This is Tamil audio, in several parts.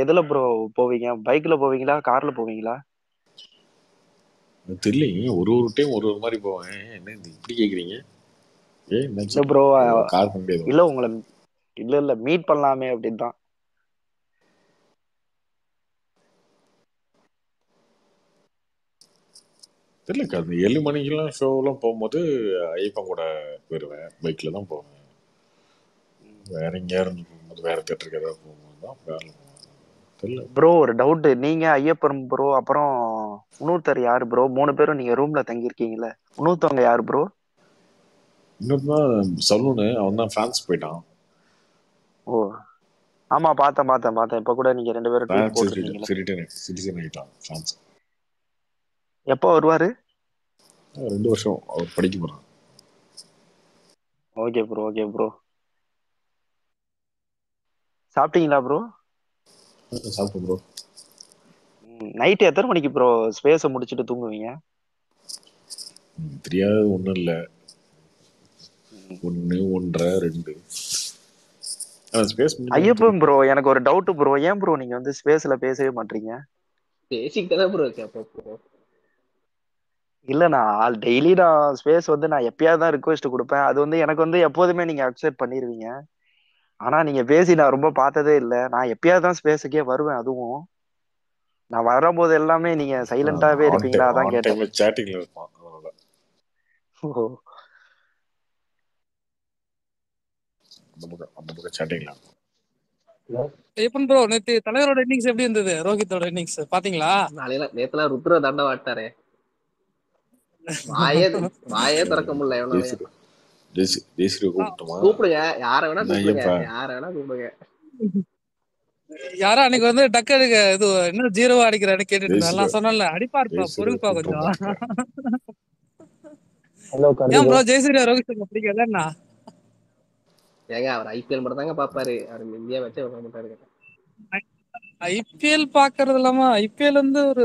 எதுல ப்ரோ போவீங்க? பைக்ல போவீங்களா, கார்ல போவீங்களா? தெரியலங்க, ஒரு டைம் ஒரு மாதிரி போவேன். என்ன இப்படி கேக்குறீங்க? இல்ல என்னாச்சு? ப்ரோ. கார் பண்ணி இல்ல உங்களை இல்ல மீட் பண்ணலாமே அப்படின்னு தான். தெரியல. அந்த 7 மணிக்கெல்லாம் ஷோவெல்லாம் போகும்போது ஐயப்பன் கூட போயிடுவேன். பைக்ல தான் போவேன். வேற எங்கேயா இருந்து போகும்போது, வேற தேட்டருக்கு ஏதாவது போகும்போது தான் கார்ல போவேன். தெரியல. ப்ரோ ஒரு டவுட். நீங்க ஐயப்பன் ப்ரோ, அப்புறம் இன்னொருத்தர் யாரு ப்ரோ? 3 பேரும் நீங்க ரூம்ல தங்கியிருக்கீங்கல்ல, இன்னொருத்தவங்க யாரு ப்ரோ? இன்னொருதான் சலூனு, அவன் தான் பிரான்ஸ் போயிட்டான். ஓ ஆமா, பார்த்தேன். இப்ப கூட நீங்க 2 பேரும் ட்வீட் பிரான்ஸ் போட்டிருந்தீங்கல்ல. சிட்டிசன் ஆகிட்டான் பிரான்ஸ். எப்போ வருவாரு? 2 வருஷம் அவர் படிக்க போறான். Okay bro. சாப்பிட்டீங்களா ப்ரோ? சாப்பிட்டு ப்ரோ. நைட்டு எத்தனை மணிக்கு ப்ரோ ஸ்பேஸை முடிச்சுட்டு தூங்குவீங்க? தெரியாது, ஒன்றும் இல்லை. ம். 1, 1:30, 2. ஸ்பேஸ் முடிஞ்சாலும் ஐயப்பன் தெரியும். ப்ரோ, எனக்கு ஒரு டவுட் ப்ரோ. ஏன் ப்ரோ நீங்க வந்து ஸ்பேஸ்ல பேசவே மாட்டீங்க? பேசிக்கிட்டே தான் ப்ரோ இருக்கேன் அப்போ. இல்ல, நான் டெய்லி நான் ஸ்பேஸ் வந்து நான் எப்பயாவது தான் ரிக்வெஸ்ட் கொடுப்பேன். அது வந்து எனக்கு வந்து எப்போதுமே நீங்க அக்செப்ட் பண்ணிருவீங்க. ஆனா நீங்க பேசி நான் ரொம்ப பார்த்ததே இல்லை. நான் எப்பயாவது தான் ஸ்பேஸுக்கே வருவேன். அதுவும் நான் வரும்போது எல்லாமே நீங்க சைலண்டாவே இருப்பீங்களா, அதான் ஆன் கேட்டேன். டைம்ல சேட்டிங்ல இருப்பான், அதனால. ஓ அந்த பக்கம் சேட்டிங்ல இருக்கும். ஐயப்பன் ப்ரோ, நேத்து தலைவரோட இன்னிங்ஸ் எப்படி இருந்தது? ரோஹித்தோட இன்னிங்ஸ் பாத்தீங்களா? நேத்துல ருத்ர தண்ட வாட்டாரு. வாயே திறக்க முடியல எவனாலயும். ஜெயஸ்ரீ கூப்பிட்டுமா? கூப்பிடுங்க, யார வேணா நான் கூப்பிடுங்க, ஐயப்பா. யார வேணா கூப்பிடுங்க. யாரா அன்னைக்கு வந்து டக்கு அடிக்க இது என்ன ஜீரோவா அடிக்கிறான்னு கேட்டுட்டு இருந்தா, ஜெயஸ்ரீ நான் சொன்னேன்ல அடிப்பாருப்பா, ஜெயஸ்ரீ பொறுப்பா கூப்பிட்டு கொஞ்சம். மாட்டேன். ஹலோ ஏன் ப்ரோ கண்டிப்பா. ஜெயசூர்யா ரோஹித் சர்மா பிடிக்காதா? ஏங்க அவர் ஐபிஎல் மட்டும் தாங்க பாப்பாரு, அவர் இந்தியா வச்சே விட மாட்டாரு. ஐபிஎல் பாக்குறது இல்லாம ஐபிஎல் வந்து ஒரு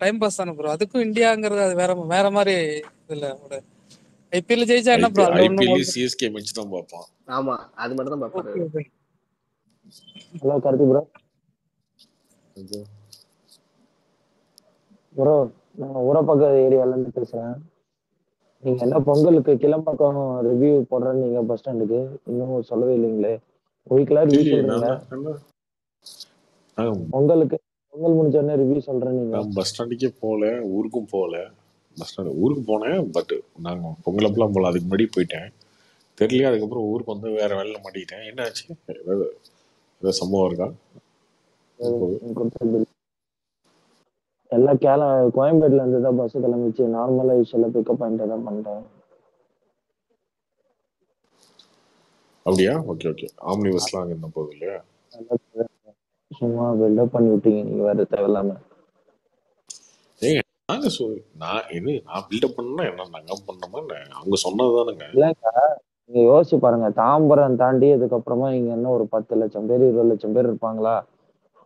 டைம் பாஸ் தானே ப்ரோ. அதுக்கும் இந்தியாங்கிறது அது வேற வேற மாதிரி இல்ல. ஒரு ஐபிஎல் ஜெயிச்சா என்ன ப்ரோ, அதுல ஒண்ணும் ஐபிஎல் சிஎஸ்கே மேட்ச் தான் பார்ப்பான். ஆமா, அது மட்டும் தான் பாப்பாரு. Okay. Hello Karthi bro. Bro நான் ஊரப்பாக்க ஏரியால இருந்து பேசுறேன். நீங்க என்ன பொங்கலுக்கு கிளம்பாக்கம் ரிவ்யூ போடுறேன்னு நீங்க பஸ் ஸ்டாண்டுக்கு இன்னும் சொல்லவே இல்லைங்களே. வீக்கெல்லாம் ரிவ்யூ சொல்றீங்களா? பொங்கலுக்கு பொங்கல் முடிஞ்ச உடனே ரிவ்யூ சொல்றேன் நீங்க. நான் பஸ் ஸ்டாண்டுக்கே போகல, ஊருக்கும் போகல. பஸ் ஸ்டாண்டு ஊருக்கு போனேன், பட் நாங்கள் பொங்கல் அப்பெல்லாம் போகல, அதுக்கு முன்னாடி போயிட்டேன். தெரியல. அதுக்கப்புறம் ஊருக்கு வந்து வேற வேலையில் மாட்டிக்கிட்டேன். என்ன ஆச்சு? ஏதாவது சம்பவம் இருக்கா? எல்லாம் கோயம்பேடுல இருந்து தான் பஸ் கிளம்பிச்சு. நார்மலா யூஸ்வலா பிக்கப் பாயிண்ட் தான் பண்ணிட்டேன். அப்படியா? Okay okay. ஆம்னி பஸ்லாம் அங்கே என்ன போகுது இல்லையா? சும்மா பில்டப் பண்ணி விட்டீங்க நீங்க வேற தேவையில்லாம. ஏங்க நாங்க நான் பில்டப் பண்ணா என்ன நாங்க பண்ணோமா? அவங்க சொன்னதுதானுங்க. இல்லைங்க, நீங்க யோசிச்சு பாருங்க. தாம்பரம் தாண்டி அதுக்கப்புறமா இங்க என்ன ஒரு 10 லட்சம் பேர் 20 லட்சம் பேர் இருப்பாங்களா?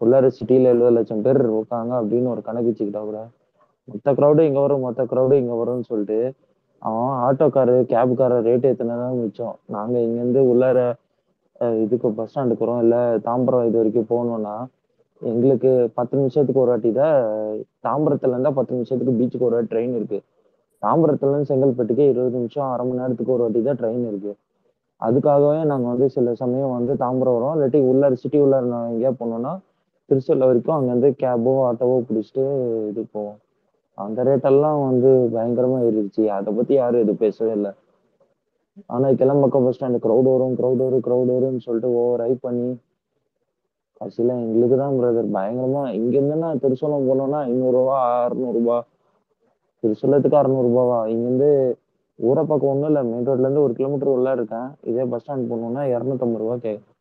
உள்ளார சிட்டில 70 லட்சம் பேர் இருக்காங்க அப்படின்னு ஒரு கணக்கு வச்சுக்கிட்டா கூட மொத்த க்ரௌடு இங்க வரும், மொத்த க்ரௌடு இங்க வரும்னு சொல்லிட்டு அவன் ஆட்டோக்காரு கேப்காரர் ரேட் ஏத்துனதான் மிச்சம். நாங்க இங்க இருந்து உள்ளார இதுக்கு பஸ் ஸ்டாண்டுக்கு வரோம், இல்ல தாம்பரம் இது வரைக்கும் போகணும்னா எங்களுக்கு 10 நிமிஷத்துக்கு ஒரு வாட்டி தான். தாம்பரத்துல இருந்தா 10 நிமிஷத்துக்கு பீச்சுக்கு ஒரு வாட்டி ட்ரெயின் இருக்கு. தாம்பரத்துல இருந்து செங்கல்பட்டுக்கு 20 நிமிஷம் அரை மணி நேரத்துக்கு ஒரு வாட்டி தான் ட்ரெயின் இருக்கு. அதுக்காகவே நாங்க வந்து சில சமயம் வந்து தாம்பரம் வரோம், இல்லாட்டி உள்ளார சிட்டி உள்ளார நான் எங்கேயா போனோம்னா திருச்சூர்ல வரைக்கும் அங்கேருந்து கேபோ ஆட்டோவோ பிடிச்சிட்டு இது போவோம். அந்த ரேட்டெல்லாம் வந்து பயங்கரமா ஏறிடுச்சு. அதை பத்தி யாரும் எதுவும் பேசவே இல்லை. ஆனா கிளம்பக்கம் பஸ் ஸ்டாண்டு க்ரௌட் வரும்னு சொல்லிட்டு ஓவர் ஹைப் பண்ணி கடைசியில எங்களுக்கு தான் பிரதர் பயங்கரமா. இங்க இருந்துன்னா திருச்சூலம் போனோம்னா 500 ரூபா 600 ரூபா. திருச்சூலத்துக்கு 600 ரூபாவா? இங்க இருந்து ஊரை பக்கம் ஒண்ணும் இல்ல, மெயின் ரோட்ல இருந்து 1 கிலோமீட்டர் உள்ள இருக்கேன். இதே பஸ் ஸ்டாண்ட் போகணும்னா 250 ரூபா கேட்கும்.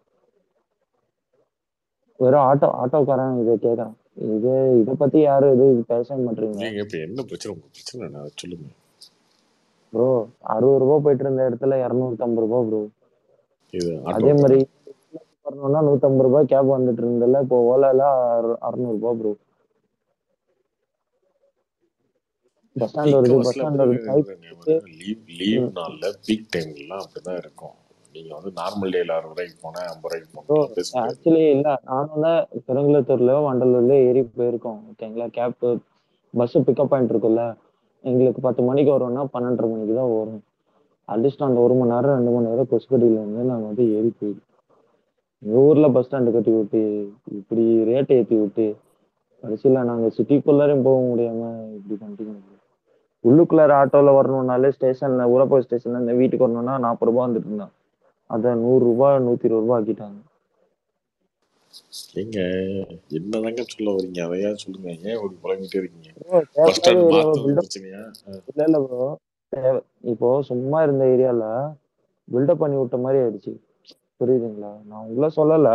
வெறும் ஆட்டோக்காரன் இதை கேட்கறான். இதை பத்தி யாரும் எதுவும் பேச மாட்டீங்க நீங்க இப்ப என்ன பிரச்சனை? உங்க பிரச்சனை என்ன சொல்லுங்க ப்ரோ. 60 ரூபா போயிட்டு இருந்த இடத்துல 250 ரூபா ப்ரோ. இது. அதே மாதிரி வரணும்னா 150 ரூபாய் கேப் வந்துட்டு இருந்ததுல இப்போ ஓலால 600 ரூபா ப்ரோ. பஸ் ஸ்டாண்ட் வருது, பஸ் ஸ்டாண்ட் வருது. லீவ் நாள்ல பீக் டைம்லாம் அப்படிதான் இருக்கும். நீங்க வந்து நார்மல் டேல 60 ரூபாய்க்கு போனேன் 50 ரூபாய்க்கு ப்ரோ போனேன் பேச முடியாது. ஆக்சுவலி இல்ல நானும் தான் பெருங்குளத்தூர்ல வண்டலூர்ல ஏறி போயிருக்கோம் ஓகேங்களா. கேப் பஸ் பிக்கப் பாயிண்ட் இருக்குல்ல, எங்களுக்கு 10 மணிக்கு வரும்னா 12:30 மணிக்கு தான் வரும். அட்லீஸ்ட் அந்த 1 மணி நேரம் 2 மணி நேரம் கொசுக்கடியில வந்து நாங்க வந்து ஏறி போயிடும். எங்க ஊர்ல பஸ் ஸ்டாண்டு கட்டி விட்டு இப்படி ரேட் ஏத்தி விட்டு கடைசியில நாங்க சிட்டிக்குள்ளாரையும் போக முடியாம இப்படி பண்ணிட்டீங்க bro. உள்ளுக்குள்ளார ஆட்டோல வரணும்னாலே ஸ்டேஷன்ல ஊரப்போ ஸ்டேஷன்ல இந்த வீட்டுக்கு வரணும்னா 40 ரூபாய் வந்துட்டு இருந்தான். அதை 100 ரூபாய் 120 ரூபாய் ஆக்கிட்டாங்க. ஏங்க என்னதாங்க சொல்ல வரீங்க? அதையா சொல்லுங்க. ஏன் இப்படி புலம்பிட்டே இருக்கீங்க? ப்ரோ பஸ் தேவையில்லாத ஸ்டாண்ட் ஏரியாவை மாத்தது பில்டப் பிரச்சனையா? இல்ல இல்ல ப்ரோ. இப்போ சும்மா இருந்த ஏரியால பில்டப் பண்ணி விட்ட மாதிரி ஆயிடுச்சு. புரியுதுங்களா? நான் உங்களை சொல்லல,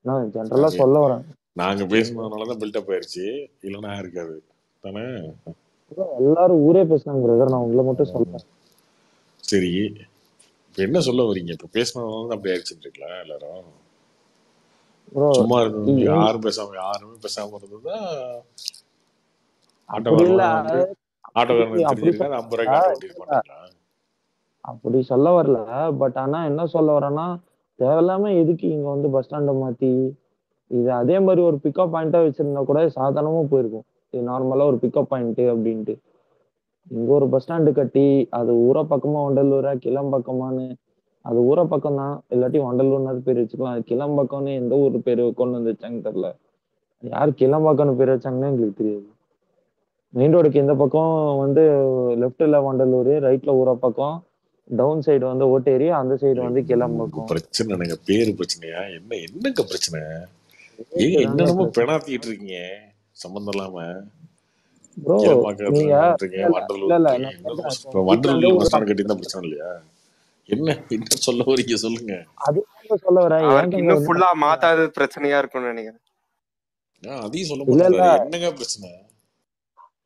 நான் ஜென்ரலா நாங்க சொல்ல வரேன். நாங்க எங்க பேசினதுனாலதான் பில்டப் ஆயிருச்சு, இல்லைன்னா இருக்காது தானே. bro, எல்லாரும் ஊரே பேசுனாங்க பிரதர், நான் உங்களை மட்டும் சொல்றேன். சரி, இப்ப என்ன சொல்ல வரீங்க? இப்ப பேசினதுனால அப்படி ஆயிடுச்சுட்டு இருக்கலாம். எல்லாரும் ப்ரோ சும்மா இருந்தவங்க யாருமே பேசாம இருந்ததுதான் அப்படி இல்ல, ஆட்டோக்காரன் வந்து ஆட்டோக்காரனுக்கு அப்படி தெரிஞ்சிருக்காது, 50 ரூபாய்க்கு ஆட்டோ ஓட்டிட்டு சொல்ல மாட்டீங்களா? அப்படி சொல்ல வரல. பட் ஆனா என்ன சொல்ல வரேன்னா, தேவையில்லாம எதுக்கு இங்க வந்து பஸ் ஸ்டாண்டை மாத்தி இது அதே மாதிரி ஒரு பிக்கப் பாயிண்டா வச்சிருந்தா கூட சாதாரணமா போயிருக்கும். இது நார்மலா ஒரு பிக்கப் பாயிண்ட் அப்படின்ட்டு இங்க ஒரு பஸ் ஸ்டாண்டு கட்டி அது ஊர பக்கமா வண்டலூரா கிளம்பக்கமான்னு, அது ஊர பக்கம் தான், இல்லாட்டி வண்டலூர்னு பேர் வச்சுக்கலாம். அது கிளம்பக்கம்னு எந்த ஊர் பேரு கொண்டு வந்துச்சாங்க தெரியல. யார் கிளம்பாக்கம்னு பேர் வச்சாங்கன்னு எங்களுக்கு தெரியாது. மெயின் ரோடுக்கு இந்த பக்கம் வந்து லெஃப்ட்ல வண்டலூர், ரைட்ல ஊர பக்கம், டவுன் சைடு வந்து ஓட்டேரி, அந்த சைடு வந்து உங்க கிளம்பக்கம். பிரச்சனை எனக்கு பேரு பிரச்சனையா? என்னங்க பிரச்சனை? ஏங்க ரேட்டு தாங்க என்னென்னமோ பிரச்சனை. பெணாத்திட்டு இருக்கீங்க சம்பந்தம் இல்லாம. ப்ரோ கீழப்பாக்கத்துல நீங்க இருக்கீங்க, இல்ல இல்ல வண்டலூர்ன்றீங்க. நான் என்னமோ கேட்கறேன். இப்ப வீட்டுல இருந்து வண்டலூர்ல ஒரு பஸ் ஸ்டாண்ட் கட்டியிருந்தா பிரச்சனை இல்லையா? என்ன சொல்ல வரீங்க சொல்லுங்க. அது சொல்ல வரேன். அவருக்கு ஏங்க இன்னும் வந்து ஃபுல்லா மாத்தாதது பிரச்சனையா இருக்கும்னு நினைக்கிறேன். அதையும் சொல்ல இல்ல இல்ல மாட்டேங்கிறாரு. என்னங்க பிரச்சனை?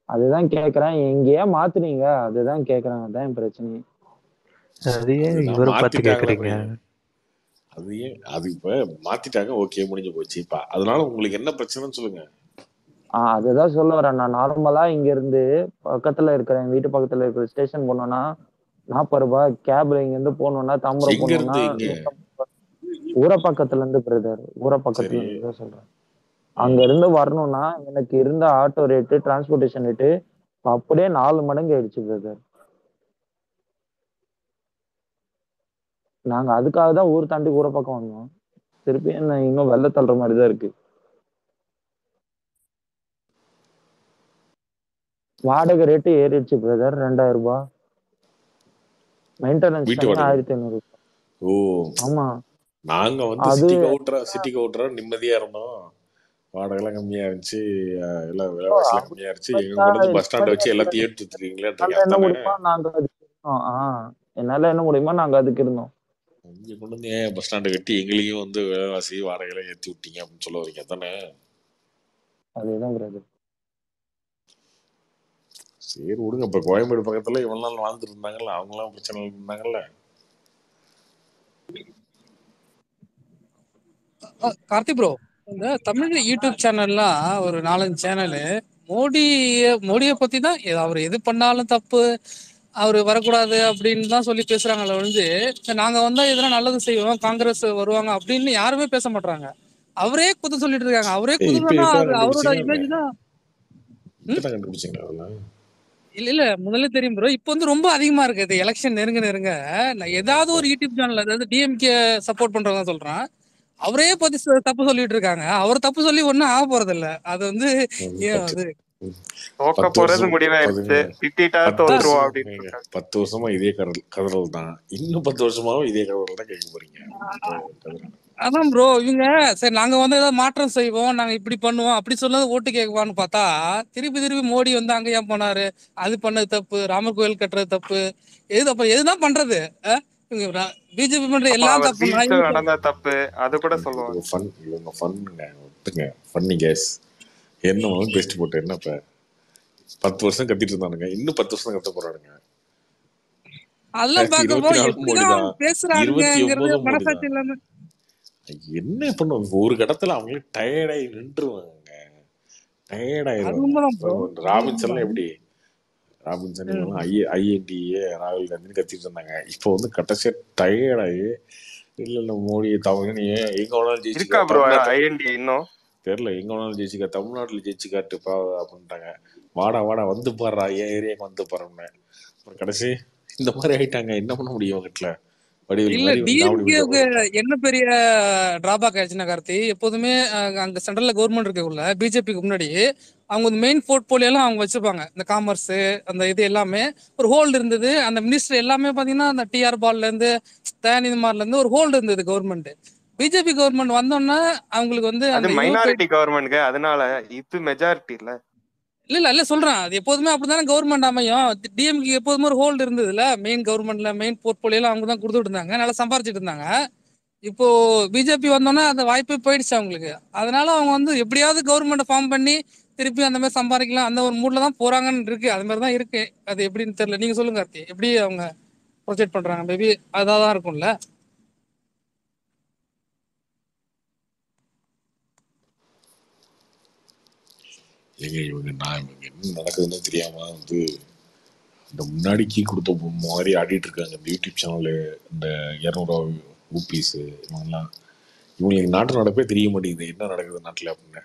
அதுதான் கேக்குறேன். எங்கேயா மாத்துனீங்க, அதுதான் கேக்குறேன். அதான் என் பிரச்சனை. அது ஏன் அதுதான் இவரை பார்த்து மாத்திட்டாங்களா கேக்குறீங்க? அது ஏன் அது இப்ப மாத்திட்டாங்க, ஓகே முடிஞ்சு போச்சு. இப்ப அதனால உங்களுக்கு என்ன பிரச்சனைன்னு சொல்லுங்க. அதுதான் சொல்ல வரேன். நான் நார்மலா இங்க இருந்து பக்கத்துல இருக்கிற என் வீட்டு பக்கத்துல இருக்கிற ஸ்டேஷன் போனோம்னா 40 ரூபாய். கேப்ல இங்க இருந்து போகணும்னா தாம்பரம் எங்க போகணும்னா இருந்து இங்க? 150. ஊர பக்கத்துல இருந்து பிரதர், ஊர பக்கத்துல சரி. இருந்து தான் சொல்றேன். அங்க இருந்து வரணும்னா எனக்கு இருந்த ஆட்டோ ரேட்டு, டிரான்ஸ்போர்டேஷன் ரேட்டு அப்படியே 4 மடங்கு ஆயிடுச்சு பிரதர். நாங்க அதுக்காக தான் ஊர் தாண்டி ஊர பக்கம் வந்தோம். திருப்பி என்ன இன்னும் வெள்ள தள்ளுற மாதிரி தான் இருக்கு. வாடகை ரேட்டு ஏறிடுச்சு பிரதர், 2000 ரூபாய். மெயின்டெனன்ஸ் வீட்டு தனி வாடகை. 1500. ஓ, ஆமா. நாங்க வந்து அது சிட்டி கவுட்டரா நிம்மதியா இருந்தோம். வாடகைலாம் கம்மியா இருந்துச்சு, எல்லாம் விலைவாசிலாம் கம்மியா இருந்துச்சு. எங்க கொண்டு வந்து பஸ் ஸ்டாண்டை வச்சு எல்லாத்தையும் ஏற்றி வச்சிருக்கீங்களேன்றீங்க, என்னால என்ன அதானே? முடியுமா நாங்க அதுக்கு இருந்தோம். என்னால என்ன முடியுமா நாங்க அதுக்கு இருந்தோம். இங்க கொண்டு வந்து ஏன் பஸ் ஸ்டாண்டை கட்டி எங்களையும் வந்து விலைவாசி வாடகைலாம் ஏற்றி விட்டீங்க அப்படின்னு சொல்ல வரீங்க, அதானே? அதேதான் பிரதர். சரி விடுங்க. இப்ப கோயம்பேடு பக்கத்துல இவ்வளவு நாள் வாழ்ந்துட்டு இருந்தாங்கல்ல, அவங்களாம் பிரச்சனை இருந்தாங்கல்ல. கார்த்தி ப்ரோ, இந்த தமிழ் யூடியூப் சேனல்லாம் ஒரு 4-5 சேனலு மோடியை பத்தி தான் அவர் எது பண்ணாலும் தப்பு, அவர் வரக்கூடாது அப்படின்னு தான் சொல்லி பேசுறாங்கல்ல ஒழிஞ்சு, சரி, நாங்க வந்தா எதனா நல்லது செய்வோம், காங்கிரஸ் வருவாங்க அப்படின்னு யாருமே பேச மாட்டாங்க. அவரே குத்து சொல்லிட்டு இருக்காங்க. அவரே இப்ப குதுனா அது இப்பதான் அவரோட கண்டுபிடிச்சீங்களா என்ன? இமேஜ் தான். இப்பதான் கண்டுபிடிச்சீங்களா அதெல்லாம்? இல்ல இல்ல முதல்ல தெரியும் ப்ரோ. இப்போ வந்து ரொம்ப அதிகமா இருக்கு. இது எலெக்ஷன் நெருங்க நெருங்க நான் ஏதாவது ஒரு யூடியூப் சேனல், அதாவது டிஎம்கே சப்போர்ட் பண்றவங்க சொல்றேன், அவரே பத்தி தப்பு சொல்லிட்டு இருக்காங்க. அவர் தப்பு சொல்லி ஒன்னும் ஆக போறது இல்ல. அது வந்து ஏன் பத்து அது தோக்க 10 போறது வருஷம் முடிவாயிருச்சு, திட்டா 10 தோத்துருவோம் வருஷம் அப்படின்னு இருக்காங்க. 10 வருஷமா இதே கதறல் தான். இன்னும் 10 வருஷமாவும் இதே கதறல் தான் கேட்க போறீங்க. அதான் ப்ரோ. இவங்க சரி நாங்க வந்து ஏதாவது மாற்றம் செய்வோம், நாங்க இப்படி பண்ணுவோம் அப்படி சொன்னது ஓட்டு கேட்குவான்னு பார்த்தா, திருப்பி திருப்பி மோடி வந்து அங்க ஏன் போனாரு, அது பண்ணது தப்பு, ராமர் கோயில் கட்டுறது தப்பு, எதுதான் பண்றது? பிஜேபி பண்ற அப்ப எல்லாம் அவர் தப்புன்னா வீழ்ச்சியில் நடந்த தப்பு அது கூட சொல்லுவாங்க. இவங்க ஃபன்னுங்க, விட்டுங்க. ஃபன்னி கேஸ் என்ன பேஸ்ட் போட்டு என்ன இப்ப 10 வருஷம் கத்திட்டு இருந்தானுங்க, இன்னும் 10 வருஷம் கத்த போறானுங்க. அதெல்லாம் பார்க்கப்போ 24 மோடி எப்படிதான் தான், பேசுறானுங்கிறது 29 மோடி மனசாட்சி தான். இல்லாம. என்ன பண்ணுவாங்க ஒரு கடத்துல அவங்களே டயர்டாகி நின்றுவாங்க, அது டயர்டாயிருவாங்க. உண்மைதான் ப்ரோ. அது ராபின்சன்லாம் உண்மைதான். எப்படி ராபின்சன் ம். இவங்கெல்லாம் ஐஎன்டிஏ ராகுல் காந்தின்னு கத்திட்டு இருந்தாங்க. இப்போ வந்து கடைசியா டயர்டாகி இல்ல மோடி தமிழ் எங்க வேணாலும் ஜெயிச்சுக்க, இருக்கா ப்ரோ தமிழ்நாட்டுல ஐஎன்டி இன்னும்? தெரியல, எங்க வேணாலும் ஜெயிச்சுக்க, தமிழ்நாட்டுல ஜெயிச்சு காட்டுப்பா அப்படின்ட்டாங்க. வாடா வாடா வந்து பாடுறா, என் ஏரியாவுக்கு வந்து பாருன்னு. அப்புறம் கடைசி இந்த மாதிரி ஆயிட்டாங்க. என்ன பண்ண முடியும் அவங்ககிட்ட? வடிவேல் இல்ல மாதிரி வந்து காமெடி பண்ணி டிஎம்கேவுக்கு உட்காந்துட்டாங்க. என்ன பெரிய டிராபேக் ஆயிடுச்சுன்னா கார்த்தி, எப்போதுமே அங்க சென்ட்ரல்ல கவர்மெண்ட் இருக்கக்குள்ள பிஜேபிக்கு முன்னாடி அவங்க மெயின் போர்ட்போலியோ எல்லாம் அவங்க வச்சிருப்பாங்க. இந்த காமர்ஸ் அந்த இது எல்லாமே ஒரு ஹோல்டு இருந்தது. அந்த மினிஸ்டர் எல்லாமே பாத்தீங்கன்னா அந்த டிஆர் பால்ல இருந்து தயாநிதிமார்ல இருந்து ஒரு ஹோல்டு இருந்தது கவர்மெண்ட். பிஜேபி கவர்மெண்ட் வந்தோன்னா அவங்களுக்கு வந்து அது அந்த இதுவும் மைனாரிட்டி கவர்மெண்ட்க்கு, அதனால இது மெஜாரிட்டி இல்ல. இல்ல சொல்றேன், அது எப்போதுமே அப்படித்தானே கவர்மெண்ட் அமையும். டிஎம்கே எப்போதுமே ஒரு ஹோல்டு இருந்ததுல, மெயின் கவர்மெண்ட்ல மெயின் போர்ட்போலியோல அவங்க தான் கொடுத்துட்டு இருந்தாங்க, நல்லா சம்பாரிச்சிட்டு இருந்தாங்க. இப்போ பிஜேபி வந்தோன்னா அந்த வாய்ப்பே போயிடுச்சு அவங்களுக்கு. அதனால அவங்க வந்து எப்படியாவது கவர்மெண்ட் ஃபார்ம் பண்ணி திருப்பி அந்த மாதிரி சம்பாதிக்கலாம் அந்த ஒரு மூட்ல தான் போறாங்கன்னு இருக்கு. அது மாதிரி தான் இருக்கு. அது எப்படின்னு தெரியல, நீங்க சொல்லுங்க கார்த்தி, எப்படி அவங்க ப்ரொஜெக்ட் பண்றாங்க? மேபி அதான் இருக்கும்ல. இவங்க இவங்க என்ன நடக்குதுன்னு தெரியாம வந்து இந்த முன்னாடி கீ கொடுத்த மாதிரி ஆடிட்டு இருக்காங்க. இந்த யூடியூப் சேனலு, இந்த 200 ஊபிஸ் இவங்கெல்லாம். இவங்களுக்கு நாட்டு நடப்பே தெரிய மாட்டேங்குது, என்ன நடக்குது நாட்டில் அப்படின்னு.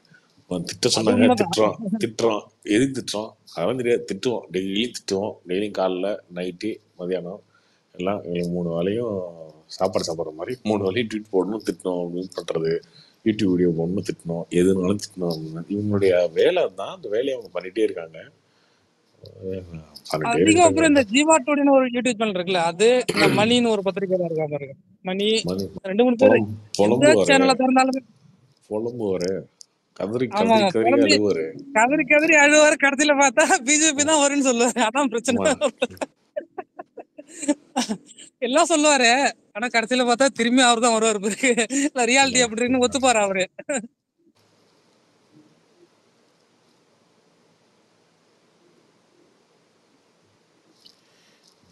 திட்ட அது சொன்னாங்க, உண்மைதான். திட்டுறோம். எதுக்கு திட்டுறோம்? அதெல்லாம் தெரியாது. திட்டுவோம், டெய்லியும் திட்டுவோம். டெய்லியும் காலைல நைட்டு மதியானம் எல்லாம் எங்களுக்கு 3 வேளையும் சாப்பாடு சாப்பிட்ற மாதிரி 3 வேளையும் ட்வீட் போடணும், திட்டணும் அப்படின்னு பண்ணுறது. யூடியூப் வீடியோ போடணும், திட்டணும், எதுனாலும் திட்டணும் அப்படின்னு. இவங்களுடைய வேலை தான். அந்த வேலையை அவங்க பண்ணிகிட்டே இருக்காங்க. பண்ணிட்டே அதிகம் இருக்கட்டும். அப்புறம் இந்த ஜீவா டுடேன்னு ஒரு யூடியூப் சேனல் இருக்குல்ல, அது இந்த மணின்னு ஒரு பத்திரிகை இருக்கா பாருங்க, மணி, மணி 2 3 பேர் எந்த புலம்புவாரு, சேனல்ல திறந்தாலுமே. புலம்புவாரு, கதறி ஆமா கதறி ஆமா கதறி புலம்பி அழுவாரு. கதறி கதறி அழுவாரு. கடைசியில பார்த்தா பிஜேபி தான் வரும்னு சொல்லுவாரு. அதான் பிரச்சனை. எல்லாம் சொல்லுவாரு, ஆனா கடைசியில பார்த்தா திரும்பி அவர் தான் வருவாரு பிறகு. இல்ல ரியாலிட்டி அப்படி இருக்குன்னு ஒத்துப்பாரு அவரு.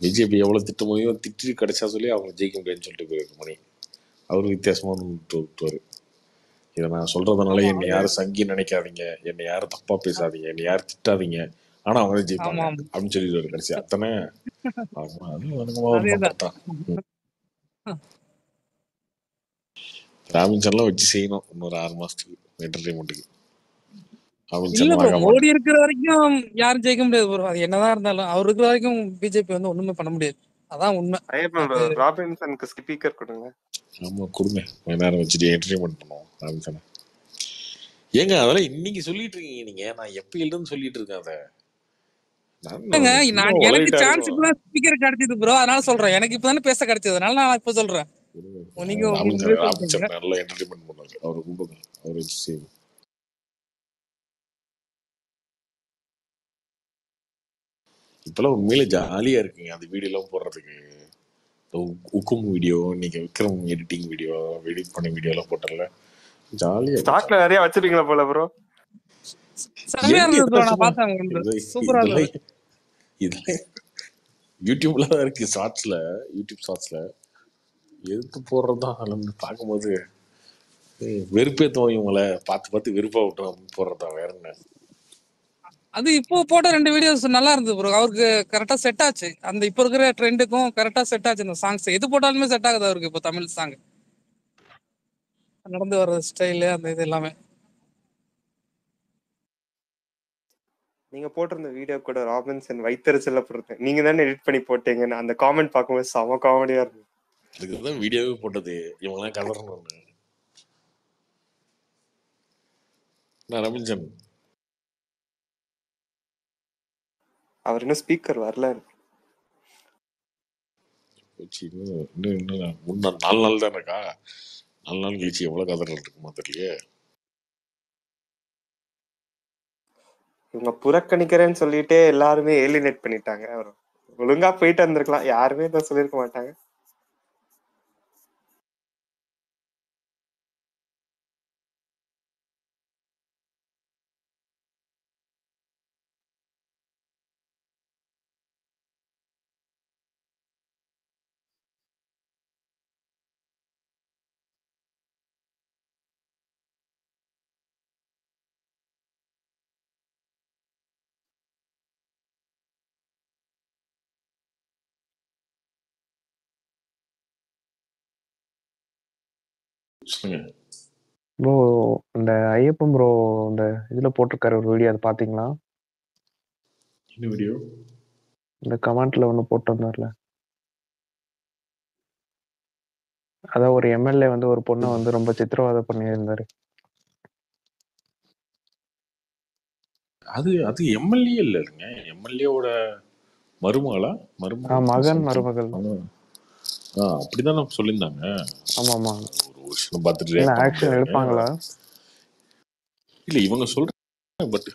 பிஜேபி எவ்வளவு திட்டமோ திட்டி கிடைச்சா சொல்லி அவங்க ஜெயிக்க முடியாதுன்னு சொல்லிட்டு போயிருக்கு மணி. அவரு வித்தியாசமான விட்டுவாரு. இதை நான் சொல்றதுனால ஆமா என்னை அவரு. யாரும் சங்கி நினைக்காதீங்க, என்னை யாரும் தப்பா பேசாதீங்க, என்னை யாரும் திட்டாதீங்க, ஆனா அவங்களே ஜெயிப்பாங்க ஆமா ஆமா அப்படின்னு சொல்லிடுவாரு கடைசி. அத்தனை வணக்கமா ஒரு அதேதான். பண்றதான். ராமின்சன்லாம் வச்சு செய்யணும் இன்னொரு 6 மாசத்துக்கு என்டர்டைன்மெண்ட்டுக்கு. இல்ல ராமின்சன் ப்ரோ, வாகாபான். மோடி இருக்கிற வரைக்கும் யாரும் ஜெயிக்க முடியாது ப்ரோ. அது என்னதான் இருந்தாலும் அவர் இருக்கிற வரைக்கும் பிஜேபி வந்து ஒண்ணுமே பண்ண முடியாது. அதான் உண்மை. ஐயப்பன் அது ராபின்சனுக்கு ஸ்பீக்கர் கொடுங்க. ஆமா கொடுங்க, கொஞ்ச நேரம் வச்சுட்டு என்டர்டைன்மெண்ட் பண்ணுவோம் ராமின்சனை. ஏங்க அதெல்லாம் இன்னைக்கு சொல்லிட்டு இருக்கீங்க நீங்க, நான் எப்பயிலிருந்து சொல்லிட்டு இருக்கேன் அதை. நான் எனக்கு உலகிட்டா சான்ஸ் இருக்கும். இப்பதான் ஸ்பீக்கர் கிடைச்சது ப்ரோ, அதனால சொல்றேன். எனக்கு இப்பதானே பேச கிடைச்சது, அதனால நான் இப்ப சொல்றேன். நீங்க உங்களுக்கு முன்னாடியே சொல்லிட்டீங்க. ராமின்சன் நல்லா என்டர்டைன்மெண்ட் பண்ணாரு. அவரை கூப்பிடுங்க, அவரை வச்சு செய்வோம். இப்பெல்லாம் உண்மையிலே ஜாலியா இருக்குங்க அந்த வீடியோ எல்லாம் போடுறதுக்கு. உக்கும் வீடியோ, இன்னைக்கு விக்ரம் எடிட்டிங் வீடியோ, எடிட் பண்ண வீடியோ எல்லாம் போட்டல ஜாலியா. ஸ்டாக்ல நிறைய வச்சிருக்கீங்களா போல ப்ரோ? செமையா இருந்தது ப்ரோ, நான் பார்த்தேன். சூப்பரா இருந்தது. இதெல்லாம் யூடியூப்ல தான் இருக்கு, ஷார்ட்ஸ்ல, யூடியூப் ஷார்ட்ஸ்ல எதுக்கு போடுறதுதான் அதுல பார்க்கும்போது வெறுப்பே தோணும். இவங்களை பார்த்து பார்த்து வெறுப்பா விட்டுரும் அப்படின்னு போடுறதா, வேற என்ன. அது இப்போ போட்ட 2 வீடியோஸ் நல்லா இருந்தது ப்ரோ. அவருக்கு கரெக்டா செட் ஆச்சு. அந்த இப்ப இருக்கிற ட்ரெண்டுக்கும் கரெக்டா செட் ஆச்சு. இந்த சாங்ஸ் எது போட்டாலுமே செட் ஆகுது அவருக்கு. இப்போ தமிழ் சாங் நடந்து வர்ற ஸ்டைலு, அந்த இது எல்லாமே. நீங்க போட்டிருந்த வீடியோ கூட ராபின்சன் வைத்தறிச்சல போட்டிருந்தேன். நீங்க தானே எடிட் பண்ணி போட்டீங்கன்னு அந்த காமெண்ட் பார்க்கும்போது செம காமெடியா இருந்தது. அதுக்குதான் வீடியோவே போட்டது, இவங்கெல்லாம் கலரணும். நான் ராபின்சன் அவர் இன்னும் ஸ்பீக்கர் வரல. இன்னும் 4 நாள் தான் இருக்கா. 4 நாள் கழிச்சு எவ்வளவு கதறல் இருக்குமா தெரியலையே. இவங்க புறக்கணிக்கிறேன்னு சொல்லிட்டே எல்லாருமே ஏலினேட் பண்ணிட்டாங்க. அவர் ஒழுங்கா போயிட்டு வந்திருக்கலாம், யாருமே இதை சொல்லியிருக்க மாட்டாங்க. சொல்லுங்க. ப்ரோ இந்த ஐயப்பன் ப்ரோ இந்த இதுல போட்டிருக்காரு ஒரு வீடியோ, அதை பாத்தீங்களா? என்ன வீடியோ? இந்த கமெண்ட்ல ஒண்ணு போட்டிருந்தார்ல, அதான் ஒரு எம்எல்ஏ வந்து ஒரு பொண்ணை வந்து ரொம்ப சித்திரவதை பண்ணியிருந்தாரு. அது அது எம்எல்ஏ இல்லைங்க, எம்எல்ஏவோட மருமகளா மருமகள் மகன் something. மருமகள். அப்படிதான் நம்ம சொல்லியிருந்தாங்க. ஆமா ஆமா. ஒரு விஷயம் பார்த்துட்டு இல்ல ரியாக்ட் பண்ண ஆக்ஷன் முடியாதுங்க. எடுப்பாங்களா? இல்ல இவங்க சொல்றாங்க, பட்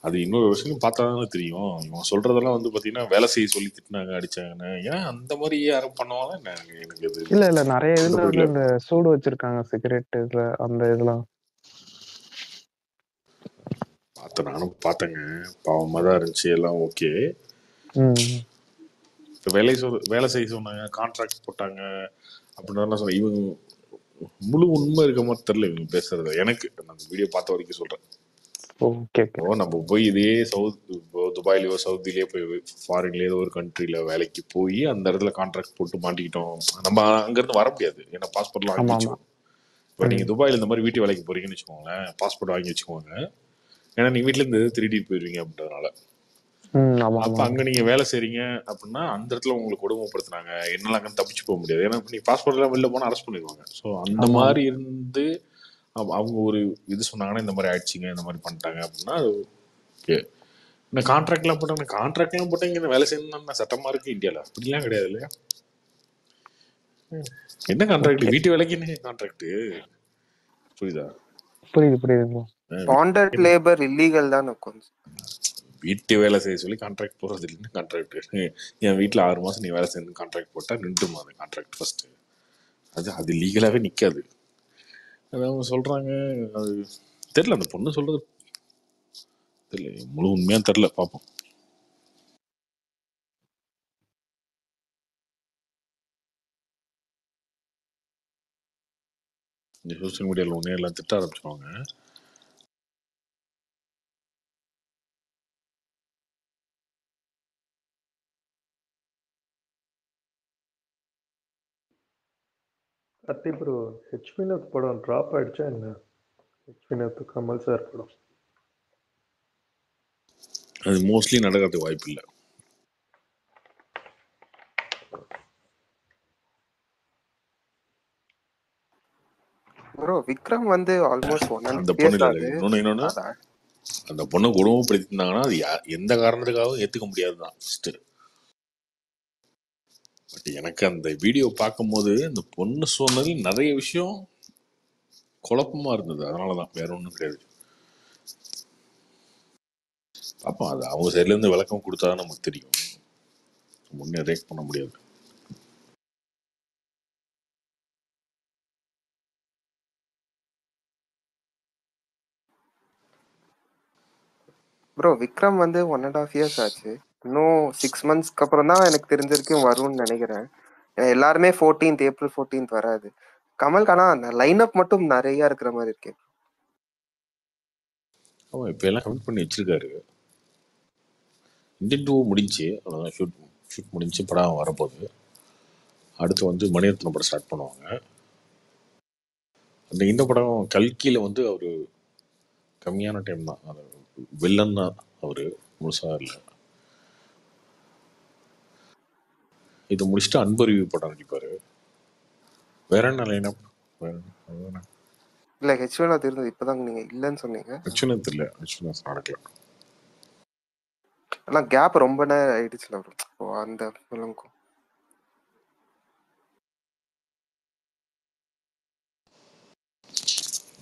அது இன்னொரு விஷயம் பார்த்தா தானே தெரியும். இவங்க சொல்றதெல்லாம் வந்து பாத்தீங்கன்னா வேலை செய்ய சொல்லி திட்டினாங்க, அடிச்சாங்கன்னு. ஏன் அந்த மாதிரி யாரும் பண்ணுவாங்க? எனக்கு அது இல்ல இல்ல நிறைய இதுல வந்து புரியல. இந்த சூடு வச்சிருக்காங்க சிகரெட் இதுல, அந்த இதெல்லாம். நானும் பார்த்தேங்க, பாவமாக தான் இருந்துச்சு, எல்லாம் ஓகே. வேலை செய்ய சொன்னாங்க, கான்ட்ராக்ட் போட்டாங்க அப்படின்னு சொன்னேன். இவங்க முழு உண்மை இருக்க மாதிரி தெரியல இவங்க பேசுறது எனக்கு. நான் வீடியோ பார்த்த வரைக்கும் சொல்றேன். நம்ம போய் இதே துபாயிலயோ சவுதிலேயோ போய் ஃபாரின்ல ஏதோ ஒரு கண்ட்ரில வேலைக்கு போய் அந்த இடத்துல கான்ட்ராக்ட் போட்டு மாட்டிக்கிட்டோம், நம்ம அங்கிருந்து வர முடியாது. ஏன்னா பாஸ்போர்ட்லாம் வாங்கி வச்சுக்கோங்க. இப்போ நீங்க துபாயில இந்த மாதிரி வீட்டு வேலைக்கு போறீங்கன்னு வச்சுக்கோங்களேன், பாஸ்போர்ட் வாங்கி வச்சுக்கோங்க. ஏன்னா நீங்க வீட்டுல இருந்து திருடிட்டு போயிருவீங்க அப்படின்றதுனால. அப்ப அங்க நீங்க வேலை செய்றீங்க அப்படின்னா அந்த இடத்துல உங்களுக்கு கொடுமைப்படுத்தினாங்க, என்னால அங்க தப்பிச்சு போக முடியாது. ஏன்னா நீ பாஸ்போர்ட் எல்லாம் வெளில போனா அரெஸ்ட் பண்ணிடுவாங்க. ஸோ அந்த மாதிரி இருந்து அவங்க ஒரு இது சொன்னாங்கன்னா இந்த மாதிரி ஆயிடுச்சிங்க, இந்த மாதிரி பண்ணிட்டாங்க அப்படின்னா ஓகே. இந்த கான்ட்ராக்ட்லாம் போட்டாங்க, கான்ட்ராக்ட்லாம் போட்டாங்க, இங்கே வேலை செய்யணும்னா சட்டமா இருக்கு இந்தியாவில். அப்படிலாம் கிடையாது இல்லையா? என்ன கான்ட்ராக்ட்? வீட்டு வேலைக்கு என்ன கான்ட்ராக்ட்? புரியுதா? புரியுது புரியுது. கான்ட்ராக்ட் லேபர் இல்லீகல் தான் இருக்கும். வீட்டு வேலை செய்ய சொல்லி கான்ட்ராக்ட் போடுறது இல்லைன்னு கான்ட்ராக்ட். என் வீட்டில் 6 மாதம் நீ வேலை செய்யணும் கான்ட்ராக்ட் போட்டால் நின்றுமா அந்த கான்ட்ராக்ட் ஃபர்ஸ்ட். அது லீகலாகவே நிற்காது. அது அவங்க சொல்கிறாங்க. அது தெரில, அந்த பொண்ணு சொல்கிறது தெரியல, முழு உண்மையாக தெரில, பார்ப்போம். இந்த சோசியல் மீடியாவில் ஒன்றே எல்லாம் திட்ட ஆரம்பிச்சிருவாங்க. அத்தி ப்ரோ, ஹெச் வினோத் படம் ட்ராப் ஆயிடுச்சா என்ன? ஹெச் வினோத் கமல் சார் படம் அது மோஸ்ட்லி நடக்கிறதுக்கு வாய்ப்பு இல்லை. ப்ரோ விக்ரம் வந்து ஆல்மோஸ்ட் 1.5 அந்த பொண்ணு இயர்ஸ் ஆகுது. இன்னொன்னு அந்த பொண்ணை குடும்பப்படுத்திருந்தாங்கன்னா அது எந்த காரணத்துக்காகவும் ஏற்றுக்க முடியாது தான் ஃபர்ஸ்ட். பட் எனக்கு அந்த வீடியோ பார்க்கும்போது அந்த பொண்ணு சொன்னது நிறைய விஷயம் குழப்பமா இருந்தது. அதனாலதான், வேற ஒன்றும் கிடையாது. பார்ப்போம், அது அவங்க சைட்ல இருந்து விளக்கம் கொடுத்தாதான் நமக்கு தெரியும். முன்னே ரேக் பண்ண முடியாது. ப்ரோ விக்ரம் வந்து 1.5 இயர்ஸ் ஆச்சு. இன்னும் 6 monthsக்கு அப்புறம் தான் எனக்கு தெரிஞ்சிருக்கும் வரும்னு நினைக்கிறேன். எல்லாருமே 14th ஏப்ரல் 14th வராது. கமல்கானா அந்த லைன் அப் மட்டும் நிறைய இருக்கிற மாதிரி இருக்கு. அவன் இப்போ எல்லாம் கமிட் பண்ணி வச்சிருக்காரு. இந்தியன் 2 முடிஞ்சு, அவ்வளோதான். ஷூட் முடிஞ்சு, படம் வரப்போகுது. அடுத்து வந்து மணிரத்னம் படம் ஸ்டார்ட் பண்ணுவாங்க. இந்த படம் கல்கியில் வந்து அவர் கம்மியான டைம் தான், அது வில்லன் தான் அவர், முழுசா இல்லை. இதை முடிச்சுட்டு அன்பறிவு படம் நடிப்பாரு. வேற என்ன லைன் அப்? இல்ல ஹெச் வினோத் இருந்தது, இப்பதான் நீங்க இல்லன்னு சொன்னீங்க. ஹெச்வினோத் இல்லை, ஹெச்வினோத் நடக்கல. ஆனா கேப் ரொம்ப நேரம் ஆயிடுச்சுல ப்ரோ அந்த ஃபிலிம்க்கும்.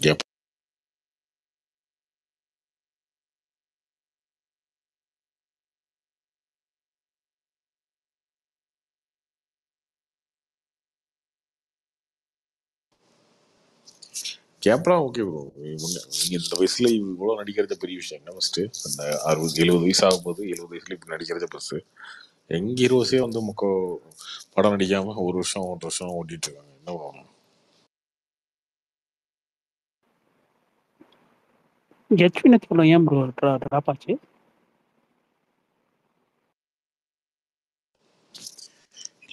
கேப் கேப்லாம் ஓகே ப்ரோ. நீங்கள் இந்த வயசுல இவ்வளோ நடிக்கிறது பெரிய விஷயம் இல்லை. ஃபஸ்ட்டு அந்த 60-70 வயசு ஆகும்போது 70 வயசுல இப்படி நடிக்கிறது பெருசு. எங்க ஹீரோஸே வந்து படம் நடிக்காம 1 வருஷம் 1.5 வருஷம் ஓட்டிட்டு இருக்காங்க. என்ன பண்ணணும்? ஹெச் வினோத் படம் ஏன் ப்ரோ ட்ராப் ஆச்சு?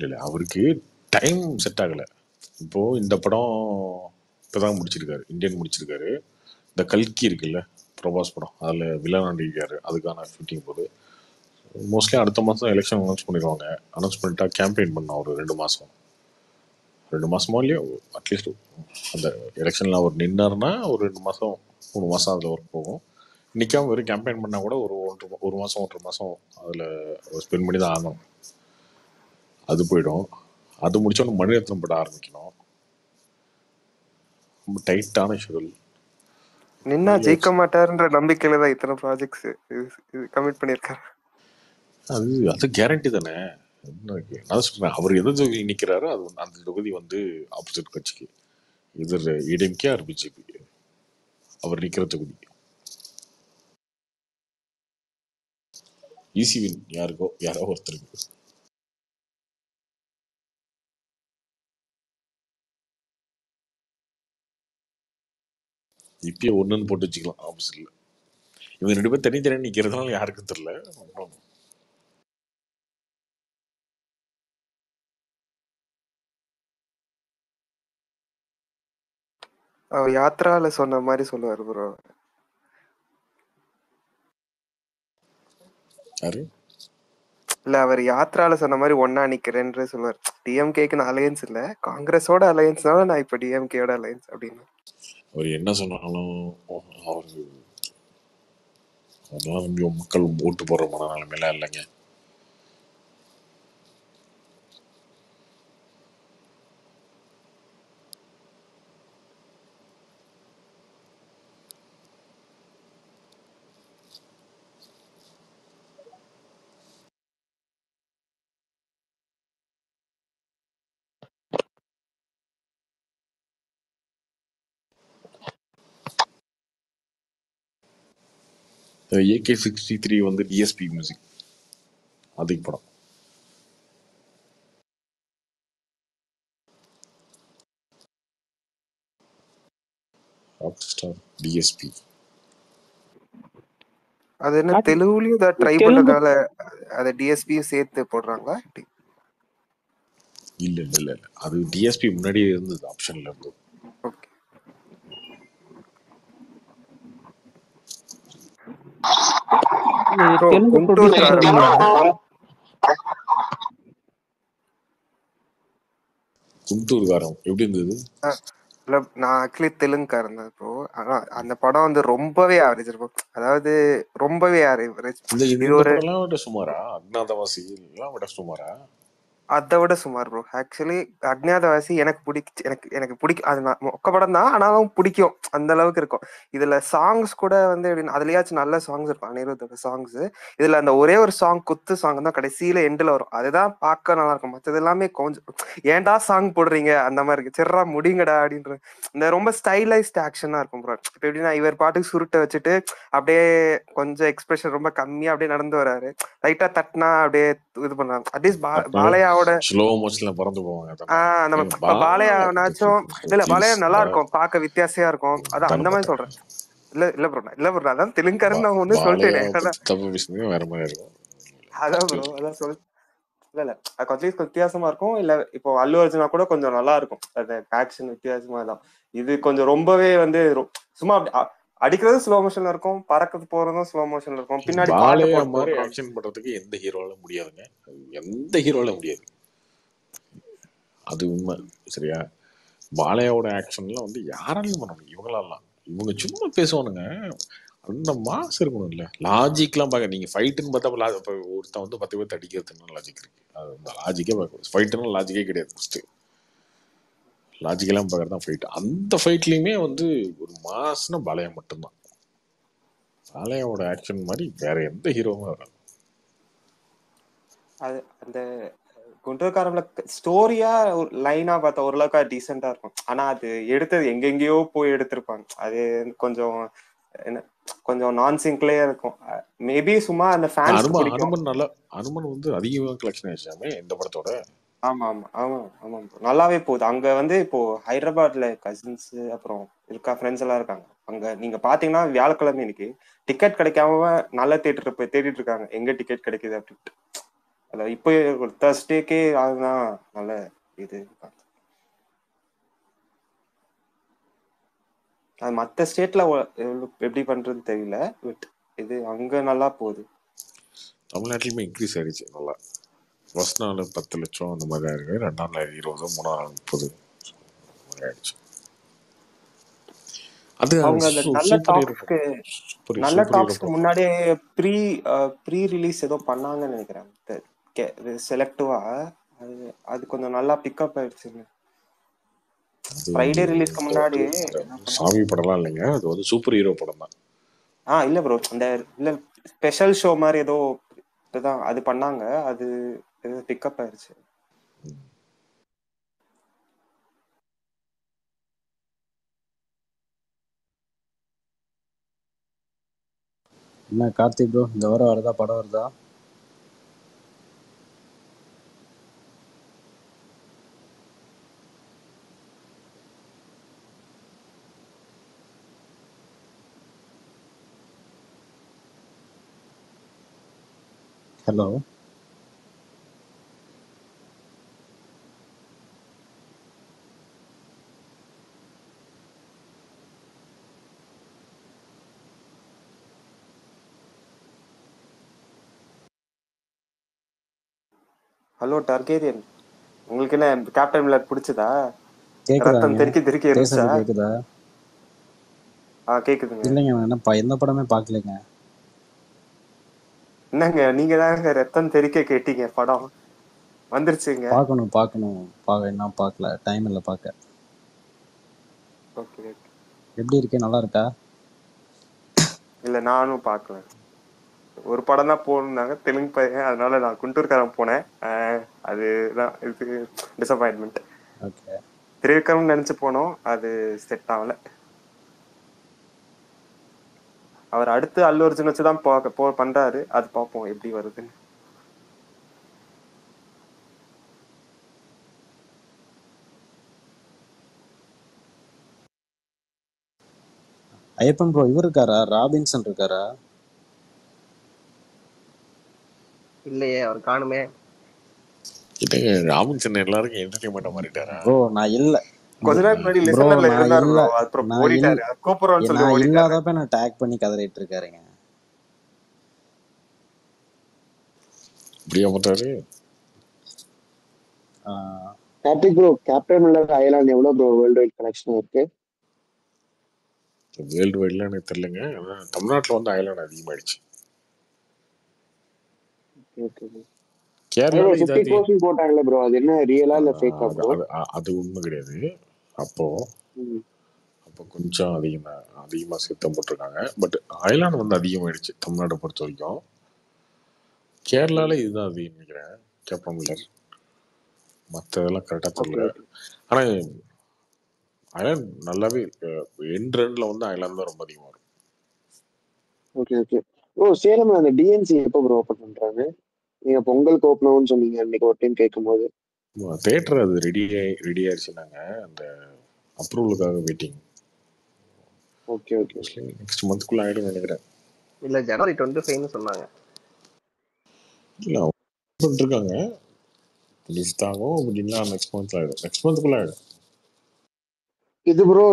இல்லை அவருக்கு டைம் செட் ஆகலை. இப்போ இந்த படம் இப்பதான் முடிச்சிருக்காரு, இந்தியன் முடிச்சிருக்காரு. இந்த கல்கி இருக்குல்ல, பிரபாஸ் படம், அதில் வில்லன் நடிக்காரு. அதுக்கான ஷூட்டிங் போகுது. மோஸ்ட்லி அடுத்த மாதம் எலெக்ஷன் அனௌன்ஸ் பண்ணிடுவாங்க. அனௌன்ஸ் பண்ணிட்டா கேம்பெயின் பண்ண ஒரு 2 மாசமோ இல்லையோ, அட்லீஸ்ட் அந்த எலெக்ஷனில் அவர் நின்னார்னா ஒரு 2 மாதம் 3 மாதம் அதில் ஒர்க் போகும். நிற்காம வெறும் கேம்பெயின் பண்ணால் கூட ஒரு மாதம் 1.5 மாதம் அதில் ஸ்பெண்ட் பண்ணி தான் ஆகணும். அது போயிடும். அது முடிச்சோன்னு மணிரத்னம் படம் ஆரம்பிக்கணும். ரொம்ப டைட்டான ஷெடியூல். நின்னா ஜெயிக்க மாட்டாருன்ற நம்பிக்கையில தான் இத்தனை ப்ராஜெக்ட்ஸ் இது கமிட் பண்ணியிருக்காரு. அது கேரண்டி தானே. என்ன இருக்கு? நான் சொல்றேன், அவர் எந்த தொகுதி நிற்கிறாரோ அது அந்த தொகுதி வந்து ஆப்போசிட் கட்சிக்கு, எதிர் ஏடிஎம்கே ஆர் பிஜேபி, அவர் நிற்கிற தொகுதி ஈசி வின் யாரோ ஒருத்தருக்கு. இப்பயே ஒன்றுன்னு போட்டு வச்சுக்கலாம் ஆப்போசிட்ல. இவங்க 2 பேரும் தனித்தனி நிற்கிறதுனால யாருக்கும் தெரியல. அவர் யாத்ரால சொன்ன மாதிரி சொல்லுவார் ப்ரோ. யாரு? இல்ல, அவர் யாத்ரால சொன்ன மாதிரி ஒன்னா நிக்கிறேன்னு சொல்லுவார். டிஎம்கேக்கு அலையன்ஸ் இல்ல, காங்கிரஸோட அலையன்ஸ்னால நான் இப்ப டிஎம்கேயோட அலையன்ஸ் அப்படின்னு. அவர் என்ன சொன்னாலும் அவரு அதெல்லாம் நம்பி மக்கள் ஓட்டு போடுற மனநிலைமையெல்லாம் இல்லைங்க. AK-63 வந்து டிஎஸ்பி மியூசிக், அதுக்கு படம். Rock star DSP. அது என்ன தெலுங்குலயும் இதை ட்ரை பண்றதால அதை டிஎஸ்பியும் சேர்த்து போடுறாங்களா? இல்ல அது டிஎஸ்பி முன்னாடியே இருந்தது, ஆப்ஷன்ல இருந்தது. ஓகே. குண்டூர்காரம் எப்படி இருந்தது? நான் ஆக்சுவலி தெலுங்குக்காரன் தான் ப்ரோ. ஆனா அந்த படம் வந்து ரொம்பவே ஆவரேஜ் இருக்கும். அதாவது ரொம்பவே ஆவரேஜ். இது ஒரு சுமாரா? அக்ஞாதவாசி எல்லாம் விட சுமாரா? அதை விட சுமார் ப்ரோ. ஆக்சுவலி அக்ஞாதவாசி எனக்கு பிடிக்கும். அது மொக்க படம் தான், ஆனாலும் பிடிக்கும். அந்த அளவுக்கு இருக்கும். இதுல சாங்ஸ் கூட வந்து எப்படின்னா, அதுலயாச்சும் நல்ல சாங்ஸ் இருக்கும், அனிருத்தோட சாங்ஸ். இதுல அந்த ஒரே ஒரு சாங், குத்து சாங் தான் கடைசியில எண்டில் வரும். அதுதான் பார்க்க நல்லா இருக்கும். மற்றது எல்லாமே கொஞ்சம் ஏன்டா சாங் போடுறீங்க அந்த மாதிரி இருக்கு. சிறா முடிங்கடா அப்படின்ற இந்த ரொம்ப ஸ்டைலைஸ்ட் ஆக்ஷனா இருக்கும் ப்ரோ. இப்போ எப்படின்னா, இவர் பாட்டுக்கு சுருட்டை வச்சுட்டு அப்படியே கொஞ்சம் எக்ஸ்பிரஷன் ரொம்ப கம்மியா அப்படியே நடந்து வராரு. லைட்டா தட்டினா அப்படியே இது பண்ணாங்க. அட்லீஸ்ட் பாலையாவோட ஸ்லோ மோஷன்ல பறந்து போவாங்க. பாலையானாச்சும் இல்ல, பாலையா நல்லா இருக்கும், பார்க்க வித்தியாசமா இருக்கும். அதான் அந்த மாதிரி சொல்றேன். இல்ல ப்ரோ, அதான் தெலுங்குக்காரன் நான் ஒண்ணு சொல்லிட்டேன். அதான் ப்ரோ, அதான் சொல். இல்ல அது கொஞ்சம் வித்தியாசமா இருக்கும். இல்ல இப்போ அல்லு அர்ஜுனா கூட கொஞ்சம் நல்லா இருக்கும், அந்த ஆக்ஷன் வித்தியாசமா தான். இது கொஞ்சம் ரொம்பவே வந்து சும்மா அடிக்கிறது ஸ்லோ மோஷன்ல இருக்கும், பறக்கிறது போறதும் ஸ்லோ மோஷன்ல இருக்கும். பின்னாடி பாட்டு மாதிரி ஆக்ஷன் பண்றதுக்கு எந்த ஹீரோவால முடியாதுங்க, எந்த ஹீரோவால முடியாது. அது உண்மை. சரியா? பாலையாவோட ஆக்ஷன்லாம் வந்து யாராலையும் பண்ண முடியும். இவங்க சும்மா பேசுவானுங்க. அந்த மாஸ் இருக்கணும் இல்ல, லாஜிக்லாம் பார்க்க. நீங்க ஃபைட்டுன்னு பார்த்தா ஒருத்தன் வந்து 10 பேர் அடிக்கிறதுன்னு லாஜிக் இருக்கு. அது அந்த லாஜிக்கே பார்க்க. ஃபைட்டுன்னு லாஜிக்கே கிடையாது. ஃபர்ஸ்ட் லாஜிக்கெல்லாம் பார்க்கறது தான் ஃபைட். அந்த ஃபைட்லயுமே வந்து ஒரு மாஸ்னா பாலையா மட்டும்தான். பாலையாவோட ஆக்ஷன் மாதிரி வேற எந்த ஹீரோவும் வராது. அது அந்த குண்டூர்காரம்ல ஸ்டோரியா லைனா பார்த்தா ஓரளவுக்கு டீசெண்டா இருக்கும். ஆனா அது எடுத்தது எங்கெங்கயோ போய் எடுத்திருப்பாங்க. அது கொஞ்சம் கொஞ்சம் நான் சிங்க்லயே இருக்கும். மேபி சும்மா அந்த ஃபேன்ஸ் அனுமன் வந்து அதிகமாக கலெக்ஷன் ஆயிடுச்சாமே இந்த படத்தோட. ஆமா நல்லாவே போகுது. அங்க வந்து இப்போ ஹைதராபாத்ல கசின்ஸ் அப்புறம் இருக்கா ஃப்ரெண்ட்ஸ் எல்லாம் இருக்காங்க. அங்க நீங்க பாத்தீங்கன்னா வியாழக்கிழமை இன்னைக்கு டிக்கெட் கிடைக்காம நல்ல தியேட்டர் போய் தேடிட்டு இருக்காங்க, எங்க டிக்கெட் கிடைக்குது அப்படின்ட்டு. அதான் இப்போ ஒரு தேர்ஸ்டேக்கே அதுதான் நல்ல இது. அது மற்ற ஸ்டேட்ல எப்படி பண்றதுன்னு தெரியல. பட் இது அங்க நல்லா போகுது. தமிழ்நாட்டிலுமே இன்க்ரீஸ் ஆயிடுச்சு நல்லா. ஃபர்ஸ்ட் நாள் 10 லட்சம் அந்த மாதிரி தான் இருக்கு. 2ஆம் நாள் 20, 3ஆம் நாள் 30 மாதிரி ஆயிடுச்சு. அது அவங்க அந்த நல்ல சூப்பர் ஹீரோ டாக்ஸ்க்கு படம். நல்ல சூப்பர் ஹீரோ டாக்ஸ்க்கு படம். முன்னாடியே ப்ரீ ரிலீஸ் ஏதோ பண்ணாங்கன்னு நினைக்கிறேன். செலக்டிவா அது அது கொஞ்சம் நல்லா பிக்கப் ஆயிடுச்சுங்க. அது ஃப்ரைடே ரிலீஸ்க்கு முன்னாடி சாமி படம்லாம் இல்லைங்க, அது வந்து சூப்பர் ஹீரோ படம் தான். இல்ல ப்ரோ, இந்த இல்ல ஸ்பெஷல் ஷோ மாதிரி ஏதோ இதுதான் அது பண்ணாங்க. அது பிக்கப் ஆயிடுச்சு. என்ன கார்த்திக் ப்ரோ, இந்த வாரம் வருதா படம் வருதா? ஹலோ ஹலோ டார்கேரியன், உங்களுக்கு என்ன கேப்டன் மில்லர் பிடிச்சதா? கேக்குதாங்க? ரத்தம் தெறிக்கி தெறிக்கி இருந்துச்சா? பேசுறது கேக்குதா? கேக்குதுங்க. இல்லைங்க, நான் என்ன எந்த படமே பார்க்கலைங்க. என்னங்க நீங்க தாங்க ரத்தம் தெறிக்க கேட்டீங்க, படம் வந்துருச்சுங்க. பார்க்கணும் இன்னும் பார்க்கல, டைம் இல்லை பார்க்க. ஓகே எப்படி இருக்கு, நல்லா இருக்கா? இல்ல நானும் பார்க்கல. ஒரு படம் தான் போனாங்க, தெலுங்கு பையன், அதனால நான் குண்டூர்காரன் போனேன். அதுதான் இது டிசப்பாயின்மெண்ட். ஓகே, திரைக்கணும்னு நினைச்சு போனோம், அது செட் ஆகல. அவர் அடுத்து அல்லு அர்ஜுன் வச்சுதான் பண்றாரு, அது பார்ப்போம் எப்படி வருதுன்னு. ஐயப்பன் ப்ரோ இவர் இருக்காரா, ராபின்சன் இருக்காரா? இல்லையே, அவர் காணுமே. இல்லைங்க, ராபின்சன் எல்லாருக்கும் என்டர்டைன்மெண்ட் மாறிட்டாரா? ப்ரோ நான் இல்ல, கொஞ்ச நேரம் முன்னாடி ப்ரோ லிசனர்ல நான் இருந்தாரு இல்ல, ப்ரோ, அப்புறம் ஓடிட்டாரு. கூப்பிடுறோம்னு சொல்லி நான் ஓடிட்டாரு. இல்லாதப்ப நான் டேக் பண்ணி கதறிட்டு இருக்காருங்க. இப்படியா பண்றாரு? Karthik bro, captain Miller island எவ்வளவு ப்ரோ வேர்ல்டு வைட் கலெக்ஷன் இருக்கு? வேர்ல்டு வைட்ல எனக்கு தெரியலங்க. தமிழ்நாட்டில் வந்து ஐலாண்ட் அதிகமாயிடுச்சு. கேரளால 50% போட்டாங்கல்ல ப்ரோ, அது என்ன ரியலா இல்ல ஃபேக்கா ப்ரோ? அது உண்மை கிடையாது. அப்போ கொஞ்சம் அதிகமா சித்தம் போட்டிருக்காங்க. பட் ஐலாண்ட் வந்து அதிகமாயிடுச்சு தமிழ்நாட்டை பொறுத்த வரைக்கும். கேரளால இதுதான் அதிகம் நினைக்கிறேன் கேப்டன் மில்லர். மற்றதெல்லாம் கரெக்டாக தெரியல. ஆனா ஐலாண்ட் நல்லாவே எண்ட்ல வந்து ஐலாண்ட் தான் ரொம்ப அதிகமாக இருக்கும். ஓகே ப்ரோ, சேலம் அந்த டிஎன்சி எப்போ ப்ரோ ஓப்பன் பண்றாங்க? நீங்க பொங்கலுக்கு ஓப்பன் சொன்னீங்க அன்னைக்கு ஒரு டைம் கேட்கும்போது. தேட்டர் அது ரெடி ஆயிடுச்சுனாங்க, அந்த அப்ரூவலுக்காக வெயிட்டிங். ஓகே நெக்ஸ்ட் மந்த்க்குள்ள ஆயிடும் நினைக்கிறேன். இல்ல ஜனவரி 25 சொன்னாங்க. இல்ல பண்ணிருக்காங்க, லிஸ்ட் ஆகும் அப்படின்னா நெக்ஸ்ட் மந்த்ல ஆயிடும். நெக்ஸ்ட் மந்த்க்குள்ள ஆயிடும். இது ப்ரோ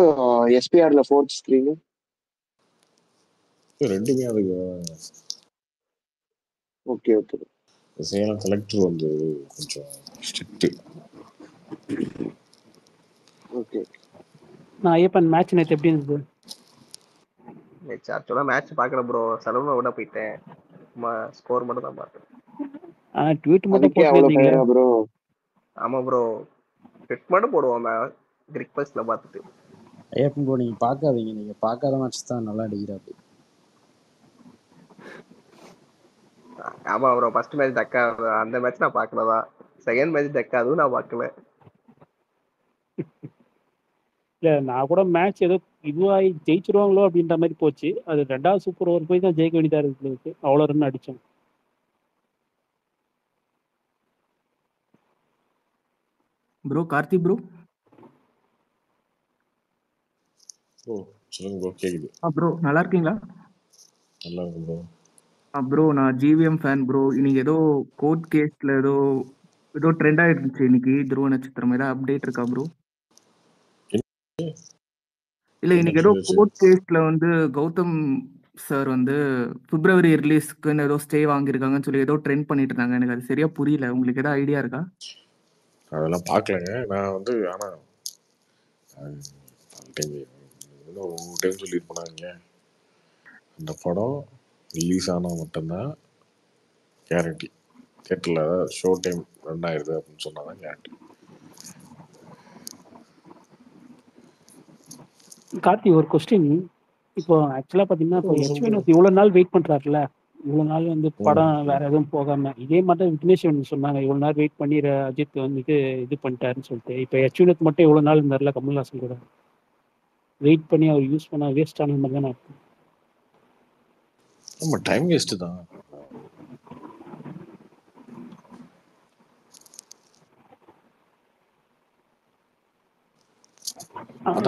எஸ்பிஆர்ல 4th ஸ்கிரீன் ரெண்டுமே அதுக்கு. ஓகே சேலம் கலெக்டர் வந்து கொஞ்சம் ஸ்ட்ரிக்ட். ஓகே நான் ஐயப்பன் மேட்ச் நேற்று எப்படி இருந்தது? ஆக்சுவலா மேட்ச் பார்க்கல ப்ரோ, செலவு விட போயிட்டேன். ஸ்கோர் மட்டும் தான் பார்த்தேன். ட்வீட் மட்டும் போட்டுருந்தீங்களே ப்ரோ. ஆமா ப்ரோ, ட்வீட் மட்டும் போடுவோம் கிரிக் பஸ்ல பார்த்துட்டு. ஐயப்பன் ப்ரோ நீங்க பார்க்காதீங்க, நீங்க பார்க்காத மேட்ச் தான் நல்லா அடிக்கிறாரு. ஆமா ப்ரோ, ஃபர்ஸ்ட் மேட்ச் டக்கா, அந்த மேட்ச் நான் பார்க்கலதான். செகண்ட் மேட்ச் டக்கா, அதுவும் நான் பார்க்கல. இல்ல நான் கூட மேட்ச் ஏதோ இதுவாகி ஜெயிச்சிருவாங்களோ அப்படின்ற மாதிரி போச்சு. அது 2வது சூப்பர் ஓவர் போய் தான் ஜெயிக்க வேண்டியதா இருக்கு. அவ்வளோ ரன் அடிச்சோம். Bro Karthik bro. சொல்லுங்க ப்ரோ, கேக்குது. ப்ரோ நல்லா இருக்கீங்களா? நல்லா இருக்கு ப்ரோ. ப்ரோ நான் ஜிவிஎம் ஃபேன் ப்ரோ. இன்னைக்கு ஏதோ கோர்ட் கேஸ்ல ஏதோ ட்ரெண்ட் ஆயிருந்துச்சு இன்னைக்கு. துருவ நட்சத்திரம் ஏதாவது அப்டேட் இருக்கா ப்ரோ? இல்ல என்ன இன்னைக்கு ஏதோ சொல்லுச்சு? கோர்ட் கேஸ்ல வந்து கௌதம் சார் வந்து பிப்ரவரி ரிலீஸ்க்குன்னு ஏதோ ஸ்டே வாங்கியிருக்காங்கன்னு சொல்லி ஏதோ ட்ரெண்ட் பண்ணிட்டு இருந்தாங்க. எனக்கு அது சரியா புரியல. உங்களுக்கு ஏதாவது ஐடியா இருக்கா? அதெல்லாம் பார்க்கலங்க நான் வந்து. ஆனால் ஒரு டைம் சொல்லிட்டு போனாங்க, அந்த படம் ரிலீஸ் ஆனால் மட்டும்தான் கேரண்டி, தேட்டரில் ஷோ டைம் ரன் ஆயிடுது அப்படின்னு சொன்னாதான் கேரண்டி. கார்த்தி ஒரு கொஸ்டின். இப்போ ஆக்சுவலா பாத்தீங்கன்னா இப்போ எச் வினோத் இவ்வளவு நாள் வெயிட் பண்றாருல, இவ்வளவு நாள் வந்து படம் வேற எதுவும் போகாம, இதே மாதிரி தான் விக்னேஷ் சிவன் சொன்னாங்க இவ்வளவு நாள் வெயிட் பண்ணி அஜித் வந்துட்டு இது பண்ணிட்டாருன்னு சொல்லிட்டு. இப்போ எச் வினோத் மட்டும் இவ்வளவு நாள் இருந்தார்ல கமல்ஹாசன் கூட, வெயிட் பண்ணி அவர் யூஸ் பண்ண வேஸ்ட் ஆன மாதிரி தானே இருக்கும். நம்ம டைம் வேஸ்ட் தான்.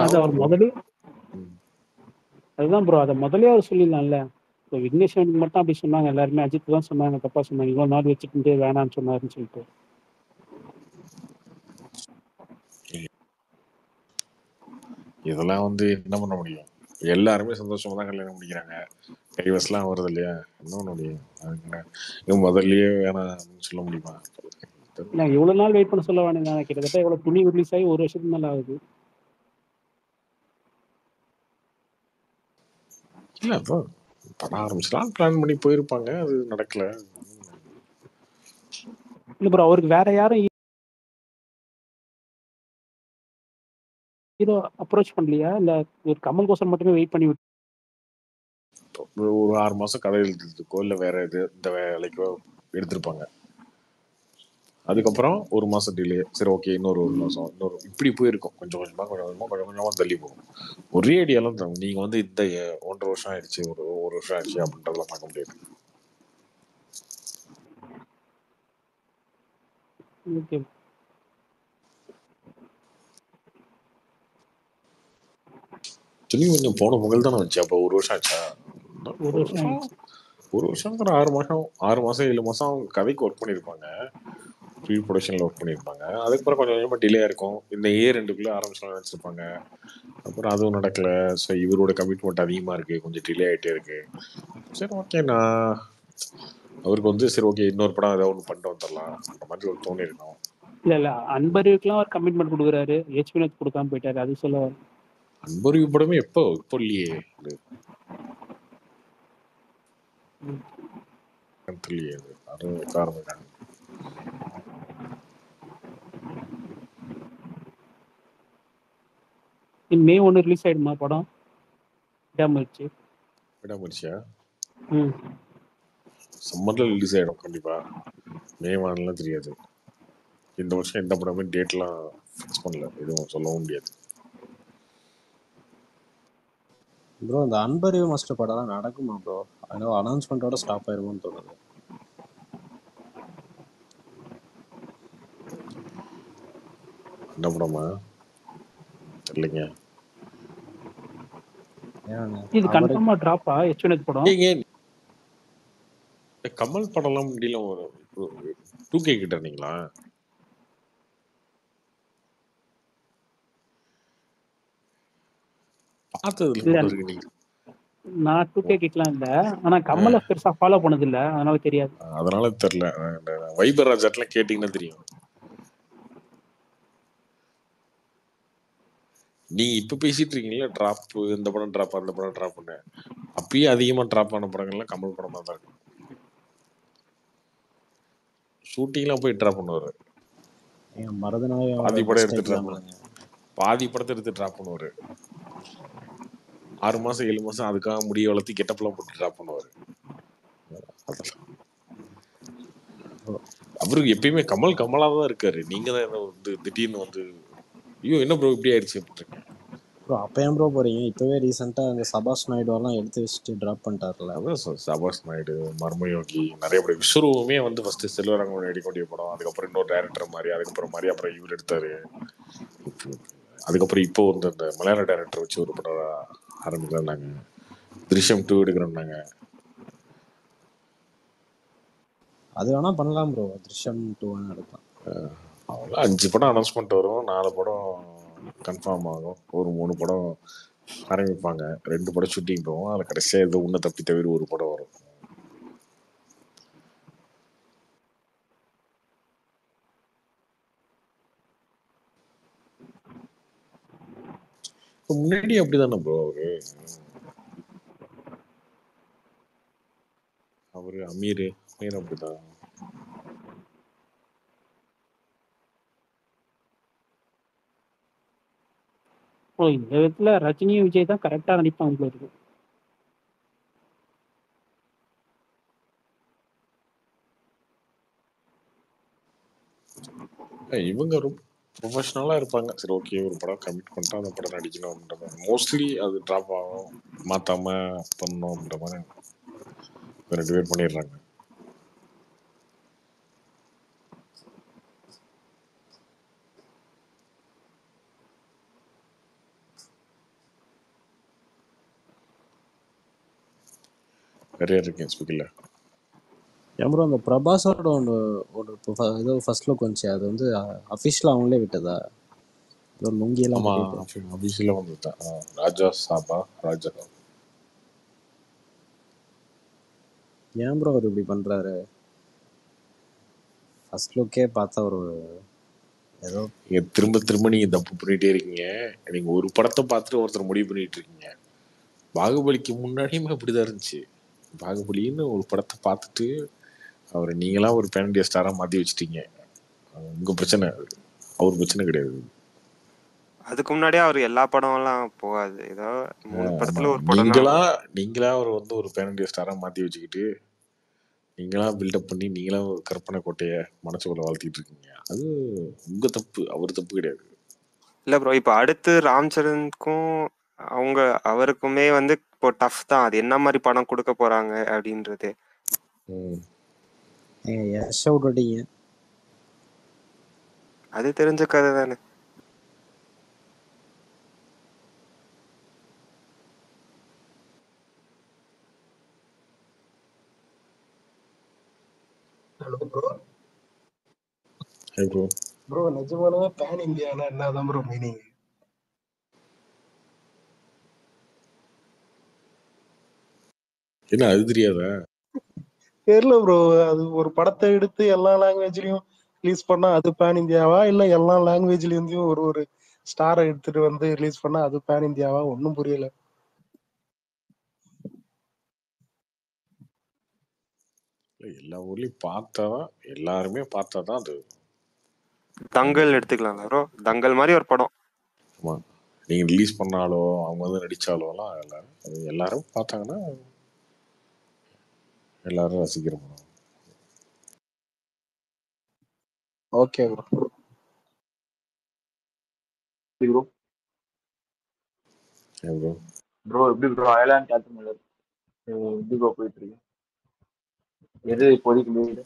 அது அவர் முதலே அதுதான் ப்ரோ, அதை முதலே அவர் சொல்லிடலாம்ல. இப்போ விக்னேஷ் சிவனுக்கு மட்டும் அப்படி சொன்னாங்க, எல்லாருமே அஜித் தான் சொன்னாங்க, தப்பா சொன்னாங்க, இவ்வளவு நாள் வச்சுக்கிட்டு வேணாம்னு சொன்னாருன்னு சொல்லிட்டு. இதெல்லாம் வந்து என்ன பண்ண முடியும்? எல்லாருமே சந்தோஷமா தான் கல்யாணம் பண்ணிக்கிறாங்க, டைவர்ஸ்லாம் வருது இல்லையா, என்ன பண்ண முடியும்? அதுக்கு முதல்லயே வேணாம் அப்படின்னு சொல்ல முடியுமா? நான் இவ்வளவு நாள் வெயிட் பண்ண சொல்ல வேணாம், கிட்டத்தட்ட இவ்வளவு துணி ரிலீஸ் ஆகி 1 வருஷத்துக்கு மேல ஆகுது. இல்லை இப்போ படம் ஆரம்பிச்சுலாம் பிளான் பண்ணி போயிருப்பாங்க, அது நடக்கல. இல்ல ப்ரோ, அவருக்கு வேற யாரும் ஹீரோ அப்ரோச் பண்ணலையா? இல்ல ஒரு கமல் கோசம் மட்டுமே வெயிட் பண்ணி ஒரு 6 மாசம் கதை எழுதுறதுக்கோ இல்லை வேற எது இந்த வேலைக்கோ எடுத்திருப்பாங்க. அதுக்கப்புறம் 1 மாசம் டிலே, சரி ஓகே இன்னொரு 1 மாசம், இன்னொரு இப்படி போயிருக்கும். கொஞ்சம் கொஞ்சமா தள்ளி போகும். ஒரே ஐடியாலாம் நீங்க வந்து இந்த 1.5 வருஷம் ஆயிடுச்சு, ஒரு வருஷம் ஆயிடுச்சு அப்படின்றதெல்லாம் பார்க்க முடியாது. ஓகே. துணி கொஞ்சம் போன பொங்கல் தானே வச்சு, அப்போ 1 வருஷம் ஆச்சா? 1 வருஷம் ஆயிடுச்சு. 1 வருஷம் 6 மாசம் 7 மாசம் அவங்க கதைக்கு ஒர்க் பண்ணியிருப்பாங்க, ப்ரீ ப்ரொடக்ஷனில் ஒர்க் பண்ணியிருப்பாங்க. அதுக்கப்புறம் கொஞ்சம் கொஞ்சமாக டிலே இருக்கும். இந்த இயர் 2க்குள்ளே ஆரம்பிச்சுலாம் நினச்சிருப்பாங்க. அப்புறம் அதுவும் நடக்கல. ஸோ இவரோட கமிட்மெண்ட் அதிகமாக இருக்குது, கொஞ்சம் டிலே ஆகிட்டே இருக்கு. சரி ஓகே, நான் அவருக்கு வந்து சரி ஓகே இன்னொரு படம் ஏதாவது ஒன்று பண்ணிட்டு வந்துடலாம் அந்த மாதிரி ஒரு தோணி இருக்கும். இல்ல அன்பருக்குலாம் ஒரு கமிட்மெண்ட் கொடுக்குறாரு, எச் வினோத் கொடுக்காம போயிட்டாரு, அது சொல்ல. அன்பறிவு படமே இப்போ இல்லையே, அது காரணம். மே 1 ரிலீஸ் ஆயிடுமா படம்? விடாமுயற்சியா ம் சம்மர்ல ரிலீஸ் ஆயிடும் கண்டிப்பா. மே 1 தெரியாது. இந்த வருஷம் எந்த படமே டேட்லாம் ஃபிக்ஸ் பண்ணல, எதுவும் சொல்லவும் முடியாது. ப்ரோ இந்த அன்பறிவு மாஸ்டர் படம்லாம் நடக்குமா ப்ரோ? அதனால அனௌன்ஸ்மெண்ட்டோட ஸ்டாப் ஆயிருமோன்னு தோணுது. அந்த படமா தெரியலங்க. இது கன்ஃபார்மா டிராப்பா எச் வினோத் படம்? கமல் படம்லாம் முடியல, ஒரு 2K கிட்ட இருந்தீங்களா? பார்த்ததுல நான் 2K கிட்டலாம் இல்ல, ஆனா கமலை பெருசா ஃபாலோ பண்ணது இல்ல, அதனால தெரியாது. அதனால தெரியல. வைபர் ராஜாட்லாம் கேட்டீங்கன்னா தெரியும். நீங்க இப்ப பேசிட்டு இருக்கீங்களா டிராப், இந்த படம் டிராப் அந்த படம் டிராப் பண்ண, அப்பயே அதிகமா டிராப் ஆன படங்கள்லாம் கமல் படமா தான் இருக்கும். ஷூட்டிங்லாம் போய் டிராப் பண்ணுவாரு, பாதி படம் எடுத்து டிராப் பண்ணுவாங்க, பாதி படத்தை எடுத்து டிராப் பண்ணுவாரு. 6 மாசம் 7 மாசம் அதுக்காக முடிய வளர்த்தி கெட்டப்லாம் போட்டு டிராப் பண்ணுவாரு. அவருக்கு எப்பயுமே கமலா தான் இருக்காரு. நீங்க தான் என்ன வந்து திடீர்னு வந்து ஐயோ என்ன ப்ரோ இப்படி ஆயிடுச்சு அப்படின்றீங்க ப்ரோ. அப்போ ஏன் ப்ரோ போறீங்க? இப்பவே ரீசெண்டா அந்த சபாஷ் நாயுடுவெல்லாம் எடுத்து வச்சுட்டு டிராப் பண்ணிட்டார்ல. அதான் சபாஷ் நாயுடு, மர்மயோகி, நிறைய படம். விஸ்வரூபமே வந்து ஃபர்ஸ்ட் செல்வரங்கோட நடிக்கக்கூடிய படம், அதுக்கப்புறம் இன்னொரு டைரக்டர் மாதிரி, அதுக்கப்புறம் மாதிரி அப்புறம் இவர் எடுத்தாரு. அதுக்கப்புறம் இப்போ வந்து அந்த மலையாள டைரக்டர் வச்சு ஒரு படம் ஆரம்பிக்கிறாங்க, திருஷ்யம் 2 எடுக்கிறோம்னாங்க. அது வேணா பண்ணலாம் ப்ரோ, திருஷ்யம் 2 வேணா எடுக்கலாம். அவ்வளோ 5 படம் அனௌன்ஸ்மெண்ட் வரும், 4 படம் கன்ஃபார்ம் ஆகும், ஒரு 3 படம் ஆரம்பிப்பாங்க, 2 படம் ஷூட்டிங் போவோம், அதில் கடைசியாக ஏதோ உன்னை தப்பி தவிர ஒரு படம் வரும். முன்னாடி அப்படிதானே ப்ரோ அவரு அமீர் அப்படிதான். இந்த விதத்துல ரஜினியும் விஜய் தான் கரெக்டா நடிப்பாங்க போல இருக்கு. இவங்க ரொம்ப ப்ரொஃபஷனலாக இருப்பாங்க. சரி ஓகே, ஒரு படம் கமிட் பண்ணிட்டா அந்த படம் நடிக்கணும் அப்படின்ற மாதிரி. மோஸ்ட்லி அது ட்ராப் ஆகும், மாற்றாம பண்ணணும் அப்படின்ற மாதிரி 2 பேர் பண்ணிடுறாங்க. நிறைய இருக்கேன் ஸ்பீக்கில். ஏன் ப்ரோ அந்த பிரபாஸோட ஒரு ஏதோ ஃபர்ஸ்ட் லுக் வந்துச்சு, அது வந்து அஃபிஷியலாக அவங்களே விட்டதா? ஏதோ லுங்கியெல்லாம் ஆமாம், அஃபிஷியலாக வந்துட்டேன். ராஜா சாபா ராஜா. ஏன் ப்ரோ அவர் இப்படி பண்ணுறாரு? ஃபர்ஸ்ட் லுக்கே பார்த்தா ஒரு ஏதோ திரும்ப திரும்ப நீங்கள் தப்பு பண்ணிகிட்டே இருக்கீங்க. நீங்கள் ஒரு படத்தை பார்த்துட்டு ஒருத்தர் முடிவு பண்ணிட்டு இருக்கீங்க. பாகுபலிக்கு முன்னாடியுமே அப்படிதான் இருந்துச்சு. பாகுபலின்னு ஒரு படத்தை பார்த்துட்டு அவரை நீங்களாம் ஒரு பேன் இண்டியா ஸ்டாராக மாற்றி வச்சுட்டீங்க. உங்கள் பிரச்சனை, அவர் பிரச்சனை கிடையாது. அதுக்கு முன்னாடியே அவர் எல்லா படம் எல்லாம் போகாது, ஏதோ 3 படத்துல ஒரு படம். நீங்களா அவர் வந்து ஒரு பேன் இண்டியா ஸ்டாராக மாற்றி வச்சுக்கிட்டு நீங்களா பில்டப் பண்ணி நீங்களா கற்பனை கோட்டையை மனசுக்குள்ள வளர்த்திட்டு இருக்கீங்க. அது உங்க தப்பு, அவர் தப்பு கிடையாது. இல்ல ப்ரோ, இப்ப அடுத்து ராம் சரணுக்கும் அவருக்குமே வந்து இப்போ டஃப் தான். அது என்ன மாதிரி படம் கொடுக்க போறாங்க அப்படின்றது. அது தெரிஞ்ச கதை தானே. ப்ரோ நிஜமானவே பேன் இந்தியானா என்னதான் ப்ரோ மீனிங்? என்ன அது தெரியாதா? தெரியல ப்ரோ. அது ஒரு படத்தை எடுத்து எல்லா லாங்குவேஜ்லயும் ரிலீஸ் பண்ணா அது பேன் இந்தியாவா, இல்ல எல்லா லாங்குவேஜ்ல இருந்தும் ஒரு ஸ்டாரை எடுத்துட்டு வந்து ரிலீஸ் பண்ணா அது பேன் இந்தியாவா? ஒன்னும் புரியல. எல்லா ஊர்லயும் பார்த்தாதான், எல்லாருமே பார்த்தாதான் அது. தங்கல் எடுத்துக்கலாம் ப்ரோ, தங்கல் மாதிரி ஒரு படம். ஆமா, நீங்க ரிலீஸ் பண்ணாலோ அவங்க வந்து நடிச்சாலோலாம் எல்லாரும் பார்த்தாங்கன்னா எல்லாரும் ரசிக்கிற படம். Okay bro. ப்ரோ எப்படி ப்ரோ அயர்லாந்து கேப்டன் மில்லர் எப்படி ப்ரோ போயிட்டு இருக்கு? எது இப்போதைக்கு லீடு?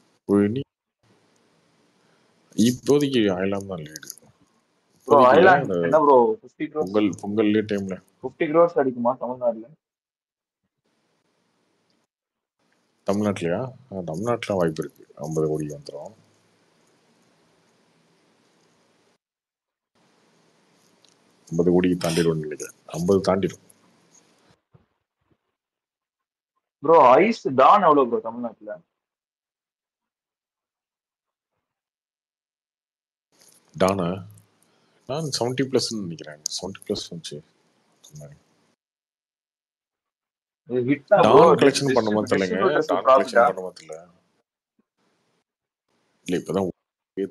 இப்போதைக்கு அயர்லாந்து தான் லீடு. ப்ரோ அயர்லாந்து என்ன ப்ரோ 50 crores பொங்கல் டைம்ல 50 crores அடிக்குமா தமிழ்நாட்டுல? தமிழ்நாட்டிலயா? தமிழ்நாட்டில் வாய்ப்பு இருக்கு, 50 கோடி வந்துடும். 50 கோடிக்கு தாண்டிடும் நினைக்கிறேன். 50 தாண்டிடும். ப்ரோ ஐஸ் டான் எவ்வளவு ப்ரோ தமிழ்நாட்டுல? டானா நான் 70+ நினைக்கிறேன். 70+ வந்துச்சு. டான் கலெக்ஷன் பண்ணுமா தெரியலங்க. டான் கலெக்ஷன் பண்ணுமா தெரியல. இல்லை இப்போதான்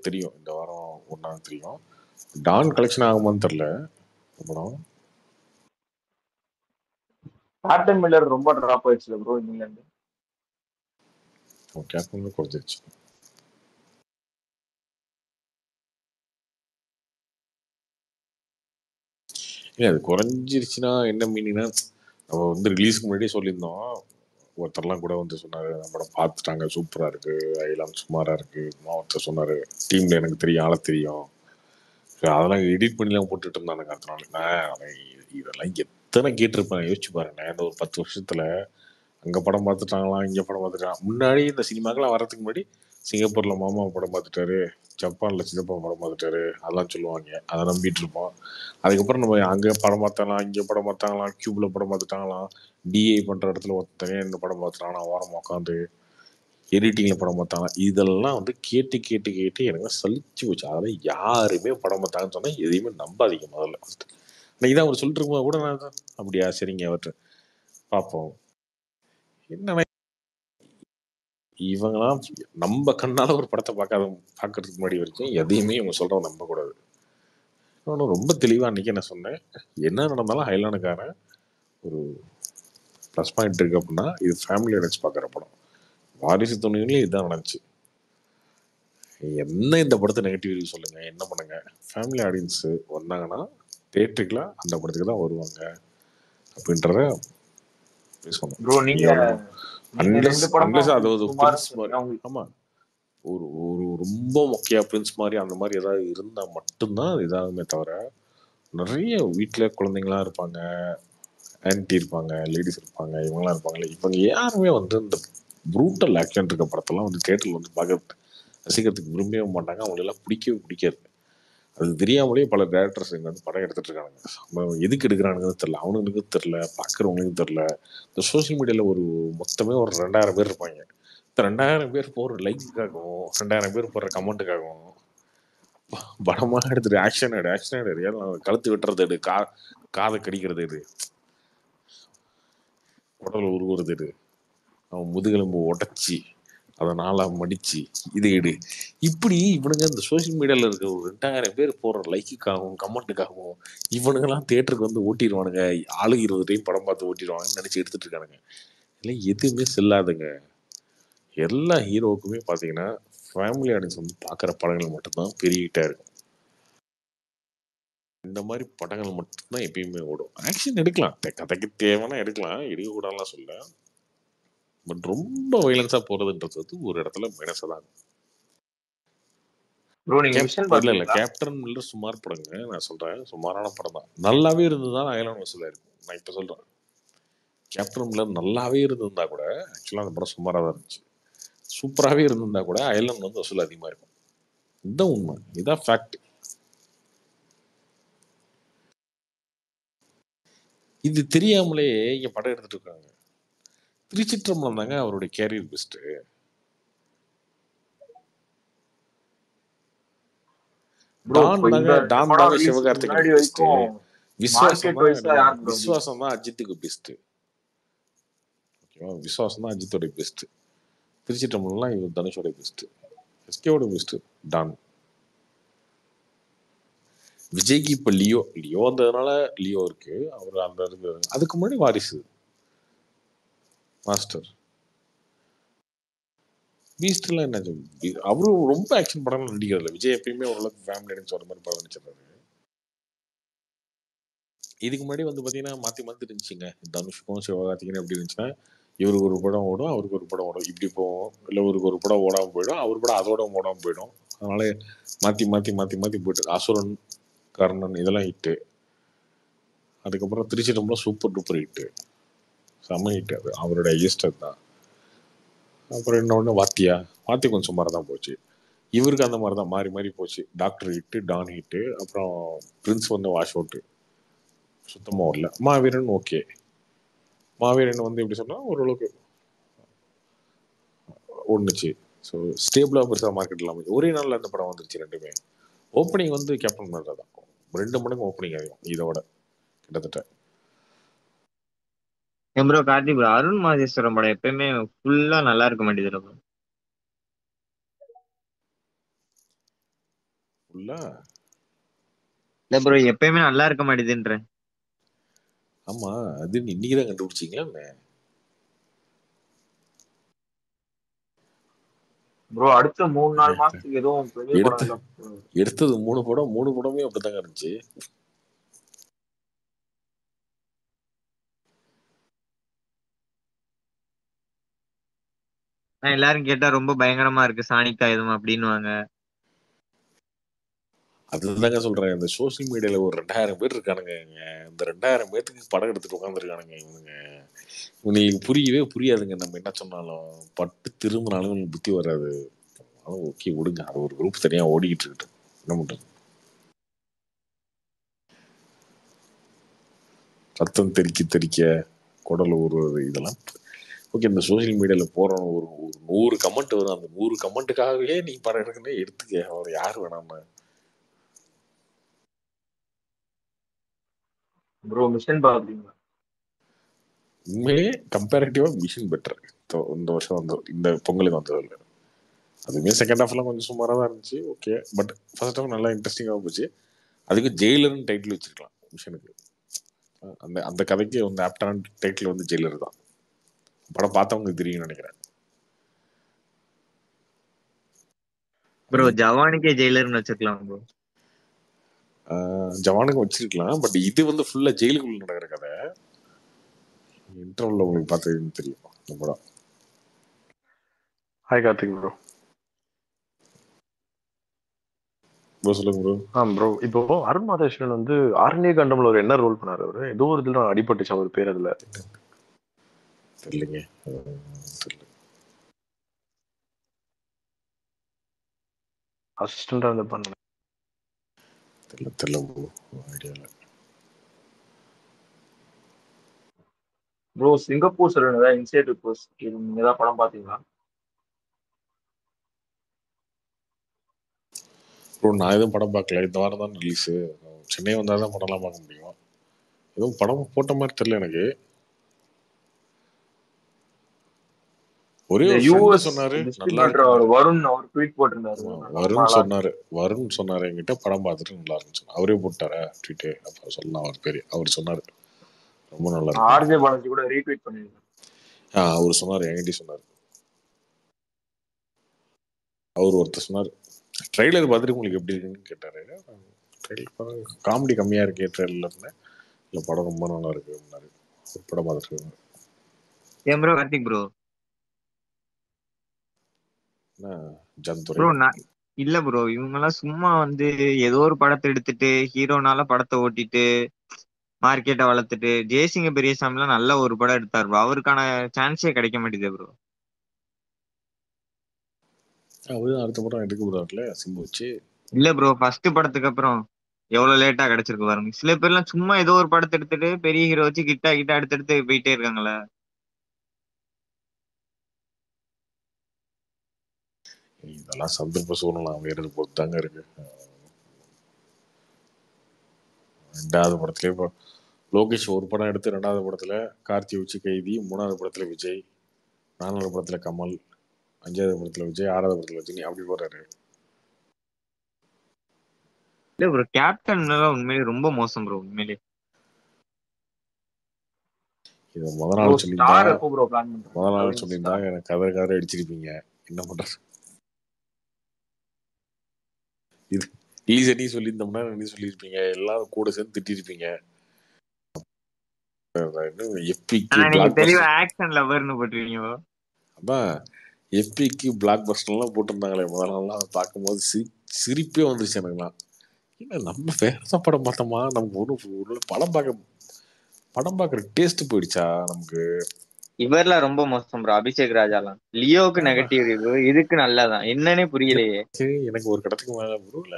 தெரியும், இந்த வாரம் ஒன்றா தெரியும். டான் கலெக்ஷன் ஆகுமான்னு தெரியல படம். கேப்டன் மில்லர் ரொம்ப டிராப் ஆயிடுச்சு ப்ரோ இங்கிலாந்து. கேப்டன் மில்லர் குறைஞ்சிருச்சு. இல்லை அது குறைஞ்சிருச்சுன்னா என்ன மீனிங்னா, நம்ம வந்து ரிலீஸ்க்கு முன்னாடியே சொல்லியிருந்தோம். ஒருத்தர்லாம் கூட வந்து சொன்னார், அந்த படம் பார்த்துட்டாங்க, சூப்பராக இருக்குது, ஐலாம் சுமாராக இருக்குது. ஒருத்தர் சொன்னார், டீமில் எனக்கு தெரியும், ஆள தெரியும், அதெல்லாம் எடிட் பண்ணிலாம் போட்டுட்டு இருந்தானுங்க. அதனால நான் இதெல்லாம் எத்தனை கேட்டிருப்பேன் யோசிச்சு பாருங்க. இந்த ஒரு 10 வருஷத்துல அங்கே படம் பார்த்துட்டாங்களாம், இங்கே படம் பார்த்துட்டாங்க. முன்னாடி இந்த சினிமாக்கெல்லாம் வர்றதுக்கு முன்னாடி சிங்கப்பூர்ல மாமா படம் பார்த்துட்டாரு, ஜப்பான்ல சித்தப்பா படம் பார்த்துட்டாரு, அதெல்லாம் சொல்லுவாங்க. அதை நம்பிட்டு இருப்போம். அதுக்கப்புறம் நம்ம அங்கே படம் பார்த்தாலாம், இங்கே படம் பார்த்தாங்களாம், கியூப்ல படம் பார்த்துட்டாங்களாம், டிஐ பண்ற இடத்துல ஒருத்தனே என்ன படம் பார்த்துட்டானா ஓரமாக உட்காந்து எடிட்டிங்ல படம் பார்த்தாங்க. இதெல்லாம் வந்து கேட்டு கேட்டு கேட்டு எனக்கு சலிச்சு போச்சு. அதெல்லாம் யாருமே படம் பார்த்தாங்கன்னு சொன்னா எதையுமே நம்பாதீங்க முதல்ல. இன்னைக்கு தான் அவர் சொல்லிட்டு இருக்கும்போது கூட நான் தான், அப்படியா சரிங்க அவர்கிட்ட பார்ப்போம். என்ன இவங்கெல்லாம் நம்ம கண்ணால ஒரு படத்தை பார்க்கறதுக்கு முன்னாடி வரைக்கும் எதையுமே இவங்க சொல்றவங்க நம்ப கூடாது. இன்னொன்று ரொம்ப தெளிவாக அன்னைக்கு என்ன சொன்னேன், என்ன நடந்தாலும் ஹைலானுக்கான ஒரு ப்ளஸ் பாயிண்ட் இருக்கு அப்படின்னா இது ஃபேமிலி ஆடியன்ஸ் பார்க்குற படம். வாரிசு துணிகளே இதுதான் நடந்துச்சு. என்ன இந்த படத்தை நெகட்டிவ் ரிவ்யூ சொல்லுங்க, என்ன பண்ணுங்க, ஃபேமிலி ஆடியன்ஸ் வந்தாங்கன்னா தேட்டருக்குல அந்த படத்துக்கு தான் வருவாங்க அப்படின்றத பேசணும். ப்ரோ நீங்க அன்லெஸ் ரெண்டு படமும் அது ஒரு சுமாரா பிரின்ஸ் சொன்னீங்க மாதிரி, உங்களுக்கு. ஆமா ஒரு ஒரு ரொம்ப முக்கிய பிரின்ஸ் மாதிரி அந்த மாதிரி ஏதாவது இருந்தால் மட்டும்தான் இதாகுமே தவிர, நிறைய வீட்டில் குழந்தைங்களாம் இருப்பாங்க, ஆன்டி இருப்பாங்க, லேடிஸ் இருப்பாங்க, இவங்கெல்லாம் இருப்பாங்களே, இவங்க யாருமே வந்து இந்த ப்ரூட்டல் ஆக்ஷன் இருக்க படத்தெல்லாம் வந்து தேட்டரில் வந்து பார்க்க ரசிக்கிறதுக்கு விரும்பவே மாட்டாங்க. அவங்களெல்லாம் பிடிக்கவே பிடிக்காது. அது தெரியாமலே பல டேரக்டர்ஸ் இங்கே வந்து படம் எடுத்துட்டு இருக்காங்க. எதுக்கு எடுக்கிறானுங்கன்னு தெரில, அவனுங்களுக்கும் தெரில, பார்க்குறவங்களுக்கும் தெரில. இந்த சோசியல் மீடியாவில் ஒரு மொத்தமே ஒரு 2000 பேர் இருப்பாங்க. இந்த 2000 பேர் போகிற லைக்குக்காகவும் 2000 பேர் போடுற கமெண்ட்டுக்காகவும் படமாக எடுத்துட்டு ஆக்ஷன் எடு கழுத்து வெட்டுறது எடு, காதை கடிக்கிறது எடு, உடல் உருவுறது எடு, அவன் முதுகெலும்பு உடச்சி அதை நாளாக மடிச்சு இதை எடு. இப்படி இவனுங்க இந்த சோசியல் மீடியாவில் இருக்கிற ஒரு 2000 பேர் போடுற லைக்குக்காகவும் கமெண்ட்டுக்காகவும் இவனுங்கெல்லாம் தேட்டருக்கு வந்து ஓட்டிடுவானுங்க, ஆளு 20 டைம் படம் பார்த்து ஓட்டிடுவாங்கன்னு நினச்சி எடுத்துட்டு இருக்கானுங்க. இல்லை எதுவுமே செல்லாதுங்க. எல்லா ஹீரோவுக்குமே பார்த்தீங்கன்னா ஃபேமிலி ஆடியன்ஸ் வந்து பார்க்குற படங்கள் மட்டும்தான் பெரிய ஹிட்டாக இருக்கும். இந்த மாதிரி படங்கள் மட்டும்தான் எப்பயுமே ஓடும். ஆக்ஷன் எடுக்கலாம், கதைக்கு தேவைன்னா எடுக்கலாம், எடுக்கக்கூடாதுலாம் சொல்ல. பட் ரொம்ப வைலன்ஸாக போகிறதுன்றது வந்து ஒரு இடத்துல மைனஸாக தான் இருக்கும். ப்ரோ நீங்க மிஷன் இல்லை பாத்தீங்களா? கேப்டன் மில்லர் சுமார் படங்க, நான் சொல்கிறேன் சுமாரான படம் தான். நல்லாவே இருந்ததுதான் அயலான் வசூலாக இருக்கும். நான் இப்போ சொல்கிறேன், கேப்டன் மில்லர் நல்லாவே இருந்திருந்தா கூட ஆக்சுவலாக அந்த படம் சுமாராக தான் இருந்துச்சு. சூப்பராகவே இருந்திருந்தா கூட அயலான் வந்து வசூல் அதிகமாக இருக்கும். இதுதான் உண்மை, இதுதான் ஃபேக்ட். இது தெரியாமலே இங்கே படம் எடுத்துட்டு இருக்காங்க. திருச்சிற்றம்பலம் தாங்க அவருடைய கேரியர் பெஸ்ட்டு. ப்ரோ டான் இப்போ இந்த தாங்க படம் ரிலீஸ்க்கு சிவகார்த்திகேயனுக்கு முன்னாடி பெஸ்ட்டு. வரைக்கும் விஸ்வாசம் மார்க்கெட் வைஸா தான் யார் ப்ரோ விஸ்வாசம் தான் அஜித்துக்கு பெஸ்ட்டு. ஓகேவா, விஸ்வாசம் தான் அஜித்தோட பெஸ்ட்டு. திருச்சிற்றம்பலம்லாம் இவர் தனுஷோட பெஸ்ட்டு. எஸ்கேவோட best Don. விஜய்க்கு இப்போ லியோ வந்ததுனால லியோ இருக்கு, அவர் அந்த இருக்கு. அதுக்கு முன்னாடி வாரிசு, மாஸ்டர், பீஸ்ட்லாம் என்ன, அவரும் ரொம்ப ஆக்ஷன் படம் நடிக்கிறதில்ல. விஜய் எப்பயுமே ஓரளவுக்கு ஃபேமிலி ஆடியன்ஸ் வர மாதிரி படம் நடிச்சிடறாரு. இதுக்கு முன்னாடி வந்து பார்த்தீங்கன்னா மாற்றி இருந்துச்சுங்க. தனுஷுக்கும் சிவகார்த்திகேயன் எப்படி இருந்துச்சுன்னா, இவருக்கு ஒரு படம் ஓடும், அவருக்கு ஒரு படம் ஓடும், இப்படி போகும். இல்லை இவருக்கு ஒரு படம் ஓடாமல் போயிடும், அவர் படம் அதோட ஓடாமல் போயிடும். அதனால மாற்றி போயிட்டு அசுரன், கர்ணன் இதெல்லாம் ஹிட்டு. அதுக்கப்புறம் திருச்சிற்றம்பலம் சூப்பர் டூப்பர் ஹிட்டு, செம்ம ஹிட்டு. அது அவரோட ஹையஸ்ட் தான். அப்புறம் இன்னொன்று வாத்தி கொஞ்சம் சுமாராக தான் போச்சு. இவருக்கு அந்த மாதிரி தான் மாறி போச்சு. டாக்டர் ஹிட்டு, டான் ஹிட்டு, அப்புறம் பிரின்ஸ் வந்து வாஷ் அவுட்டு, சுத்தமாக வரல. மாவீரன் ஓகே, மாவீரன் வந்து எப்படி சொன்னால் ஓரளவுக்கு ஒன்றுச்சு. ஸோ ஸ்டேபிளாக பெருசாக மார்க்கெட் இல்லாமல் ஒரே நாளில் அந்த படம் வந்துருச்சு. ரெண்டுமே ஓப்பனிங் வந்து கேப்டன் மில்லர் தான் 2 மடங்கு ஓப்பனிங் அதிகம் இதோட கிட்டத்தட்ட. ப்ரோ கார்த்தி ப்ரோ, அருண் மாதேஸ்வரம் படம் எப்பயுமே ஃபுல்லா நல்லா இருக்க மாட்டேங்குது ப்ரோ. ஃபுல்லா இல்ல ப்ரோ, எப்பயுமே நல்லா இருக்க மாட்டேதுன்றேன். ஆமாம், அது இன்னைக்கு தான் கண்டுபிடிச்சிங்களா என்ன? ப்ரோ அடுத்த 3-4 மாசத்துக்கு எதுவும் பெரிய படம் இல்ல. எடுத்தது 3 படம், 3 படமே அப்படித்தாங்க இருந்துச்சு. எல்லாரும் கேட்டா ரொம்ப பயங்கரமா இருக்கு சாணிக்கா எதுவும் அப்படின்னுவாங்க. அதுதாங்க சொல்றேன், இந்த சோசியல் மீடியால ஒரு 2000 பேர் இருக்கானுங்க. இந்த 2000 பேர்த்துக்கு படம் எடுத்துட்டு உட்காந்துருக்கானுங்க. இவனுங்களுக்கு புரியவே புரியாதுங்க. நம்ம என்ன சொன்னாலும் பட்டு திரும்பினாலும் புத்தி வராது. அதான் ஓகே விடுங்க, அது ஒரு குரூப் தனியாக ஓடிக்கிட்டு இருக்கட்டும், என்ன பண்ணுறது. ரத்தம் தெறிக்க தெறிக்க குடல் ஊறுவது இதெல்லாம் ஓகே. இந்த சோஷியல் மீடியாவில் போகிற ஒரு 100 கமெண்ட் வரும், அந்த 100 கமெண்ட்டுக்காகவே நீ படம் எடுக்கணும் எடுத்துக்க, அவர் யார் வேணாமா. ப்ரோ மிஷன் பாக்குறீங்களா? உண்மையிலேயே கம்பேரிட்டிவாக மிஷின் பெட்டர் இந்த வருஷம் வந்து இந்த பொங்கலுக்கு வந்ததில்லை. அதுவுமே செகண்ட் ஹாஃப்லாம் கொஞ்சம் சுமாராக தான் இருந்துச்சு, ஓகே. பட் ஃபர்ஸ்ட் ஹாஃப் நல்லா இன்ட்ரெஸ்டிங்காக போச்சு. அதுக்கு ஜெயிலர்னு டைட்டில் வச்சிருக்கலாம் மிஷனுக்கு. அந்த அந்த கதைக்கு வந்து ஆப்டான டைட்டில் வந்து ஜெயிலர் தான். படம் பார்த்தவங்களுக்கு தெரியும்னு நினைக்கிறேன். ப்ரோ ஜவானுக்கே ஜெயிலர்னு வச்சிருக்கலாம் ப்ரோ. ஜவானுக்கு வச்சிருக்கலாம், பட் இது வந்து ஃபுல்லாக ஜெயிலுக்குள்ள நடக்கிற கதை. இன்டர்வல்ல உங்களுக்கு பார்த்ததுன்னு தெரியும் இந்த படம். Hi Karthik bro. ப்ரோ சொல்லுங்க ப்ரோ. ப்ரோ இப்போ அருண் மாதேஸ்வரன் வந்து ஆர்னிய கண்டம்ல ஒரு என்ன ரோல் பண்ணாரு அவரு? ஏதோ ஒரு இதுல அடிபட்டுச்சு அவர் பேர், அதுல தெரியலங்க. அசிஸ்டண்டா இருந்து பண்ண தெரியல ப்ரோ, ஐடியா இல்லை. ப்ரோ சிங்கப்பூர் சொல்லுங்க, ஏதாவது இன்சைட் போஸ்ட் நீங்க ஏதாவது படம் பாத்தீங்களா? ப்ரோ நான் எதுவும் படம் பார்க்கல, இந்த வாரம் தான் ரிலீஸு. சென்னை வந்தால் தான் படம்லாம் பார்க்க முடியும். எதுவும் படம் போட்ட மாதிரி தெரியல எனக்கு. ஒரே ஒரு ஃப்ரெண்டு சொன்னாரு நல்லா இருக்கு, வருண் அவர் ட்வீட் போட்டிருந்தாரு. வருண் சொன்னாரு என்கிட்ட படம் பார்த்துட்டு நல்லா இருந்துச்சு. அவரே போட்டாரா ட்வீட்டு? அப்போ சொல்லலாம் அவர் பேரு. அவர் சொன்னாரு ரொம்ப நல்லா இருக்கு. ஆர்ஜே பாலாஜி கூட ரீட்வீட் பண்ணிருக்காரு. அவர் சொன்னார், என்கிட்ட சொன்னார். அவர் ஒருத்தர் சொன்னார் ட்ரெய்லர் பார்த்துட்டு உங்களுக்கு எப்படி இருக்குன்னு கேட்டாரு. ட்ரெய்லர் காமெடி கம்மியாக இருக்கே ட்ரெய்லர்னு, இல்லை படம் ரொம்ப நல்லா இருக்கு அப்படின்னாரு. ஒரு படம் பார்த்துட்டு ஏன் ப்ரோ கார்த்திக் ப்ரோ ஜந்துரை ப்ரோ நான் இல்ல ப்ரோ, இவங்கெல்லாம் சும்மா வந்து ஏதோ ஒரு படத்தை எடுத்துட்டு ஹீரோனால படத்தை ஓட்டிட்டு மார்க்கெட்டை வளர்த்துட்டு, ஜெயசிங்க பெரியசாமிலாம் நல்ல ஒரு படம் எடுத்தார் ப்ரோ, அவருக்கான சான்ஸே கிடைக்க மாட்டேங்குது ப்ரோ. அவரு அடுத்த படம் எடுக்க போறாருல சிம்பு வச்சு. இல்ல ப்ரோ, ஃபர்ஸ்ட் படத்துக்கு அப்புறம் எவ்வளவு லேட்டா கிடைச்சிருக்கு பாருங்க. சில பேர்லாம் சும்மா ஏதோ ஒரு படத்தை எடுத்துட்டு பெரிய ஹீரோ வச்சு கிட்ட அடுத்தடுத்து போயிட்டே இருக்காங்களே. இதெல்லாம் சந்தர்ப்ப சூழ்நிலை அமைகிறது பொறுத்து தாங்க இருக்கு. 2வது படத்துலேயே இப்போ லோகேஷ் ஒரு படம் எடுத்து 2வது படத்துல கார்த்தி வச்சு கைதி, 3வது படத்துல விஜய், 4வது படத்துல கமல், 5வது படத்துல விஜய், 6வது படத்துல ரஜினி, அப்படி போறாரு. இல்ல ப்ரோ, கேப்டன் உண்மையிலே ரொம்ப மோசம் ப்ரோ உண்மையிலே. இதை முதல் நாள் சொல்லியிருந்தா எனக்கு கதை அடிச்சிருப்பீங்க. என்ன பண்றது? இது ஈஸி சொல்லியிருந்தோம்னா நீ சொல்லியிருப்பீங்க, எல்லாரும் கூட சேர்ந்து திட்டிருப்பீங்க. அதான் எப்பிக்கு பிளாக் பஸ்டர்லாம் போட்டிருந்தாங்களே முதல் நாள்லாம் பார்க்கும்போது சிரிப்பே வந்துருச்சு எனக்குலாம். ஏன்னா நம்ம வேற படம் பார்த்தோமா, நமக்கு ஒரு படம் பார்க்குற டேஸ்ட் போயிடுச்சா நமக்கு? இவர்லாம் ரொம்ப மோசம் ப்ரோ, அபிஷேக் ராஜாலாம். லியோக்கு நெகட்டிவ் ரிவ்யூ, இதுக்கு நல்லாதான், என்னன்னே புரியலையே. எனக்கு ஒரு கடத்துக்கு மேல ப்ரோல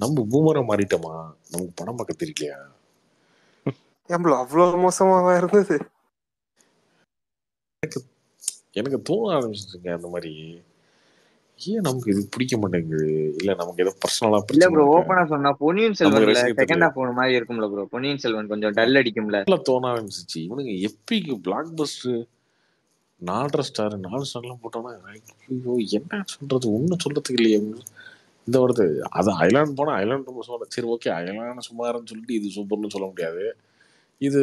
நம்ம பூமரா மாறிட்டோமா, நமக்கு படம் பார்க்க தெரியலையா? அவ்வளவு மோசமாவா இருந்தது? எனக்கு தோண ஆரம்பிச்சிருங்க அந்த மாதிரி. ஏன் நமக்கு இது பிடிக்க மாட்டேங்குது? இல்ல நமக்கு ஏதோ பர்சனலா இல்ல ப்ரோ, ஓபனா சொன்னா பொன்னியின் செல்வன்ல செகண்ட் ஹாஃப் போன மாதிரி இருக்கும்ல ப்ரோ. பொன்னியின் செல்வன் கொஞ்சம் டல் அடிக்கும்ல. தோண ஆரம்பிச்சிச்சு. இவனுங்க எப்பிக்கு பிளாக் பஸ்டர் 4 ஸ்டார்லாம் போட்டோம்னா ஐயோ என்ன சொல்றது, ஒன்னும் சொல்றதுக்கு இல்லையே. இந்த வருது அது ஐலாண்ட் போனா ஐலாண்ட் ரொம்ப சொல்ல, சரி ஓகே ஐலாண்ட் சுமாருன்னு சொல்லிட்டு இது சூப்பர்னு சொல்ல முடியாது. இது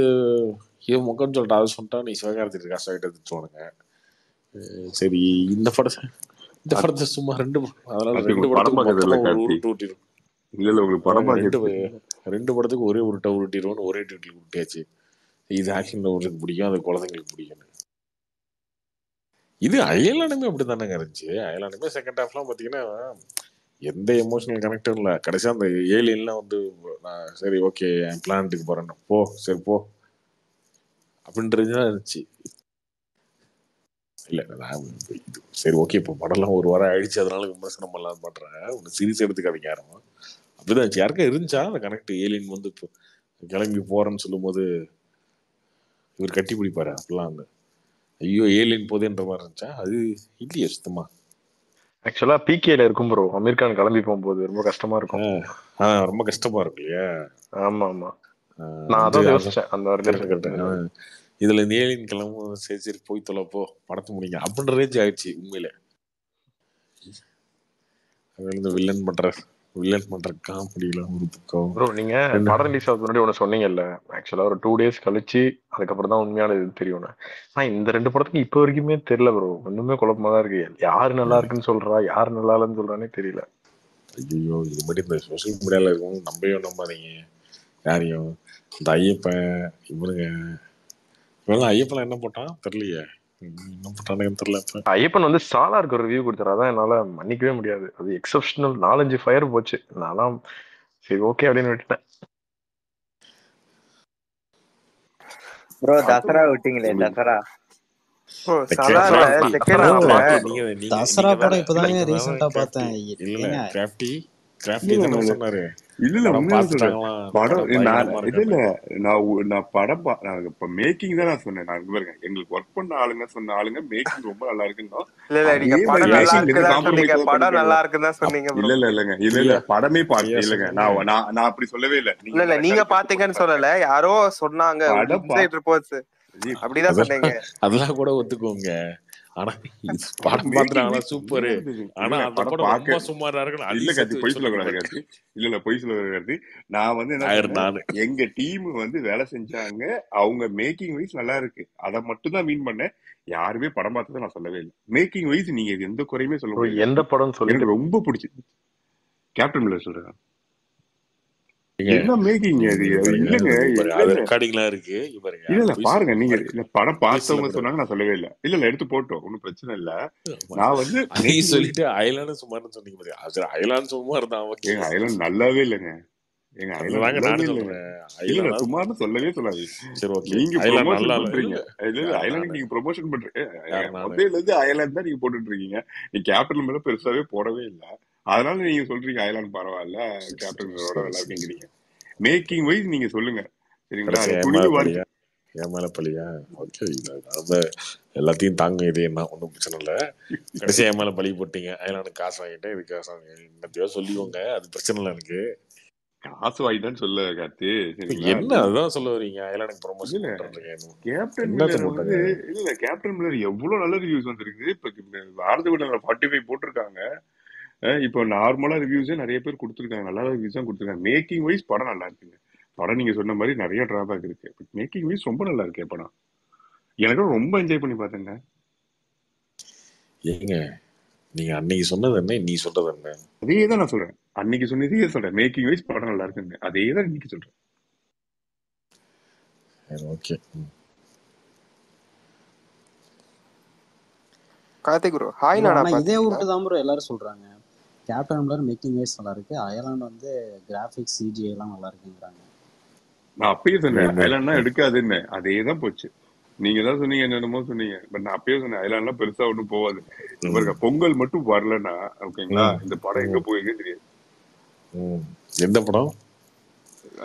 முகம் சொல்லிட்டு அதை சொல்லிட்டா நீ சிவகார்த்திக்கு கஷ்டமாயிட்டு எடுத்துவானுங்க. சரி இந்த படத்தை சும்மா ரெண்டு படத்துக்கு ஊட்டிடும். இல்ல உங்களுக்கு படம் ரெண்டு படத்துக்கு ஒரே உருட்டை உருட்டிடுவோன்னு ஒரே ட்வீட்ல உருட்டியாச்சு. இது ஆக்ஷன்ல ஒருக்கு பிடிக்கும், அது குழந்தைங்களுக்கு பிடிக்கும். இது அயலானுமே அப்படித்தானங்க இருந்துச்சு. அயலானுமே செகண்ட் ஹாஃப்லாம் பார்த்தீங்கன்னா எந்த எமோஷனல் கனெக்டும் இல்லை. கடைசியாக அந்த ஏலியன்லாம் வந்து நான் சரி ஓகே என் பிளானட்டுக்கு போறேன், போ சரி போ அப்படின்றது தான் இருந்துச்சு. இல்ல நான் சரி ஓகே, இப்போ படம்லாம் ஒரு வாரம் ஆயிடுச்சு, அதனால விமர்சனம் பண்ணலாம் பண்றேன். ஒன்று சீரியஸ் எடுத்துக்காதீங்க யாரும். அப்படிதான் யாருக்கா இருந்துச்சா அந்த கனெக்ட்? ஏலியன் வந்து இப்போ கிளம்பி போறேன்னு சொல்லும் போது இவர் கட்டி பிடிப்பாரு அப்படிலாம் அந்த ஐயோ ஏலியன் போதேன்ற மாதிரி இருந்துச்சா? அது இல்லையே சுத்தமா. ஆக்சுவலா பிகேல இருக்கும் ப்ரோ. அமீர் கான் கிளம்பி போகும்போது ரொம்ப கஷ்டமா இருக்கும். ரொம்ப கஷ்டமா இருக்கும் இல்லையா? ஆமா ஆமா, நான் அதான் யோசிச்சேன் அந்த கரெக்ட் கரெக்ட். இதுல இந்த ஏலியன் கிளம்பும் சரி சரி போய் தொலைப்போ படத்தை முடிங்க அப்படின்ற ரேஞ்ச் ஆயிடுச்சு உண்மையில. இந்த வில்லன் பண்ற காமெடிலாம் ஒரு பக்கம். ப்ரோ நீங்க படம் ரிலீஸ் ஆகுது முன்னாடி ஒன்று சொன்னீங்கல்ல, ஆக்சுவலா ஒரு 2 days கழிச்சு அதுக்கப்புறம் தான் உண்மையான இது தெரியும். ஆனா இந்த 2 படத்துக்கு இப்போ வரைக்குமே தெரியல ப்ரோ. ஒண்ணுமே குழப்பமா தான் இருக்கு. யாரு நல்லா இருக்குன்னு சொல்றா, யாரு நல்லா இல்லைன்னு சொல்றானே தெரியல. ஐயோ இது மாதிரி இந்த சோசியல் மீடியால இருக்கவங்க நம்பாதீங்க யாரையும். இந்த ஐயப்பன் இவனுங்க இவெல்லாம் ஐயப்பன் என்ன போட்டான் தெரியலையே, என்ன போட்டானு தெரியல. ஐயப்பன் வந்து ஸ்டாலா இருக்க ரிவ்யூ கொடுத்தாரு, அதான் என்னால மன்னிக்கவே முடியாது. அது எக்ஸப்ஷனல் 4-5 ஃபயர் போச்சு. நான்லாம் சரி ஓகே அப்படின்னு விட்டுட்டேன். ப்ரோ தசரா விட்டீங்களே, தசரா தசரா படம் இப்பதாங்க ரீசெண்டா பார்த்தேன். சொன்னாரு இல்ல உண்மையா சொல்றேன். படம் நான் படம் இப்ப மேக்கிங் தான் நான் சொன்னேன். நான் பாருங்க, எங்களுக்கு ஒர்க் பண்ண ஆளுங்க சொன்ன ஆளுங்க மேக்கிங் ரொம்ப நல்லா இருக்குன்னா இல்ல படமே பார்த்து இல்லங்க. நான் அப்படி சொல்லவே இல்லை. இல்ல நீங்க பாத்தீங்கன்னு சொல்லல, யாரோ சொன்னாங்க அப்படிதான் சொன்னீங்க. அதெல்லாம் கூட ஒத்துக்கோங்க. ஆனா படம் பாத்துறாங்களா சூப்பர். ஆனா அந்த படம் ரொம்ப சுமாரா இருக்கு. இல்ல கத்தி பொய் சொல்லக்கூடாது கத்தி. இல்ல பொய் சொல்லக்கூடாது. நான் வந்து என்ன, எங்க டீம் வந்து வேலை செஞ்சாங்க, அவங்க மேக்கிங் வைஸ் நல்லா இருக்கு, அதை மட்டும் தான் மீன் பண்ணேன். யாருமே படம் பார்த்ததை நான் சொல்லவே இல்லை. மேக்கிங் வைஸ் நீங்க எந்த குறையுமே சொல்ல முடியாது. எந்த படம் சொல்லி எனக்கு ரொம்ப பிடிச்சது கேப்டன் மில்லர் சொல்றேன். என்ன மேக்கிங் அது இல்லங்க, ரெக்கார்டிங்லாம் இருக்கு. இல்ல பாருங்க, நீங்க இல்ல படம் பார்த்தவங்க சொன்னாங்க, நான் சொல்லவே இல்லை. இல்ல எடுத்து போட்டோம், ஒன்னும் பிரச்சனை இல்ல. நான் வந்து சொல்லிட்டு அயலான சுமார் சொன்னீங்க பாரு, அது அயலான் சுமார் தான். எங்க அயலான் நல்லாவே இல்லைங்க. எங்க அயலான் நல்லாவே இல்லைங்க. இல்ல சுமார்னு சொல்லவே சொல்லாது. நீங்க ப்ரொமோஷன் பண்றீங்க. இல்ல அயலான் நீங்க ப்ரொமோஷன் பண்றீங்க. முதல்ல இருந்து அயலான் தான் நீங்க போட்டுட்டு இருக்கீங்க. நீ கேப்டன் மேல பெருசாவே போடவே இல்லை. அதனால நீங்க சொல்றீங்க அயலான் பரவாயில்ல, கேப்டன் மேலோட நல்லா இருக்குங்கிறீங்க. மேக்கிங் வைஸ் நீங்க சொல்லுங்க சரிங்களா? என் மேல பழியா? ஓகே, நம்ம எல்லாத்தையும் தாங்க, இது என்ன ஒன்றும் பிரச்சனை இல்லை. கடைசியா என் மேல பழி போட்டீங்க, அயலானுக்கு காசு வாங்கிட்டேன், இதுக்கு காசு வாங்க என்னத்தையோ சொல்லிக்கோங்க, அது பிரச்சனை இல்லை. எனக்கு காசு வாங்கிட்டேன்னு சொல்ல காத்து என்ன அதுதான் சொல்ல வரீங்க? அயலானுக்கு ப்ரொமோஷன் கேப்டன் மில்லர் இல்ல கேப்டன் மில்லர் எவ்வளவு நல்ல ரிவ்யூஸ் வந்திருக்கு. இப்ப பாரத விட 45 போட்டிருக்காங்க. இப்போ நார்மலா ரிவ்யூஸே நிறைய பேர் கொடுத்துருக்காங்க, நல்ல ரிவ்யூஸ் தான் கொடுத்துருக்காங்க. மேக்கிங் வைஸ் படம் நல்லா இருக்குங்க. படம் நீங்க சொன்ன மாதிரி நிறைய டிராபேக் இருக்கு. மேக்கிங் வைஸ் ரொம்ப நல்லா இருக்கு படம். எனக்கும் ரொம்ப என்ஜாய் பண்ணி பார்த்தேங்க. ஏங்க நீங்க அன்னைக்கு சொன்னது என்ன, நீ சொல்றது என்ன? அதே தான் நான் சொல்றேன். அன்னைக்கு சொன்னதே சொல்றேன். மேக்கிங் வைஸ் படம் நல்லா இருக்குங்க, அதே தான் இன்னைக்கு சொல்றேன். Okay Karthik bro hi. நான் இதே ஊருக்கு தான் ப்ரோ எல்லாரும் சொல்றாங்க. கேப்டன் மில்லர் மேக்கிங் வைஸ் நல்லா இருக்கு, அயர்லாந்து வந்து கிராபிக்ஸ் சிஜிஐ எல்லாம் நல்லா இருக்குங்கிறாங்க. நான் அப்பயே சொன்னேன் அயர்லாண்ட்னா எடுக்காதுன்னு, அதே தான் போச்சு. நீங்க தான் சொன்னீங்க, என்னென்னமோ சொன்னீங்க. பட் நான் அப்பயே சொன்னேன் அயர்லாண்ட்லாம் பெருசா ஒன்றும் போகாது. இவருக்கு பொங்கல் மட்டும் வரலன்னா ஓகேங்களா, இந்த படம் எங்க போகுங்க தெரியாது. எந்த படம்?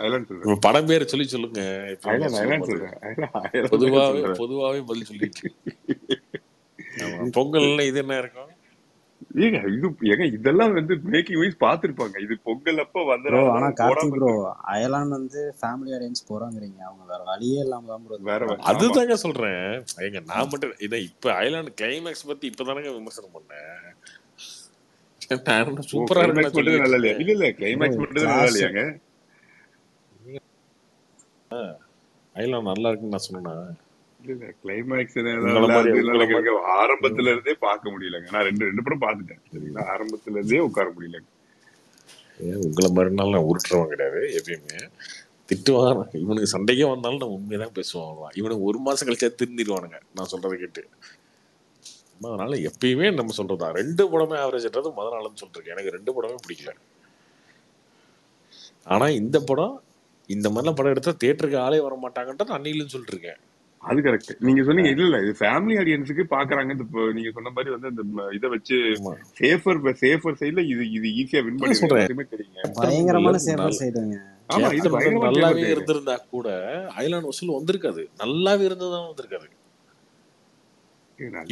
அயர்லாந்து சொல்றேன். படம் பேர் சொல்லி சொல்லுங்க. அயர்லாந்து சொல்றேன். பொதுவாவே பதில் சொல்லிட்டு பொங்கல்ல இது என்ன இருக்கும்? ஏங்க இது ஏங்க இதெல்லாம் வந்து மேக்கிங் வைஸ் பாத்துருப்பாங்க. இது பொங்கல் அப்ப வந்து ஆனா கார்த்திக் ப்ரோ அயர்லாந்து வந்து ஃபேமிலி ஆடியன்ஸ் போறாங்கறீங்க, அவங்க வேற வழியே இல்லாம தான் ப்ரோ. வேற அதுதாங்க சொல்றேன். ஏங்க நான் மட்டும் இத இப்ப அயர்லாந்து கிளைமேக்ஸ் பத்தி இப்பதானங்க விமர்சனம் பண்ணேன். சூப்பரா இருக்கு. நல்லா இல்லையா? இல்ல கிளைமேக்ஸ் மட்டும் நல்லா இல்லையாங்க? அயர்லாந்து நல்லா இருக்குன்னு நான் சொன்னேன். இல்ல கிளைமேக்ஸ் ஆரம்பத்துல இருந்தே பார்க்க முடியலங்க. நான் ரெண்டு படம் பாத்துட்டேன் சரிங்களா, ஆரம்பத்துல இருந்தே உட்கார முடியலங்க. உங்களை மறுநாள் நான் உருட்டுறவன் கிடையாது. எப்பயுமே திட்டுவாங்க, இவனுக்கு சண்டைக்கே வந்தாலும் நான் உண்மையதான் பேசுவான். இவனுக்கு 1 மாசம் கழிச்சா திருந்திடுவானுங்க நான் சொல்றதை கேட்டு. அதனால எப்பயுமே நம்ம சொல்றதா 2 படமே ஆவரேஜ்ன்றது முதல் நாள்னு சொல்லிருக்கேன். எனக்கு 2 படமே பிடிக்கல. ஆனா இந்த படம் இந்த மாதிரிலாம் படம் எடுத்தா தியேட்டருக்கு ஆளே வர மாட்டாங்கன்றது அன்னையிலும் சொல்லிட்டு இருக்கேன். அது கரெக்ட். நீங்க சொன்னீங்க இல்ல இது ஃபேமிலி ஆடியன்ஸுக்கு பாக்குறாங்க. நீங்க சொன்ன மாதிரி வந்து இந்த இதை வச்சு சேஃபர் சைடுல இது ஈஸியா வின் பண்ணிருக்கு. எல்லாத்தையுமே தெரியுங்க. பயங்கரமான சேஃபர் சைடுங்க. ஆமா, இது பயங்கரமான நல்லாவே இருந்திருந்தா கூட ஐலாண்ட் வசூல் வந்திருக்காது. நல்லாவே இருந்ததுதான் வந்திருக்காது.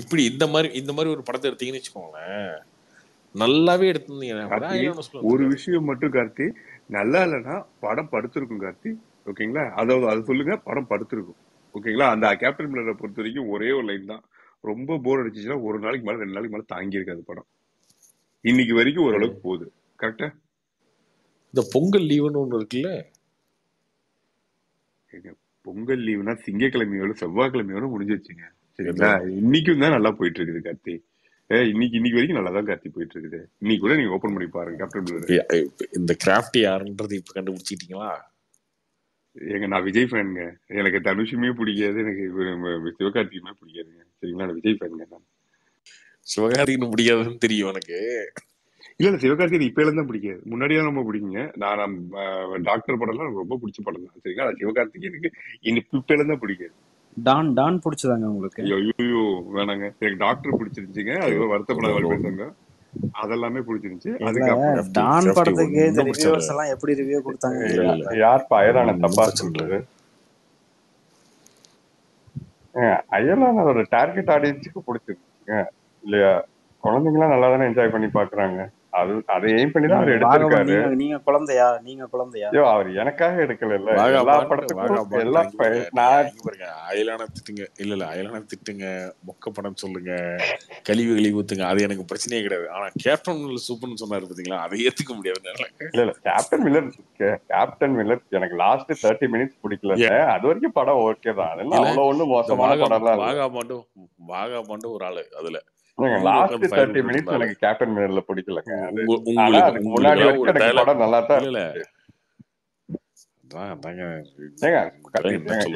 இப்படி இந்த மாதிரி ஒரு படத்தை எடுத்தீங்கன்னு வச்சுக்கோங்களேன், நல்லாவே எடுத்திருந்தீங்கன்னா ஒரு விஷயம் மட்டும் கார்த்தி, நல்லா இல்லைன்னா படம் படுத்திருக்கும் கார்த்தி. ஓகேங்களா, அதாவது அது சொல்லுங்க, படம் படுத்திருக்கும். ஓகேங்களா, அந்த கேப்டன் மில்லரை பொறுத்த வரைக்கும் ஒரே ஒரு லைன் தான், ரொம்ப போர் அடிச்சுச்சுன்னா 1 நாளைக்கு மேல 2 நாளைக்கு மேல தாங்கி இருக்காது படம். இன்னைக்கு வரைக்கும் ஓரளவுக்கு போகுது. கரெக்டா? இந்த பொங்கல் லீவுன்னு ஒண்ணு இருக்குல்ல, பொங்கல் லீவுனா திங்கக்கிழமையோட செவ்வாய்க்கிழமையோட முடிஞ்சிருச்சுங்க. சரிங்களா, இன்னைக்கும் தான் நல்லா போயிட்டு இருக்குது கார்த்தி. இன்னைக்கு வரைக்கும் நல்லா தான் கார்த்தி போயிட்டு இருக்குது. இன்னைக்கு கூட நீங்க ஓபன் பண்ணி பாருங்க கேப்டன் மில்லர். இந்த கிராஃப்ட் யாருன்றது இப்ப கண்டுபிடிச்சிட்டீங்களா? ஏங்க நான் விஜய் ஃபேனுங்க. எனக்கு தனுஷுமே பிடிக்காது, எனக்கு சிவகார்த்திகமே பிடிக்காதுங்க. சரிங்களா, நான் விஜய் ஃபேனுங்க. நான் சிவகார்த்திகேயன் பிடிக்காதுன்னு தெரியும் எனக்கு. இல்ல சிவகார்த்திகேயன் இப்ப தான் பிடிக்காது, முன்னாடியே ரொம்ப பிடிக்குங்க. நான் டாக்டர் படம்லாம் எனக்கு ரொம்ப பிடிச்ச படம் தான். சரிங்களா, சிவகார்த்திகேயனுக்கு இப்ப தான் பிடிக்காது. டான் பிடிச்சதாங்க உங்களுக்கு? ஐயோ வேணாங்க, எனக்கு டாக்டர் பிடிச்சிருந்துச்சுங்க. அது வருத்தப்படாத பேசுங்க, அதெல்லாமே பிடிச்சிருந்துச்சு. அதுக்கு டான் படத்துக்கு இந்த ரிவ்யூவர்ஸ் எல்லாம் எப்படி ரிவ்யூ கொடுத்தாங்க? யார் அயலான தப்பா சொல்றது? அயலான ஒரு டார்கெட் ஆடியன்ஸுக்கு பிடிச்சிருந்துச்சுங்க இல்லையா? குழந்தைங்களாம் நல்லா தானே என்ஜாய் பண்ணி பாக்குறாங்க. அதை எய்ம் பண்ணி தான் அவர் எடுத்திருக்காரு. நீங்க குழந்தையா? ஐயோ, அவர் எனக்காக எடுக்கல. இல்ல எல்லா படத்துக்கும் எல்லாம் அயலான திட்டுங்க, இல்ல அயலான திட்டுங்க, மொக்க படம் சொல்லுங்க, கழிவு ஊத்துங்க, அது எனக்கு பிரச்சனையே கிடையாது. ஆனா கேப்டன் மில்லர் சூப்பர்னு சொன்னாரு பாத்தீங்களா, அதை ஏத்துக்க முடியாது. இல்ல கேப்டன் மில்லர் எனக்கு லாஸ்ட் 30 minutes பிடிக்கல. அது வரைக்கும் படம் ஓகே தான். அதெல்லாம் அவ்வளவு ஒண்ணும் மோசமான படம் தான். வாகாபாண்டு ஒரு ஆளு அதுல லாஸ்ட் 30 minutes எனக்கு கேப்டன் மில்லர்ல பிடிக்கலங்க. முன்னாடி எனக்கு படம் நல்லா தான் இருந்துச்சு.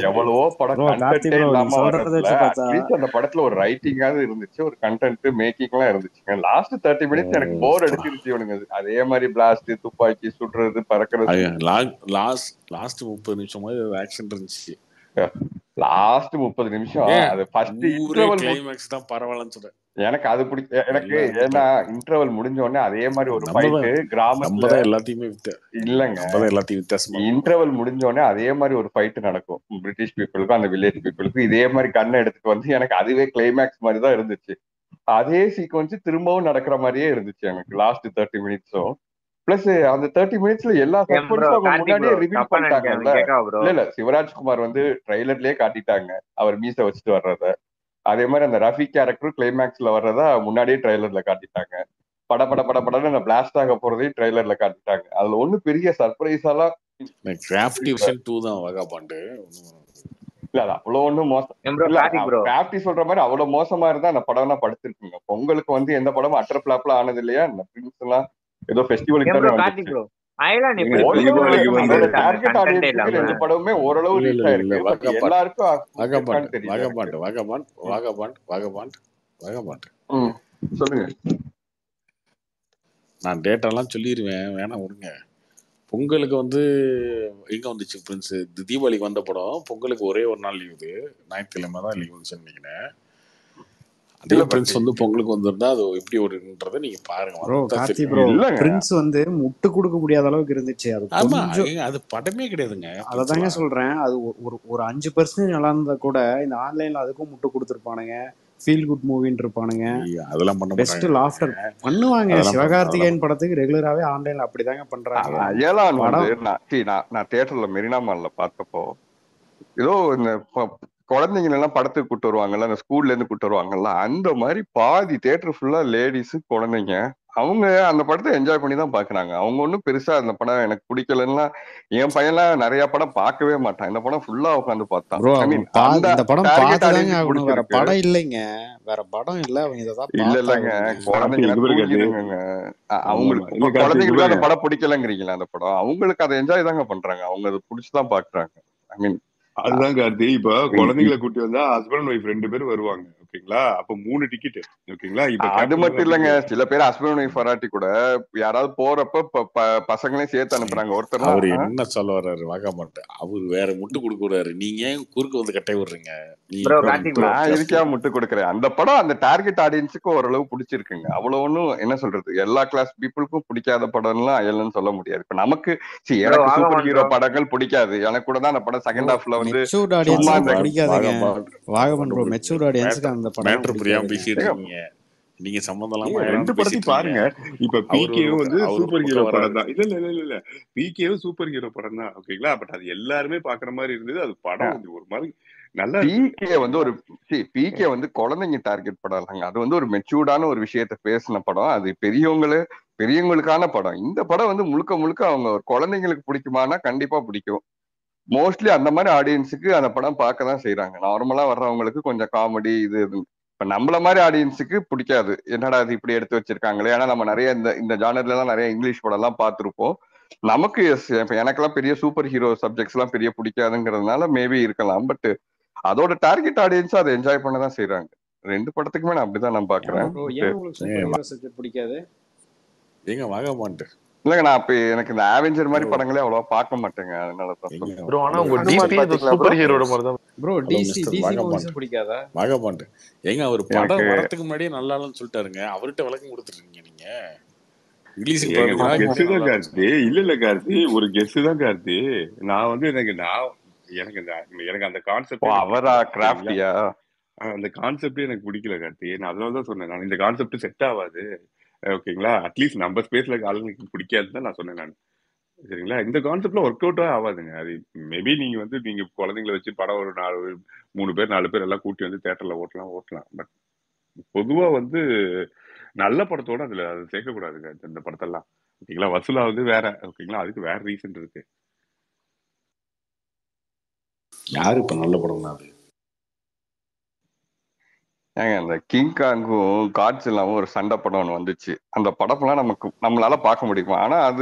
எவ்வளவோ படம் கண்டென்ட்டே இல்லாம அந்த படத்துல ஒரு ரைட்டிங்காவது இருந்துச்சு, ஒரு கண்டென்ட் மேக்கிங் எல்லாம் இருந்துச்சுங்க. லாஸ்ட் 30 minutes எனக்கு போர் அடிச்சிருச்சு இவனுங்க. அதே மாதிரி பிளாஸ்ட், துப்பாக்கி சுடுறது, பறக்கிறது. லாஸ்ட் 30 நிமிஷம் ஆக்ஷன் இருந்துச்சு. லாஸ்ட் 30 நிமிஷம் அது ஃபர்ஸ்ட் இன்டர்வல் கிளைமாக்ஸ் தான் பரவாயில்லன்னு சொல்றேன். எனக்கு அது எனக்கு ஏன்னா இன்டர்வல் முடிஞ்ச உடனே அதே மாதிரி ஒரு ஃபைட் கிராமத்துல எல்லாத்தையுமே இல்லங்க, எல்லாத்தையும் வித்தியாசமா இன்டர்வல் முடிஞ்ச உடனே அதே மாதிரி ஒரு ஃபைட் நடக்கும். பிரிட்டிஷ் பீப்புளுக்கும் அந்த வில்லேஜ் பீப்புளுக்கும் இதே மாதிரி கண்ணை எடுத்துட்டு வந்து எனக்கு அதுவே கிளைமேக்ஸ் மாதிரி தான் இருந்துச்சு. அதே சீக்வன்ஸ் திரும்பவும் நடக்கிற மாதிரியே இருந்துச்சு எனக்கு லாஸ்ட் 30 minutes. பிளஸ் அந்த 30 minutesல எல்லா சஸ்பென்ஸும் அவங்க முன்னாடியே ரிவீல் பண்ணிட்டாங்கல்ல. இல்ல சிவராஜ்குமார் வந்து ட்ரைலர்லயே காட்டிட்டாங்க அவர் மீசை வச்சுட்டு வர்றத. அதே மாதிரி அந்த ரஃபி கேரக்டர் கிளைமேக்ஸ்ல வர்றதா முன்னாடியே ட்ரைலர்ல காட்டிட்டாங்க. படன்னு அந்த பிளாஸ்ட் ஆக போறதையும் ட்ரைலர்ல காட்டிட்டாங்க. அதுல ஒண்ணு பெரிய சர்ப்ரைஸாலாம் இல்ல, அது அவ்வளவு ஒண்ணும் மோசம் கிராஃப்டி சொல்ற மாதிரி அவ்வளவு மோசமா இருந்தா அந்த படம் எல்லாம் படுத்திருக்குங்க. பொங்கலுக்கு வந்து எந்த படமும் அட்டர் பிளாப்லாம் ஆனது இல்லையா? இந்த பிரின்ஸ் எல்லாம் ஏதோ ஃபெஸ்டிவலுக்கு தானே வந்துச்சு. ரெண்டு படமுமே ஓரளவு ரீச் ஆயிருக்கு. எல்லாருக்கும் சொல்லுங்க, நான் டேட்டாலாம் சொல்லிடுவேன், வேணாம் விடுங்க. பொங்கலுக்கு வந்து எங்க வந்துச்சு பிரின்ஸ்? தீபாவளிக்கு வந்த படம் பொங்கலுக்கு ஒரே ஒரு நாள் லீவு, ஞாயிற்றுக்கிழமை தான் லீவ் வந்துச்சுன்னு நினைக்கிறேன். அதே பிரின்ஸ் வந்து பொங்கலுக்கு வந்திருந்தா அது எப்படி ஒருன்றதை நீங்க பாருங்க. பிரின்ஸ் வந்து முட்டு கொடுக்க முடியாத அளவுக்கு இருந்துச்சு. அது படமே கிடையாதுங்க. அததாங்க சொல்றேன். அது ஒரு 5% நல்லா இருந்தா கூட இந்த ஆன்லைன்ல அதுக்கும் முட்டு கொடுத்துருப்பானுங்க. ஃபீல் குட் மூவின்னு இருப்பானுங்க. அதெல்லாம் பண்ண பெஸ்ட் லாஃப்டர் பண்ணுவாங்க. சிவகார்த்திகேயன் படத்துக்கு ரெகுலராவே ஆன்லைன்ல அப்படிதாங்க பண்றாங்க. நான் தியேட்டர்ல மெரினா மால்ல பார்த்தப்போ ஏதோ இந்த குழந்தைங்க எல்லாம் படத்துக்கு கூட்டு வருவாங்கல்ல, அந்த ஸ்கூல்ல இருந்து கூட்டு வருவாங்கல்ல, அந்த மாதிரி பாதி தியேட்டர் ஃபுல்லா லேடிஸ் குழந்தைங்க. அவங்க அந்த படத்தை என்ஜாய் பண்ணி தான் பாக்குறாங்க. அவங்க ஒன்னும் பெருசா அந்த படம் எனக்கு பிடிக்கலன்னா, என் பையன்லாம் நிறைய படம் பார்க்கவே மாட்டான். இந்த படம் ஃபுல்லா உட்காந்து பார்த்தான். இந்த படம் பார்த்துதாங்க வேற படம் இல்லைங்க, வேற படம் இல்ல. அவங்க இதான் இல்லங்க குழந்தைங்க அவங்களுக்கு குழந்தைங்களுக்கு அந்த படம் பிடிக்கலங்கிறீங்களா? அந்த படம் அவங்களுக்கு அதை என்ஜாய் தாங்க பண்றாங்க. அவங்க அதை பிடிச்சுதான் பாக்குறாங்க. ஐ மீன் அதுதான் கார்த்தி. இப்ப குழந்தைங்களை கூட்டி வந்தா ஹஸ்பண்ட் ஒய்ஃப் 2 பேரும் வருவாங்க. ஓகேங்களா. அப்ப 3 டிக்கெட் ஓகேங்களா. இப்ப அது கேப்டன் மட்டும் இல்லைங்க, அப்படின்றது சில பேர் ஹஸ்பண்ட் ஃபராட்டி கூட யாராவது போறப்ப பசங்களையும் சேர்த்து அனுப்புறாங்க. ஒருத்தர்லாம் அவர் என்ன சொல்ல வர்றாரு வாங்க மாட்டேன். அவர் வேற முட்டு கொடுக்குறாரு. நீங்க ஏன் குறுக்க வந்து கட்டை விடுறீங்க? நீங்க ப்ரோ கூட கார்த்திக் ப்ரோ நான் இதுக்கே முட்டு கொடுக்குறேன். அந்த படம் அந்த டார்கெட் ஆடியன்ஸுக்கு ஓரளவு பிடிச்சிருக்குங்க. அவ்வளவு ஒன்றும் என்ன சொல்றது, எல்லா கிளாஸ் பீப்புளுக்கும் பிடிக்காத படம்லாம் இல்லைன்னு சொல்ல முடியாது. இப்ப நமக்கு ப்ரோ எனக்கு சூப்பர் வாகமான் ஹீரோ ப்ரோ படங்கள் பிடிக்காது. எனக்கு கூட தான் அந்த படம் ப்ரோ செகண்ட் ஹாஃப்ல வந்து மெச்சூர்ட் சும்மா ஆடியன்ஸுக்கு இந்த பிடிக்காதுங்க. வாகமன் ப்ரோ ஒரு மெச்சூர்ட் ஆடியன்ஸுக்கு அந்த படம் மேட்ரு புரியாம பிடிக்காதுங்க. பேசிட்டு ஏங்க, இருக்கீங்க. நீங்க சம்மந்தம் ஏங்க இல்லாம 2 ஏதாவது படத்தையும் பேசிட்டு இருக்கீங்க. பாருங்க. இப்ப அவர் ஒரு பிகேவும் வந்து பக்கம் அவர் ஒரு சூப்பர் ஹீரோ பக்கம் படம் வர்றாரு. தான். இல்ல பிகேவும் சூப்பர் ஹீரோ படம் தான் ஓகேங்களா. பட் அது எல்லாருமே பாக்குற மாதிரி இருந்தது. அது படம் வந்து ஒரு மாதிரி நல்லா இருந்தது பிகே வந்து ஓகேங்களா. ஒரு பிகே வந்து குழந்தைங்க டார்கெட் படம் இல்லைங்க. அது வந்து ஒரு மெச்சூர்டான ஒரு விஷயத்த பேசின படம். அது பெரியவங்களுக்கான படம். இந்த படம் வந்து முழுக்க முழுக்க அவங்க ஒரு குழந்தைங்களுக்கு பிடிக்குமானா கண்டிப்பா பிடிக்கும். மோஸ்ட்லி அந்த மாதிரி ஆடியன்ஸுக்கு அந்த படம் பார்க்க தான் செய்யறாங்க. நார்மலா வர்றவங்களுக்கு கொஞ்சம் காமெடி இது இப்ப நம்மள மாதிரி ஆடியன்ஸுக்கு பிடிக்காது. என்னடா இது இப்படி எடுத்து வச்சிருக்காங்களே. ஏன்னா நம்ம நிறைய இந்த ஜானர்ல எல்லாம் நிறைய இங்கிலீஷ் படம் எல்லாம் பார்த்திருப்போம். நமக்கு இப்ப எனக்கெல்லாம் பெரிய சூப்பர் ஹீரோ சப்ஜெக்ட்ஸ் எல்லாம் பெரிய பிடிக்காதுங்கிறதுனால மேபி இருக்கலாம். பட் அதோட டார்கெட் ஆடியன்ஸும் அதை என்ஜாய் பண்ண தான் செய்யறாங்க. 2 படத்துக்குமே நான் அப்படிதான் நான் பாக்குறேன். ப்ரோ ஏன் உங்களுக்கு சூப்பர் ஹீரோ சப்ஜெக்ட் பிடிக்காது? ஏங்க வாங்க மாட்டேன். இல்லைங்க, நான் இப்ப எனக்கு இந்த ஆவெஞ்சர் மாதிரி படங்களே அவ்வளவா பார்க்க மாட்டேங்க. அதனாலதான் சொல்றேன். ப்ரோ ஆனா உங்க ஹனுமான் டிசி பாத்தீங்களா ப்ரோ? சூப்பர் ஹீரோட மாதிரி தான். Bro hello DC mister DC வாகமாண்ட் மூவிஸும் பிடிக்காதா? வாகமாண்ட் ஏங்க அவர் எனக்கு படம் வரத்துக்கு முன்னாடியே நல்லா இல்லைன்னு சொல்லிட்டாருங்க. அவர்கிட்ட விளக்கம் கொடுத்துருக்கீங்க நீங்க. ரிலீஸுக்கு ஏங்க ஒரு வரதுக்கு கெஸ் முன்னாடியே தான் நல்லா கார்த்தி. இருந்துச்சு. இல்ல கார்த்தி, ஒரு கெஸ் தான் கார்த்தி. நான் வந்து எனக்கு அந்த கான்செப்ட் எனக்கு அவரா பிடிக்கல சரிங்களா. கிராஃப்டியா? அந்த கான்செப்டே எனக்கு பிடிக்கல கார்த்தி. நான் அதனாலதான் சொன்னேன், நான் இந்த கான்செப்ட் செட் ஆகாது ஓகேங்களா. அட்லீஸ்ட் நம்ம ஸ்பேஸ்ல ஆளுங்களுக்கு பிடிக்காதுன்னு தான் நான் சொன்னேன் நான். சரிங்களா, இந்த கான்செப்ட்ல ஒர்க் அவுட்டா ஆகாதுங்க. அது மேபி நீங்க குழந்தைங்களை வச்சு படம் ஒரு 3 பேர் 4 பேர் எல்லாம் கூட்டி வந்து தியேட்டர்ல ஓட்டலாம். பட் பொதுவா வந்து நல்ல படத்தோட அதுல அது சேர்க்கக்கூடாதுங்க இந்த படத்தெல்லாம் ஓகேங்களா. வசூலா வந்து வேற ஓகேங்களா, அதுக்கு வேற ரீசன் இருக்கு. யாரு இப்ப நல்ல படம்னா அது? ஏங்க அந்த கிங் காங்கும் காட்ஸில்லாவும் ஒரு சண்டை படம் ஒன்று வந்துச்சு. அந்த படம்லாம் நம்மளால பார்க்க முடியுமா? ஆனா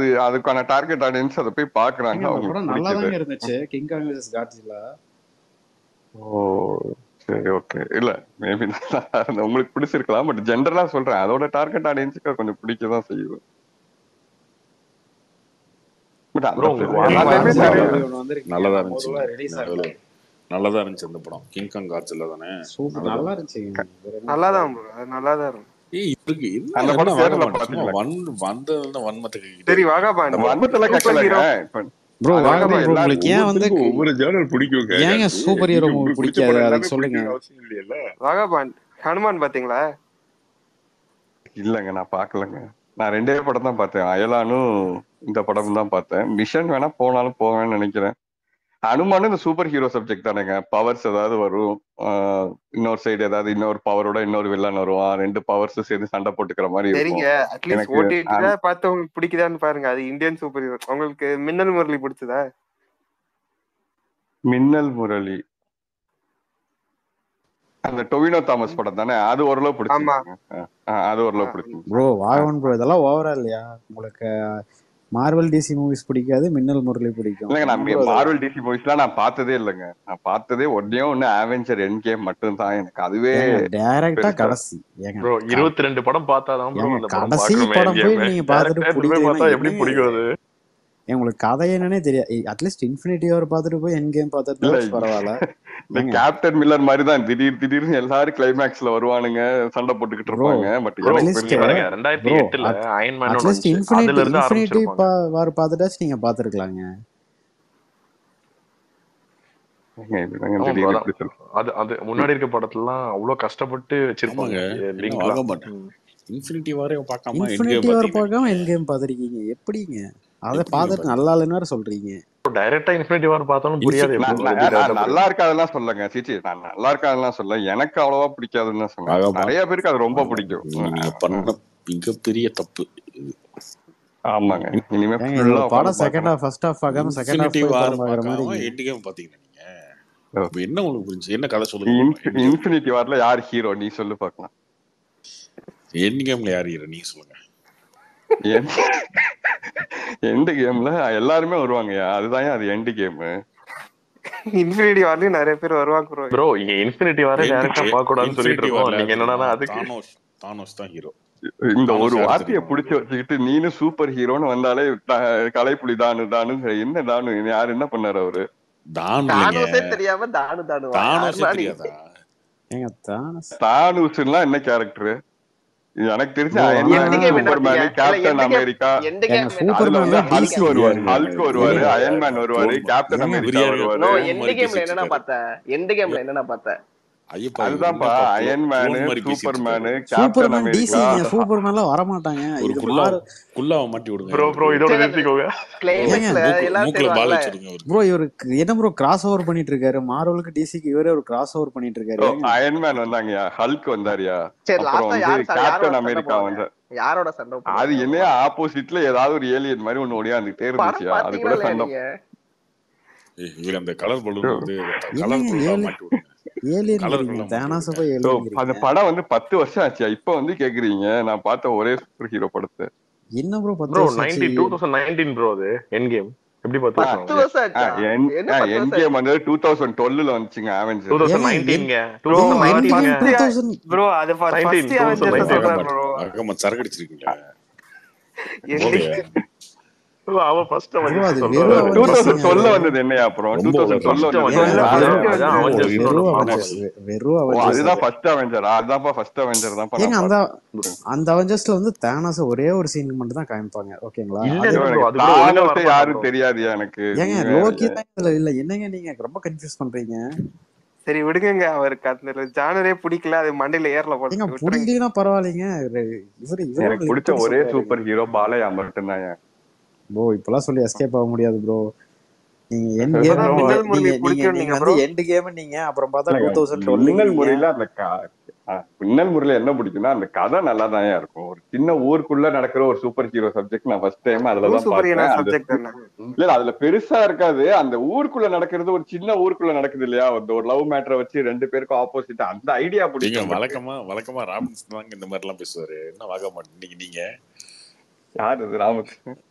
அதுக்கான டார்கெட் ஆடியன்ஸ் அதை போய் பாக்குறாங்க. அந்த அவங்களுக்கு படம் நல்லா பிடிக்குது. தாங்க இருந்துச்சு. கிங் காங் vs காட்ஸில்லா. ஓ சரி, ஓகே. இல்ல மேபி உங்களுக்கு பிடிச்சிருக்கலாம். பட் ஜென்ரலா சொல்றேன், அதோட டார்கெட் ஆடியன்ஸுக்கு கொஞ்சம் பிடிக்கதான் செய்யுது. பட் அந்த ப்ரோ உங்களுக்கு எல்லாத்தையுமே வால்டர் நிறைய மூவி ஒன்று வந்திருக்கீங்க. நல்லதா நம்ம ஊர்ல இருந்துச்சுங்க. ரிலீஸ் ஆகல. நல்லதா இருந்துச்சு அந்த படம். கிங் காங் காட்சில தானே. சூப்பர் நல்லதா நல்லா இருந்துச்சு. இருந்துச்சுங்க. வேற என்ன நல்லாதான் ப்ரோ, அது நல்லாதான் இருக்கும். இருக்கு அந்த என்ன படம் வாங்க தேர்தல மாட்டேன். சும்மா பாத்தீங்களா? வந்ததுல வன்மத்துக்கு கிட்டே சரி இருக்கீங்க. வாகாபான் வன்மத்துல சூப்பர் கக்கலங்க. ஹீரோ. இப்ப ப்ரோ அது வந்து வாகமான் ப்ரோ எல்லாரும் உங்களுக்கு ஏன் வந்து ஒவ்வொருத்தருக்கும் ஒவ்வொரு ஜேர்னல் பிடிக்கும் ஏங்க கார்த்தி. சூப்பர் ஹீரோ மூவி உங்களுக்கு பிடிச்ச பிடிக்காது படம் அதுக்கு எல்லாமே சொல்லுங்க. பிடிக்கணும்னு அவசியம் இல்லையல்ல. வாகாபான் ஹனுமான் பாத்தீங்களா? இல்லங்க, நான் பாக்கலங்க. நான் 2 படம் தான் பார்த்தேன். அயலானும் இந்த படம் தான் பார்த்தேன். மிஷன் வேணா போனாலும் போவேன்னு நினைக்கிறேன். அனுமானும் இந்த சூப்பர் ஹீரோ சப்ஜெக்ட் தானேங்க. பவர்ஸ் ஏதாவது வரும், இன்னொரு சைடு ஏதாவது இன்னொரு பவரோட இன்னொரு வில்லன் வருவான். 2 பவர்ஸ் சேர்ந்து சண்டை போட்டுக்கிற மாதிரி இருக்கும். சரிங்க, அட்லீஸ்ட் எனக்கு ஓடிடில பார்த்து உங்களுக்கு பிடிக்குதான்னு பாருங்க. அது இந்தியன் சூப்பர் ஹீரோ. உங்களுக்கு மின்னல் முரளி பிடிச்சதா? மின்னல் முரளி அந்த டொவினோ தாமஸ் படம் தானே. அது ஓரளவு ஆமா. பிடிச்சிருந்துச்சுங்க. அது ஓரளவு பிடிச்சிருந்துச்சு. ப்ரோ வாகமான் ப்ரோ இதெல்லாம் ஓவரா இல்லையா? உங்களுக்கு மார்வல் டிசி மூவிஸ் பிடிக்காது, மின்னல் முரளி பிடிக்கும். இல்லைங்க, நான் என்ன bro இதெல்லாம்? மார்வல் டிசி மூவிஸ்லாம் நான் பார்த்ததே இல்லைங்க. நான் பார்த்ததே ஒண்ணு அவெஞ்சர் எண்ட் கேம் மட்டும் தான். எனக்கு அதுவே ஏங்க டைரக்டா பெருசா கடைசி ஏங்க ப்ரோ 22 படம் பார்த்தாதான் ப்ரோ ஏங்க அந்த படம் கடைசி பார்க்கணுமே. படம் போய் நீங்க பார்த்துட்டு டேரக்டர் போய் பிடிக்கலன்னா பார்த்தா எப்படி என்னங்க பிடிக்கும் இது? அது? ஏன் உங்களுக்கு கதை என்னன்னே தெரியாது. அட்லீஸ்ட் இன்ஃபினிட்டி வார் பார்த்துட்டு போய் எண்ட் கேம் இல்ல. பார்த்துட்டு பரவாயில்ல. இந்த ஏங்க கேப்டன் மில்லர் மாதிரி தான் திடீர்னு எல்லாரும் கிளைமேக்ஸ்ல வருவானுங்க, சண்டை போட்டுக்கிட்டு ப்ரோ இருப்பாங்க. பட் ப்ரோ எனக்கு அட்லீஸ்ட் இங்க பெருசா பாருங்க ப்ரோ 2008ல அயன் மேன் ஒன்று அட்லீஸ்ட் வந்துச்சு. அதுல இருந்து இன்ஃபினிட்டி ஆரம்பிச்சிருப்பாங்க. வார் பார்த்துட்டாச்சு நீங்க பார்த்துருக்கலாங்க. இப்படிதாங்க ஆமா ப்ரோ. திடீர்னு அதான் இப்படி சொல்றேன். அது அது முன்னாடி இருக்க படத்துலாம் அவ்வளவு கஷ்டப்பட்டு வச்சிருப்பாங்க ஆமாங்க. என்ன லிங்க்லாம். வாங்க மாட்டேன். இன்ஃபினிட்டி வாரே பார்க்காம எண்ட் இன்ஃபினிட்டி கேம் வார் பாத்தீங்கன்னா பார்க்காம நீங்க எண்ட் கேம் பார்த்துருக்கீங்க? எப்படிங்க அதை எப்படிங்க பார்த்துட்டு பாத்தீங்க? நல்லா இல்லைன்னு வேற சொல்றீங்க? டைரக்டா இன்ஃபினிட்டி வார் பார்த்தாலும் புரியாது எப்படி நான் ப்ரோ நான் எப்படி நான் டைரக்டா நல்லா புரியும். இருக்காதெல்லாம் சொல்லங்க. சீச்சி, நான் நல்லா இருக்காதெல்லாம் சொல்ல. எனக்கு அவ்வளவா பிடிக்காதுன்னு தான் சொன்னேன். வாகமான் நிறைய பேருக்கு அது ரொம்ப வாங்க. பிடிக்கும். நீங்க பண்ண மிகப்பெரிய தப்பு இது. ஆமாங்க, இனிமே ஏங்க இது ஃபுல்லா ஒரு உட்காந்து படம் செகண்ட் பார்க்கணும். ஹாஃப் ஃபர்ஸ்ட் ஹாஃப் பார்க்காம செகண்ட் ஹாஃப் இன்ஃபினிட்டி போய் வார் படம் பார்க்குற பார்க்காம மாதிரிங்க. எண்ட் கேம் பாத்தீங்கன்னா நீங்க இப்ப என்ன உங்களுக்கு புரிஞ்சு? என்ன கதை சொல்லுங்க பார்க்கலாம். எண்ட் கேம் இன்ஃபினிட்டி வார்ல யார் ஹீரோ நீ சொல்லு பார்க்கலாம். எண்ட் கேம்ல யார் ஹீரோ நீங்க சொல்லுங்க. எண்ட் கேம்ல எல்லாருமே வருவாங்கயா. அதுதான் அது எண்ட் கேம். இன்ஃபினிட்டி வார்லயும் நிறைய பேர் வருவாங்க ப்ரோ. ப்ரோ இன்ஃபினிட்டி வார டைரக்டா பார்க்க கூடாதுன்னு சொல்லிட்டு இன்ஃபினிட்டி இருக்கோம். வரல நீங்க தெரியுமா? என்னன்னா அதுக்கு தானோஸ் தான் ஹீரோ. இந்த ஒரு தானோஸ் யாரு வார்த்தையை தெரியுமா புடிச்சு உங்களுக்கு? வச்சுக்கிட்டு நீனும் சூப்பர் ஹீரோன்னு வந்தாலே கலைப்புலி தானு தானு என்ன தானு யாரு என்ன பண்ணாரு அவரு? தானு இல்லைங்க, தானோஸே தெரியாம தானுவா தானோஸே யாருன்னா நீ? தெரியாதா? ஏங்க தானஸ் தானுஸ்லாம் என்ன கேரக்டர்? எனக்கு தெரிஞ்ச ப்ரோ அயன்மேன், எண்டு கேம் என்ன சூப்பர்மேன், இல்ல captain end game America, end ஏங்க கேம் என்ன அதுல சூப்பர்மேன் வந்து தான் ஹல்க் டிசி வருவாரு, யாருங்க ஹல்க் வருவாரு, யாருங்க அயன்மேன் வருவாரு, க்ளோன் கேப்டன் ஏங்க அமெரிக்கா பிரியாணி வருவாரு. நோ க்ளோன் எண்டு மாதிரி கேம்ல பேசிட்டு என்னன்னா இருக்காரு. பார்த்த எண்டு கேம்ல என்னன்னா பார்த்த ஐயப்பா இவர் அதுதான்ப்பா என்னப்பா அயன்மேனு, க்ளோன் மாதிரி பேசிட்டு சூப்பர்மேனு, இருக்காரு. Captain Superman America. டிசிங்க. சூப்பர்மேன்லாம் வரமாட்டாங்க. ஒரு இது குல்லாவை மாட்டி விடுங்க ப்ரோ இவருக்கு. இதோட சரி அந்த நிறுத்திக்கோங்க. ப்ரோ கிளைமேக்ஸ்ல எல்லாரும் மூக்குல பால் சேருவாங்கல்ல. வச்சிருங்க இவருக்கு. ப்ரோ இவருக்கு என்ன ப்ரோ கிராஸ் ஓவர் பண்ணிட்டு இருக்காரு? மார்வலுக்கு டிசிக்கு இவரே ஒரு கிராஸ் ஓவர் பண்ணிட்டு இருக்காரு. ப்ரோ ஏங்க அயன்மேன் வந்தாங்கயா, ஹல்க் வந்தாருயா, சரி அப்புறம் லாஸ்டா வந்து யாரோட கேப்டன் சண்டை அமெரிக்கா போடுவாங்க? வந்தார். யாரோட சண்டை அது போடுவாங்க என்னையா அவ்வளவுதான். ஆப்போசிட்ல ஏதாவது ஒரு ஏலியன் மாதிரி ஒண்ணு ஒடியாந்துட்டே படம் இருந்துச்சுயா, அது பாத்தீங்களா கூட இல்லையா சண்டை. நீங்க? இவர் அந்த கலர் பலூன் வந்து கலர் என்னங்க குல்லா ஏழு மாட்டி விடுங்க, ஏலியன் கலர் வரீங்க, குல்லா மாட்டி தேனாச விடுங்க. போய் ஸோ ஏலியன் அந்த வரீங்க. படம் வந்து 10 வருஷம் ஆச்சு, இப்ப வந்து கேக்குறீங்க நான் பார்த்த ஒரே சூப்பர் ஹீரோ படத்தை. என்ன ப்ரோ 10 ப்ரோ வருஷம் ஆச்சு? 2019 ப்ரோ அது எண்ட் கேம். எப்படி 10 வருஷம் 10 ஆகும்? வருஷம் ஆச்சா? என்ன 10 என் வருஷம் கேம் ஆச்சு? வந்து 2012ல வந்துச்சுங்க, அவெஞ்சர். ஏங்க 2019ங்க. ப்ரோ ஏங்க அவர் எண்ட் 2019ங்க. கேம் ஃபர்ஸ்ட் 2000 ப்ரோ அது ஃபர்ஸ்ட் 19 அவெஞ்சர்ஸ் 2019 சொல்றாரு மகமாட் ப்ரோ. மகமாட் சரக்கு அடிச்சிருக்கீங்களா? எண்டு போதையா? ப்ரோ அவன் ஃபர்ஸ்ட் ப்ரோ அவெஞ்சர்ஸ் அது சொல்றாரு. வெறும் அவெஞ்சர்ஸ்ங்க. 2012ல வந்தது என்னையா? அப்புறம் ரொம்ப 2012ல உளறீங்க. வந்தது ஃபர்ஸ்ட் சொல்ல வேற ஃபர்ஸ்ட் அதான் அவெஞ்சர். அவெஞ்சர்ஸ் உளறீங்க. வெறும் ஒன்று அவெஞ்சர்ஸ் ஃபார்ம் வெறும் ஓ அவெஞ்சர்ஸ் அதுதான் அது. ஃபர்ஸ்ட் அவெஞ்சர், அதுதான்ப்பா ஃபர்ஸ்ட் அவெஞ்சர் தான்ப்பா ஏங்க நான் அந்த பார்த்தேன். அந்த அவெஞ்சர்ஸ்ல வந்து தேனாச ஒரே ஒரு சீனுக்கு மட்டும் தான் காமிப்பாங்க. ஓகேங்களா? இல்ல அது இல்ல ப்ரோ எனக்கு அது கூட ஒழுங்கா தானோஸே வரமாட்டான் யாரும் ப்ரோ. தெரியாதுயா எனக்கு, ஏங்க நீ லோக்கி வேற. தான் இதுல இல்ல. என்னங்க நீங்க ரொம்ப கன்ஃபியூஸ் பண்றீங்க. சரி விடுங்க, அவருக்கு அந்த ஜானரே பிடிக்கல, அது மண்டையில ஏறல ஏங்க போட்டு விட்டுருங்க. புரியலனா பரவாயில்லைங்க. இவரும் எனக்கு லிங்க் பிடிச்ச பண்ணி ஒரே சொல்றாருங்க. சூப்பர் ஹீரோ பாலையா மட்டும்தான். ப்ரோ இப்பெல்லாம் சொல்லி எஸ்கேப் ஆக முடியாது ப்ரோ. நீங்க எண்ட் கேம் இப்பதான் மின்னல் நீங்க முரளி நீங்க பிடிக்கும் நீங்க நீங்க வந்து ப்ரோ. எண்ட் கேம் நீங்க அப்புறம் பார்த்தா இல்லைங்க, 2012 மின்னல் நீங்க. முறையில அந்த மின்னல் முறையில என்ன பிடிக்கும்னா அந்த கதை நல்லா தான் இருக்கும். ஒரு சின்ன ஊருக்குள்ள நடக்கிற ஒரு சூப்பர் ஹீரோ சப்ஜெக்ட் நான் ஃபர்ஸ்ட் டைம் அதுலதான் சூப்பர் ஹீரோ பார்த்தேன். அந்த சப்ஜெக்ட் தானே. இல்ல அதுல பெருசா இருக்காது, அந்த ஊருக்குள்ள நடக்கிறது ஒரு சின்ன ஊருக்குள்ள நடக்குது இல்லையா, ஒரு லவ் மேட்டரை வச்சு 2 பேருக்கும் ஆப்போசிட், அந்த ஐடியா நீங்க பிடிக்கும். பட் வழக்கமா ராபின்சன் தாங்க இந்த மாதிரி எல்லாம் பேசுவாரு. என்ன வாங்க மாட்டீங்க நீங்க? யார் அது? ராமகிருஷ்ணன்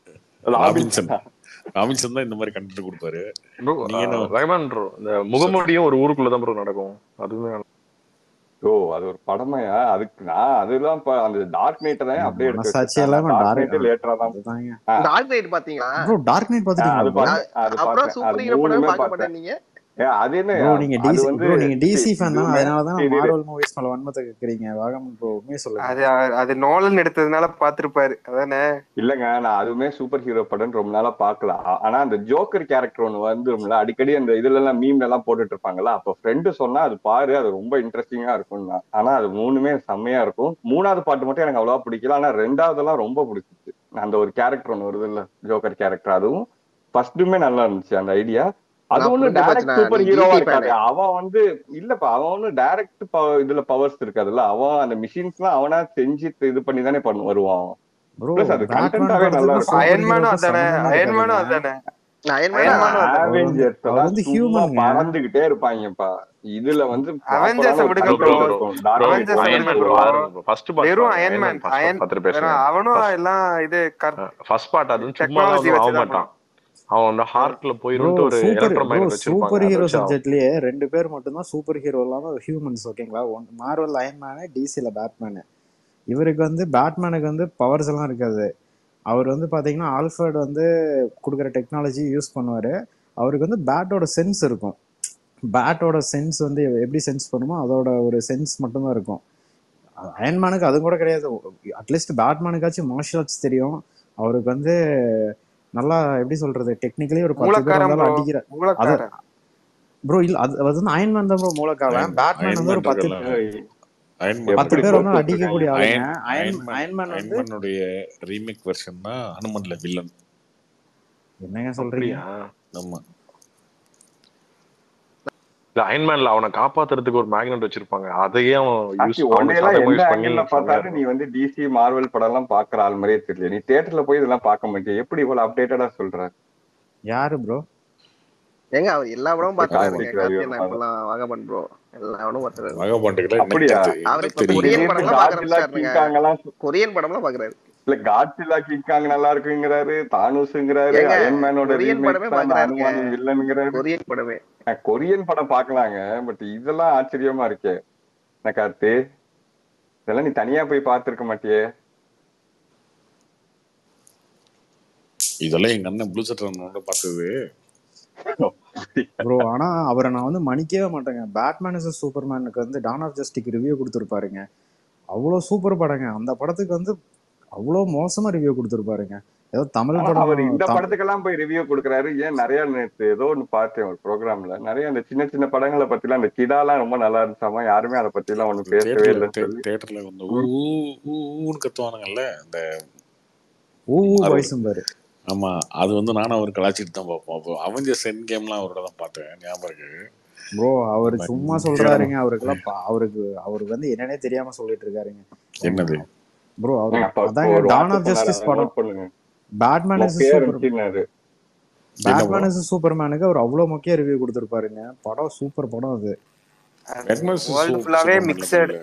ராபின்சன் ராபின்சனா? ராபின்சன் தான் இந்த மாதிரி கண்டென்ட் கொடுப்பாரு. ப்ரோ நீங்க என்ன ரஹ்மான் ப்ரோ இந்த சொல்லுங்க. முகமூடியும் ஒரு ஊருக்குள்ள தான் ப்ரோ நடக்கும். அதுவுமே ஓ அது ஒரு படமையா? அதுக்கு நான் அதெல்லாம் அந்த டார்க் நைட்டை தான் அப்படியே எடுத்து மனசாட்சி வச்சிருக்கேன். எல்லாம் டார்க் டார்க் நைட்டே லேட்டரா தான். அதுதாங்க டார்க் நைட் பாத்தீங்களா? ப்ரோ. டார்க் நைட் பாத்துட்டீங்களா அது ப்ரோ? பார்த்தேன், அது அப்புறம் பார்த்தேன், அது சூப்பர் ஹீரோ படம் 3மே பார்க்க பார்த்தேன். மாட்டேன் நீங்க? அது என்ன ப்ரோ நீங்க அது டிசி வந்து ப்ரோ நீங்க டிசி ஃபேன் தானே, இதுவுமே அதனால தான் இது மார்வல் மூவிஸ் மேல வன்மத்தை கேக்குறீங்க. வாகமன் ப்ரோ உண்மையை சொல்லுங்க. அது அது நோலன் எடுத்ததுனால பாத்துருப்பாரு அதானே. இல்லங்க, நான் அதுவுமே சூப்பர் ஹீரோ படம் ரொம்ப நாளா பாக்கல. ஆனா அந்த ஜோக்கர் கேரக்டர் ஒண்ணு வந்து அடிக்கடி அந்த இதுல எல்லாம் மீம்ல எல்லாம் போட்டுட்டு இருப்பாங்கல்ல, அப்ப ஃப்ரெண்டு சொன்னா அது பாரு, அது ரொம்ப இன்ட்ரெஸ்டிங்கா இருக்கும். ஆனா அது 3மே செம்மையா இருக்கும். 3வது பாட்டு மட்டும் எனக்கு அவ்வளவா பிடிக்கல, ஆனா 2வதெல்லாம் ரொம்ப பிடிச்சிச்சு. அந்த ஒரு கேரக்டர் ஒண்ணு வருது இல்ல, ஜோக்கர் கேரக்டர், அதுவும் ஃபர்ஸ்டுமே நல்லா இருந்துச்சு அந்த ஐடியா. அது நான் ஒண்ணு புரிஞ்சு டைரக்ட் போச்சுண்ணா, சூப்பர் நீ ஹீரோவா டிசி இருக்காது. ஃபேனு. அவன் வந்து இல்லப்பா, அவன் ஒண்ணு டைரக்ட் இதுல பவர்ஸ் இருக்காதுல்ல, அவன் அந்த மிஷின்ஸ் எல்லாம் அவனா செஞ்சு இது பண்ணி தானே வருவான். ப்ரோ பிளஸ் அது பேட்மேன் கண்டென்ட்டாவே நல்லா படத்துக்கும் இருக்கும். சூப்பர் அயன்மேனும் ஹீரோக்கும் அதானே, சம்பந்தமே அயன்மேனும் இருக்காதுங்க. அதானே, அயன்மேனா? அயன்மேனும் அதானே. அவெஞ்சர்ஸ் அவர் எல்லாம் வந்து சும்மா ஹியூமனுங்க. பறந்துகிட்டே இருப்பாங்கப்பா. இதுல வந்து ப்ராப்பரான அவெஞ்சர்ஸ ஒரு விடுங்க ப்ரோ ப்ரோ. கண்ட்ரோல் இருக்கும். ப்ரோ டார்க் நைட் இப்போ அவெஞ்சர்ஸ விடுங்க அயன்மேன் ஒன்று ப்ரோ. பாருங்க ப்ரோ. ஃபர்ஸ்ட் பார்ட் வெறும் பாருங்க. அயன்மேன் அயன்மேன் ஃபர்ஸ்ட் அயன் பார்த்துட்டு வேற பேசுறேன். அவனும் ஃபர்ஸ்ட் எல்லாம் இது ஃபர்ஸ்ட் பார்ட் அதுவும் சும்மாலாம் டெக்னாலஜி ஒன்றும் ஆக வச்சுதான் மாட்டான். பண்ணுவான். அவன் அந்த ஹார்ட்ல ப்ரோ போயிருந்துட்டு ஒரு எலக்ட்ரோ மேக்னெட் வச்சிருப்பாங்க, சூப்பர் அதை ஹீரோ வச்சு அவன் சப்ஜெக்ட்லயே 2 பேர் மட்டும்தான் சூப்பர் ஹீரோ இல்லாம ஹியூமன்ஸ். ஓகேங்களா? மார்வல் அயன்மேனு, டிசில பேட்மேனு. இவருக்கு வந்து பேட்மேனுக்கு வந்து பவர்ஸ் எல்லாம் இருக்காது. அவர் வந்து பாத்தீங்கன்னா ஆல்ஃபர்ட் வந்து கொடுக்குற டெக்னாலஜி யூஸ் பண்ணுவாரு. அவருக்கு வந்து பேட்டோட சென்ஸ் இருக்கும். பேட்டோட சென்ஸ் வந்து எப்படி சென்ஸ் பண்ணுமோ அதோட ஒரு சென்ஸ் மட்டும்தான் இருக்கும். அயன்மேனுக்கு அது கூட கிடையாது. அட்லீஸ்ட் பேட்மேனுக்காச்சும் மார்ஷியல் ஆர்ட்ஸ் தெரியும். அவருக்கு வந்து நல்லா எப்படி சொல்றது, டெக்னிக்கலி ஒரு 10 பேர் மூலக்காரன் வந்தாலும் ப்ரோ, அடிக்கிற அது மூலக்காரன். ப்ரோ. இல்ல அது வந்து அயன்மேன் தான் ப்ரோ மூலக்காரன். பேட்மேன் வந்து ஒரு அயன்மேன் 10 இருக்குல்ல, அயன்மேன் 10 எப்படி பேர் இருக்குல்ல, வந்தாலும் கோத்து அடிக்கக்கூடிய விட்டுருக்காங்க. ஆளுங்க. அயன்மேன் வந்து அயன்மேனுடைய ரீமேக் வெர்ஷன் தான் ஹனுமன்ல வில்லன். என்னங்க சொல்றீங்க? அப்படியா? ஆமா, இல்ல அயன்மேன்ல அவனை காப்பாத்துறதுக்கு ஒரு மேக்னெட் வச்சிருப்பாங்க, அதையே அவன் யூஸ் ஆக்சுவலி அவனுக்கு உன்னையெல்லாம் சாதகமா எந்த யூஸ் பண்ணி ஆங்கிள் செம்மையா பார்த்தாலும் நீ இருக்கும். வந்து டிசி மார்வல் படம் எல்லாம் பாக்குற ஆள் மாதிரியே தெரியல. நீ தியேட்டர்ல போய் இதெல்லாம் பார்க்க மாட்டியா? எப்படி இவ்வளவு அப்டேட்டடா சொல்ற? யாரு ப்ரோ? ஏங்க அவர் எல்லா படமும் பாக்குறாருங்க. கார்த்திக் கார்த்தியன் ராஜ் இப்பெல்லாம் வாகமன் ப்ரோ எல்லா படமும் பாக்குறாரு. வகபாண்டுகளை அப்படியா? அவர் எனக்கு இப்ப தெரியும். கொரியன் திடீர்னு படம்லாம் பாக்க காட்சிலா ஆரம்பிச்சிட்டாருங்க. கிங்காங்கெல்லாம் கொரியன் படம்லாம் பாக்குறாரு. இல்ல காட்சிலா கிங்காங் நல்லா இருக்குங்கிறாரு, தானூஸுங்கிறாரு, ஏங்க அயன்மேனோட கொரியன் ரீமேக் படமே தான் அந்த பாக்குறாருங்க. அனுமான் வில்லனுங்கிறாரு. கொரியன் படமே. கொரியன் படம் பாக்கலாங்க, பட் இதெல்லாம் ஆச்சரியமா இருக்கே. என்ன கார்த்தி, இதெல்லாம் நீ தனியா போய் பார்த்திருக்க மாட்டியே. இதெல்லாம் எங்க அண்ணன் ப்ளூ சட்டை பார்த்தது ப்ரோ. ஆனா அவரை நான் வந்து மன்னிக்கவே மாட்டேங்க. பேட்மேன் இஸ் சூப்பர்மேனுக்கு வந்து டான் ஆஃப் ஜஸ்டிக் ரிவ்யூ கொடுத்துருப்பாருங்க. அவ்வளோ சூப்பர் படங்க. அந்த படத்துக்கு வந்து அவ்வளோ மோசமா ரிவ்யூ கொடுத்துருப்பாருங்க. ஏதோ தமிழ் ஆனா படம் அவர் இந்த படத்துக்கெல்லாம் போய் ரிவ்யூ கொடுக்குறாரு. ஏன் நிறைய நேற்று ஏதோ ஒன்று பார்த்தேன் ஒரு ப்ரோக்ராம்ல, நிறைய அந்த சின்ன சின்ன படங்களை பத்திலாம், அந்த கிடாலாம் ரொம்ப நல்லா இருந்துச்சாமா, யாருமே அதை பத்தி எல்லாம் ஒன்றும் பேசவே இல்லைன்னு சொல்லி தியேட்டர்ல வந்து ஊன்னு கத்துவானுங்கல்ல அந்த பாய்ஸும் பாரு. ஆமா, அது வந்து நானும் அவர் கலாச்சிட்டு தான் பார்ப்போம். அப்போ அவெஞ்சர்ஸ் எண்ட் கேம்லாம் அவரோட தான் பார்த்தேன், ஞாபகம் இருக்கு ப்ரோ. அவர் சும்மா சொல்றாருங்க. அவருக்கு வந்து என்னன்னே தெரியாம சொல்லிட்டு இருக்காருங்க. என்னது ப்ரோ? அவர் அதாங்க டான் ஆஃப் ஜஸ்டிஸ் படம், பேட்மேன் இஸ் சூப்பர்மேனுக்கு அவர் அவ்வளவு முக்கிய ரிவ்யூ கொடுத்திருப்பாருங்க. படம் சூப்பர் படம். அது வேர்ல்ட் ஃபுல்லாவே மிக்ஸட்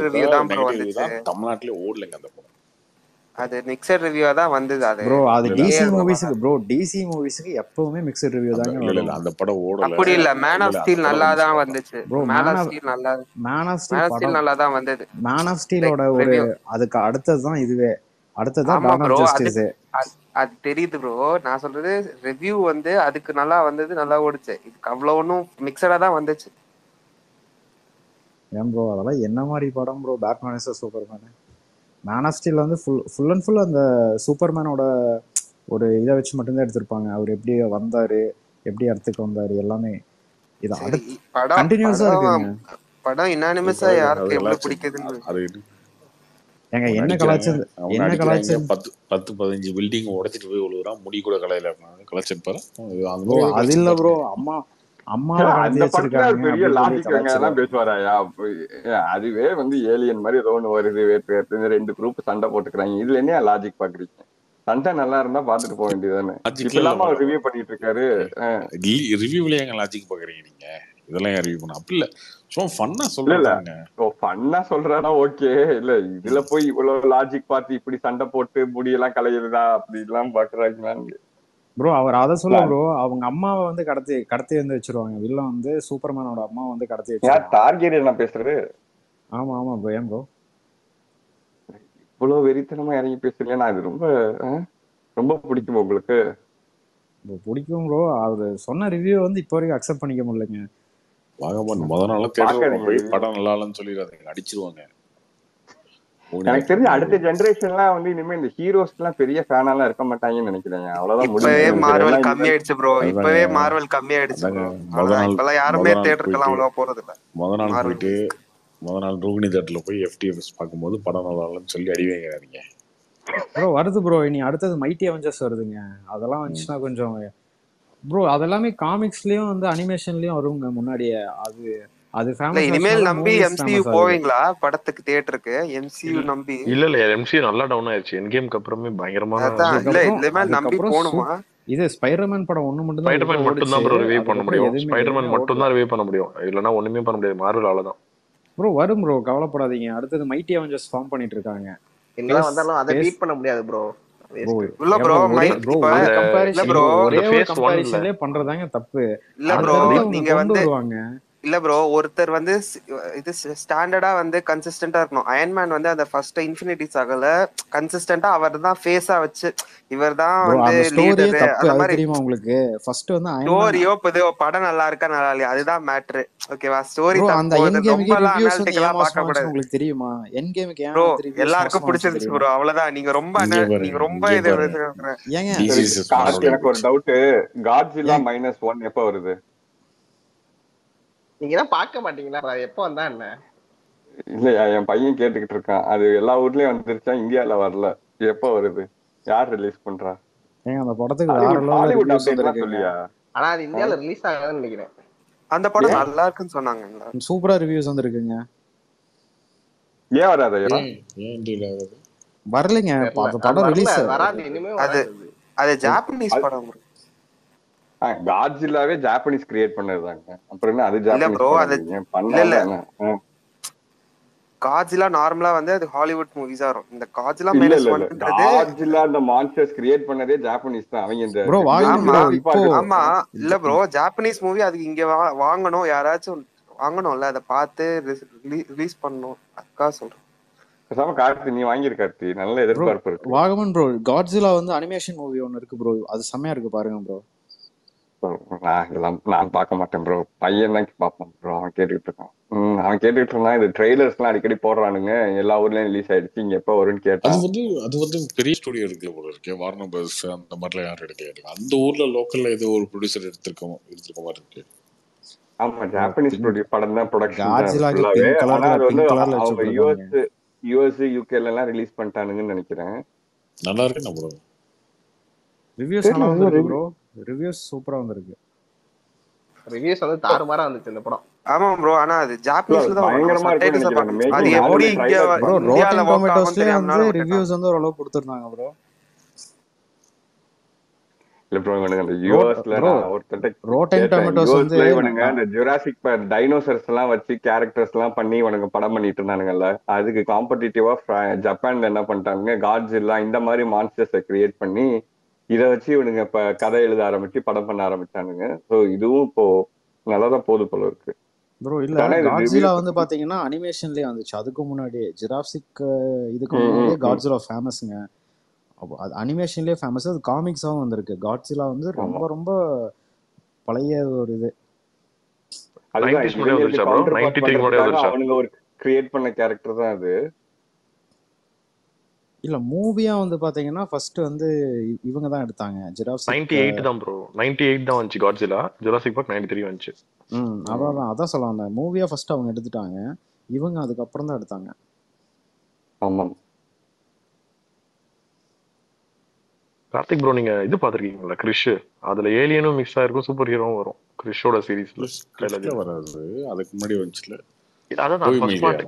ரிவ்யூ தான் ப்ரோ வந்துச்சு. தமிழ்நாட்டிலே ஓடலங்க அந்த படம். அது மிக்ஸட் ரிவ்யூவா தான் வந்தது. அது ப்ரோ அது டிசி மூவிஸ்க்கு ப்ரோ, டிசி மூவிஸ்க்கு எப்பவுமே மிக்ஸட் ரிவ்யூ தாங்க வரும். இல்ல அந்த படம் ஓடல. அப்படி இல்ல, மேன் ஆஃப் ஸ்டீல் நல்லா தான் வந்துச்சு ப்ரோ. மேன் ஆஃப் ஸ்டீல் நல்லா தான் வந்தது. மேன் ஆஃப் ஸ்டீலோட ஒரு அதுக்கு அடுத்தது தான் இதுவே. அடுத்ததான் டான் ஆஃப் ஜஸ்டிஸ். அது தெரியுது ப்ரோ. நான் சொல்றது ரிவ்யூ வந்து அதுக்கு நல்லா வந்தது, நல்லா ஓடுச்சு. இதுக்கு அவ்வளவு ஒன்றும் மிக்ஸடா தான் வந்துச்சு. ஏன் ப்ரோ அதெல்லாம் என்ன மாதிரி படம் bro? Batman is Superman. Man of Steel வந்து ஃபுல் அண்ட் ஃபுல் அந்த சூப்பர்மேனோட ஒரு இதை வச்சு மட்டும்தான் எடுத்திருப்பாங்க. அவர் எப்படி வந்தாரு, எப்படி இடத்துக்கு வந்தாரு, எல்லாமே இது கண்டினியூஸா இருக்குங்க. படம் இன்னானிமஸா யாருக்கு எவ்வளவு பிடிக்குதுன்னு ஏங்க என்ன கலாச்சாரம் 10-15 பில்டிங் உடைச்சிட்டு போய் விழுகுறான், முடி கூட கலையில கலாச்சிருப்பாரு. அது இல்ல ப்ரோ, பெரிய லாஜிக் பேசுவாராயா? அதுவே வந்து ஏலியன் மாதிரி ஏதோ ஒண்ணு வருது, வேற்று ரெண்டு குரூப் சண்டை போட்டுக்கிறாங்க. இதுல என்ன லாஜிக் பாக்குறீங்க? சண்டை நல்லா இருந்தா பாத்துட்டு போக வேண்டியதுதானே. இப்ப அவர் ரிவ்யூ பண்ணிட்டு இருக்காரு. ரிவ்யூல எங்க லாஜிக் பாக்குறீங்க நீங்க? இதெல்லாம் ரிவ்யூ பண்ண அப்படி இல்ல, சும்மா ஃபன்னா சொல்றாங்க. ஃபன்னா சொல்றானா ஓகே. இல்ல இதுல போய் இவ்வளவு லாஜிக் பார்த்து இப்படி சண்டை போட்டு முடியெல்லாம் கலையுறதா அப்படி எல்லாம் பாக்குறாங்க ப்ரோ. அவர் அதை சொல்ல ப்ரோ, அவங்க அம்மாவை வந்து கடத்தி வந்து வச்சிருவாங்க. வில்லன் வந்து சூப்பர்மேனோட அம்மா வந்து கடத்தி வச்சிருவாங்க. டார்கெட் என்ன பேசுறது? ஆமா ஆமா ப்ரோ. ஏன் ப்ரோ இவ்வளவு வெறித்தனமா இறங்கி பேசுறீங்க? நான் இது ரொம்ப பிடிக்கும் உங்களுக்கு. பிடிக்கும் ப்ரோ. அவரு சொன்ன ரிவ்யூ வந்து இப்போ வரைக்கும் அக்செப்ட் பண்ணிக்க முடியலங்க. முத நாள் தேட்டர் படம் நல்லா இல்லைன்னு சொல்லிடுறாங்க, அடிச்சிருவாங்க. எனக்கு தெரிஞ்ச அடுத்த ஜெனரேஷன்லாம் வந்து இனிமே இந்த ஹீரோஸ் எல்லாம் பெரிய ஃபேனாலாம் இருக்க மாட்டாங்கன்னு நினைக்கிறேன். அவ்வளவுதான் முடியும். மார்வல் கம்மியாயிடுச்சு ப்ரோ. இப்பவே மார்வல் கம்மியாயிடுச்சு. இப்பெல்லாம் யாருமே தியேட்டருக்கெல்லாம் அவ்வளவா போறது இல்ல. முத நாள் ரோகிணி தேட்டர்ல போய் FTFS பார்க்கும்போது படம் நல்லா இல்லைன்னு சொல்லி அடி வாங்கிறாங்க ப்ரோ. வருது ப்ரோ, இனி அடுத்தது மைட்டி அவெஞ்சர்ஸ் வருதுங்க. அதெல்லாம் வந்துச்சுன்னா கொஞ்சம் ப்ரோ அதெல்லாமே காமிக்ஸ்லயும் வந்து அனிமேஷன்லயும் வருங்க முன்னாடியே. அது ஃபேமஸ். இனிமேல் நம்பி MCU போவீங்களா படத்துக்கு தியேட்டருக்கு? MCU நம்பி இல்ல MCU நல்லா டவுன் ஆயிடுச்சு. எண்ட் கேம்க்கு அப்புறமே பயங்கரமான நம்பி போணுமா? இது ஸ்பைடர்மேன் படம் ஒண்ணு மட்டும் தான். ஸ்பைடர்மேன் மட்டும் தான் ப்ரோ ரிவ்யூ பண்ண முடியும். ஸ்பைடர்மேன் மட்டும் தான் ரிவ்யூ பண்ண முடியும், இல்லனா ஒண்ணுமே பண்ண முடியாது. மார்வல் தான் ப்ரோ. வரும் ப்ரோ, கவலைப்படாதீங்க. அடுத்தது மைட்டி அவெஞ்சர்ஸ் ஃபார்ம் பண்ணிட்டு இருக்காங்க. என்னதான் வந்தாலும் அதை பீட் பண்ண முடியாது ப்ரோ. இல்ல ப்ரோ, ஒரே ஒரு கம்பேரிசன்லயே பண்றதாங்க தப்பு. இல்ல ப்ரோ, நீங்க வந்து இல்ல ப்ரோ, ஒருத்தர் வந்து இது ஸ்டாண்டர்டா வந்து கன்சிஸ்டன்டா இருக்கணும். அயன்மேன் வந்து அந்த ஃபர்ஸ்ட் இன்ஃபினிட்டி சாகல கன்சிஸ்டன்டா அவர் தான் ஃபேஸா வச்சு இவர் தான் வந்து லீடர் அந்த மாதிரி தெரியுமா உங்களுக்கு? ஃபர்ஸ்ட் வந்து ஸ்டோரியோ படம் நல்லா இருக்கா நல்லா இல்லையா அதுதான் மேட்டர். ஓகேவா? ஸ்டோரி அந்த எண்ட் கேமுக்கு ரிவ்யூஸ் வந்து ஏன் மோசமா வந்துச்சு உங்களுக்கு தெரியுமா? எண்ட் கேமுக்கு ஏன் ரிவ்யூஸ் எல்லாருக்கும் பிடிச்சிருச்சு ப்ரோ, அவ்வளவுதான். நீங்க ரொம்ப இது ஏங்க எனக்கு ஒரு டவுட். காட்ஜில்லா -1 எப்ப வருது? நீங்க தான் பார்க்க மாட்டீங்களா? எப்போ வந்தா என்ன? இல்லையா, என் பையன் கேட்டுக்கிட்டு இருக்கான். அது எல்லா ஊர்லயும் வந்துருச்சா, இந்தியால வரல. எப்ப வருது? யார் ரிலீஸ் பண்றா? அந்த படத்துக்கு வேற லெவல்ல ரிவ்யூஸ் சொல்லியா? ஆனா அது இந்தியால ரிலீஸ் ஆகாதுன்னு நினைக்கிறேன். அந்த படம் நல்லா இருக்குன்னு சொன்னாங்க. சூப்பரா ரிவ்யூஸ் வந்திருக்குங்க. ஏன் வராது? ஏன் இந்தியால வருது? வரலங்க. அந்த படம் ரிலீஸ் வராது இனிமே. அது ஜாப்பனீஸ் படம். காட்ஜில்லாவே ஜாப்பனீஸ் கிரியேட் பண்ணதுதாங்க. அப்புறம் என்ன அது ஜாப்பனீஸ் படம்? காட்ஜிலா நார்மலா வந்து அது ஹாலிவுட் மூவிஸா வரும். இந்த காட்ஜிலா இல்ல மைனஸ் இல்ல இல்ல ஒன்ன்றது காட்ஜில்லா அந்த மான்ஸ்டர்ஸ் கிரியேட் பண்ணதே ஜாப்பனீஸ் தான். அவங்க இந்த ப்ரோ வாகமன் ஆமா ப்ரோ இப்போ ஆமா இல்ல ப்ரோ, ஜாப்பனீஸ் மூவி அதுக்கு இங்க வாங்கணும், யாராச்சும் வாங்கணும்ல, அதை பார்த்து ரிலீஸ் பண்ணணும், அதுக்காக சொல்றேன். பேசாம கார்த்தி நீ வாங்கிரு கார்த்தி, நல்ல ப்ரோ எதிர்பார்ப்பு இருக்கு. வாகமன் ப்ரோ காட்ஸிலா வந்து அனிமேஷன் மூவி ஒன்று இருக்கு ப்ரோ, அது செம்மையா இருக்கு பாருங்க ப்ரோ. நான் பார்க்க மாட்டேன் ப்ரோ, பையன் தான் பார்ப்பேன் ப்ரோ. அவன் கேட்டுக்கிட்டு இருக்கான். அவன் கேட்டுக்கிட்டு இருந்தான். இது ட்ரெய்லர்ஸ் எல்லாம் அடிக்கடி போடுறானுங்க, எல்லா ஊர்லயும் ரிலீஸ் ஆயிடுச்சு, இங்க எப்ப வரும்னு கேட்டான். அது வந்து பெரிய ஸ்டுடியோ இருக்குல்ல போல இருக்கு, வார்னர் பிரதர்ஸ் அந்த மாதிரிலாம் யாரும் எடுக்கல. அந்த ஊர்ல லோக்கல்ல ஏதோ ஒரு ப்ரொடியூசர் எடுத்திருக்க மாதிரி இருக்கு. ஆமா ஜாப்பனீஸ் ஸ்டுடியோ படம் தான், ப்ரொடக்ஷன் தான் காட்ஸிலாக்கு ஃபுல்லாவே. பிங்க் ஆனா கலர்ல அது வந்து பிங்க் கலர்ல அவங்க வச்சுட்டு யூஎஸ் யூகேல எல்லாம் ரிலீஸ் பண்ணிட்டானுங்கன்னு நினைக்கிறேன். நல்லா இருக்கு நம்ம ரிவ்யூஸ் நல்லா வந்திருக்கு ப்ரோ, ரிவ்யூஸ் சூப்பரா வந்திருக்கு. ரிவ்யூஸ் வந்து தாறுமாறா வந்துச்சு இந்த படம். ஆமா ப்ரோ, ஆனா அது ஜாப்பனீஸ்ல தான் பயங்கரமா இருக்கும்னு நினைக்கிறேன். அது எப்படி இங்க ப்ரோ இந்தியால ரோட்டன் ஒர்க் ஆகும்னு டொமேட்டோஸ்லயே வந்து தெரியாம ரிவ்யூஸ் வந்து ஓரளவு கொடுத்துருந்தாங்க ப்ரோ. இல்ல ப்ரோ இவனுங்க அந்த யூஎஸ்ல நான் ஒருத்தட்ட ரோட்டன் கேட்டேன், டொமேட்டோஸ் வந்து யூஎஸ்ல இவனுங்க அந்த ஜுராசிக் பார்க் டைனோசர்ஸ் எல்லாம் வச்சு கேரக்டர்ஸ் எல்லாம் பண்ணி இவனுங்க படம் பண்ணிட்டு இருந்தானுங்கல்ல, அதுக்கு காம்படிட்டிவா ஜப்பான்ல என்ன பண்ணிட்டாங்க, காட்ஸில்லா இந்த மாதிரி மான்ஸ்டர்ஸை கிரியேட் பண்ணி இதை வச்சு இவனுங்க இப்ப கதை எழுத ஆரம்பிச்சு படம் பண்ண ஆரம்பிச்சானுங்க. ஸோ இதுவும் இப்போ நல்லாதான் போகுது போல இருக்கு ப்ரோ. இல்ல காட்ஸிலா வந்து பாத்தீங்கன்னா அனிமேஷன்லயே வந்துச்சு, அதுக்கு முன்னாடியே ஜிராசிக் இதுக்கு முன்னாடியே காட்ஸிலா ஃபேமஸ்ங்க. அது அனிமேஷன்லயே ஃபேமஸ், அது காமிக்ஸாவும் வந்திருக்கு. காட்ஸிலா வந்து ரொம்ப ரொம்ப பழைய ஒரு இது. அவனுங்க ஒரு கிரியேட் பண்ண கேரக்டர் தான் அது. இல்ல மூவியா வந்து பாத்தீங்கன்னா ஃபர்ஸ்ட் வந்து இவங்க தான் எடுத்தாங்க, ஜிராசிக் 98 தான் ப்ரோ, 98 தான் வந்துச்சு காட்ஸிலா. ஜுராசிக் பார்க் 93 வந்துச்சு. அதான் சொல்ல வந்தேன், மூவியா ஃபர்ஸ்ட் அவங்க எடுத்துட்டாங்க, இவங்க அதுக்கப்புறம் தான் எடுத்தாங்க. ஆமாம். கார்த்திக் ப்ரோ நீங்க இது பாத்திருக்கீங்களா கிரிஷ்? அதுல ஏலியனும் மிக்ஸ் ஆயிருக்கும், சூப்பர் ஹீரோவும் வரும் கிரிஷோட சீரிஸ்ல. வராது, அதுக்கு முன்னாடி வந்துச்சுல. அதான் ஃபர்ஸ்ட் பார்ட்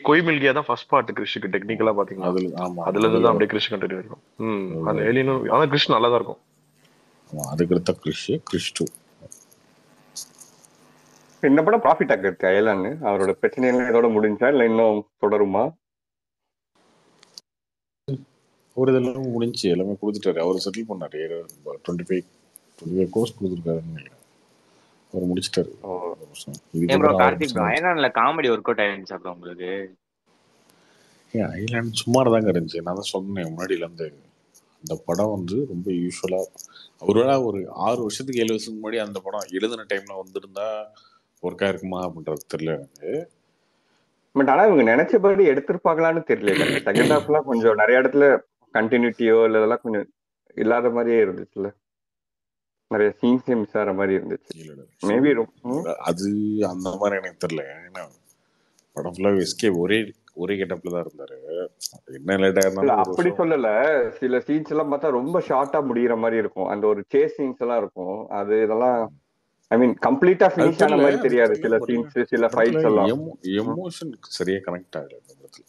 கொய்மில்கியா தான் ஃபர்ஸ்ட் பார்ட் கிரிஷ்க்கு. டெக்னிக்கலா பாத்தீங்கன்னா அதுல இருந்து தான் அப்படியே கிரிஷ் கண்டினியூ இருக்கும். அந்த ஏலியனும் ஆனா கிரிஷ் நல்லா தான் இருக்கும். அதுக்கு அடுத்த கிரிஷ் 2. இந்த படம் ப்ராஃபிட் ஆக்கு அயலான்னு அவரோட பிரச்சனைகள் இதோட முடிஞ்சா இல்ல இன்னும் தொடருமா? ஒரு இதெல்லாம் முடிஞ்சு எல்லாமே கொடுத்துட்டாரு, அவர் செட்டில் பண்ணாரு. 25 கோர்ஸ் கொடுத்துருக்காருன்னு நினைக்கிறேன், அவர் முடிச்சிட்டாரு. அயர்லாண்ட்ல காமெடி ஒர்க் அவுட் ஆயிருந்துச்சு அப்புறம் உங்களுக்கு? அயர்லாண்ட் சுமார் இருந்துச்சு. நான் தான் சொன்னேன் முன்னாடியில இருந்து, அந்த படம் வந்து ரொம்ப யூஸ்வலா, ஒருவேளை ஒரு 6 வருஷத்துக்கு 7 வருஷத்துக்கு முன்னாடி அந்த படம் எழுதின டைம்ல வந்திருந்தா ஒர்க்கா இருக்குமா அப்படின்றது தெரியல எனக்கு. பட் ஆனா இவங்க நினைச்சபடி எடுத்திருப்பாங்களான்னு தெரியல. அந்த செகண்ட் ஹாஃப்லாம் கொஞ்சம் நிறைய இடத்துல கண்டினியூட்டியோ இல்ல இதெல்லாம் கொஞ்சம் இல்லாத மாதிரியே இருந்துச்சுல்ல, நிறைய சீன்ஸே மிஸ் ஆகிற மாதிரி இருந்துச்சு. மேபி அது அந்த மாதிரி எனக்கு தெரியல. ஏன்னா படம் ஃபுல்லா எஸ்கே ஒரே கெட்டப்ல தான் இருந்தாரு. என்ன லேட்டா இருந்தாலும் அப்படி சொல்லல, சில சீன்ஸ் எல்லாம் பார்த்தா ரொம்ப ஷார்ட்டா முடிகிற மாதிரி இருக்கும். அந்த ஒரு சேஸ் சீன்ஸ் எல்லாம் இருக்கும், அது இதெல்லாம் ஐ மீன் கம்ப்ளீட்டா ஃபினிஷ் ஆன மாதிரி தெரியாது. சில சீன்ஸ் சில ஃபைட்ஸ் எல்லாம் எமோஷன் சரியா கனெக்ட் ஆகல இந்த படத்துல.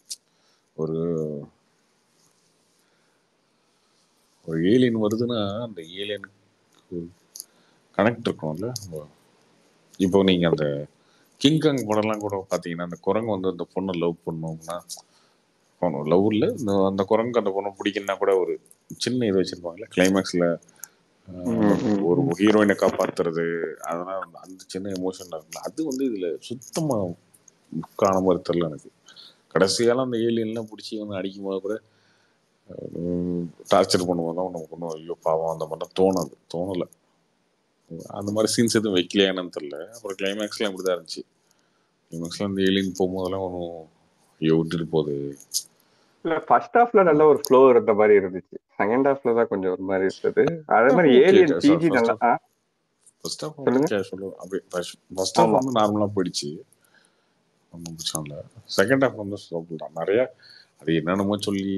ஒரு ஏலியன் வருதுன்னா அந்த ஏலியனுக்கு கனெக்ட் இருக்கும்ல. இப்போ நீங்க அந்த கிங்காங் படம்லாம் கூட பாத்தீங்கன்னா, அந்த குரங்கு வந்து அந்த பொண்ணை லவ் பண்ணோம்னா, லவ்ல அந்த குரங்கு அந்த பொண்ணை பிடிக்கணும்னா கூட ஒரு சின்ன இது வச்சிருப்பாங்கல்ல கிளைமேக்ஸ்ல, ஒரு ஹீரோயினை காப்பாத்துறது, அதெல்லாம் அந்த சின்ன எமோஷன் இருக்குல்ல, அது வந்து இதுல சுத்தமா காண மாதிரி தெரியல எனக்கு. கடைசியால அந்த ஏலியன்லாம் பிடிச்சி வந்து அடிக்கும் போது கூட டார்ச்சர் பண்ணுவோம் நமக்கு ஒன்றும் ஐயோ பாவம் அந்த மாதிரிலாம் தோணலை. அந்த மாதிரி சீன்ஸ் எதுவும் வைக்கலையானு தெரியல. அப்புறம் கிளைமேக்ஸ்லாம் இப்படி தான் இருந்துச்சு. கிளைமேக்ஸ்லாம் அந்த ஏலியன் போகும்போதெல்லாம் ஒன்றும் ஐயோ விட்டுட்டு போகுது. இல்ல ஃபர்ஸ்ட் ஹாஃப்ல நல்ல ஒரு ஃப்ளோ இருந்த மாதிரி இருந்துச்சு, செகண்ட் ஹாஃப்ல தான் கொஞ்சம் ஒரு மாதிரி இருந்தது. அதே மாதிரி ஏலியன் சிஜி நல்லா ஃபர்ஸ்ட் ஹாஃப் அப்படியே ஃபர்ஸ்ட் ஹாஃப் வந்து நார்மலா போயிடுச்சு, ஒன்றும் பிரச்சனை இல்லை. செகண்ட் ஹாஃப் வந்து சொல்லிட்டான் நிறைய. அது என்னென்னமோ சொல்லி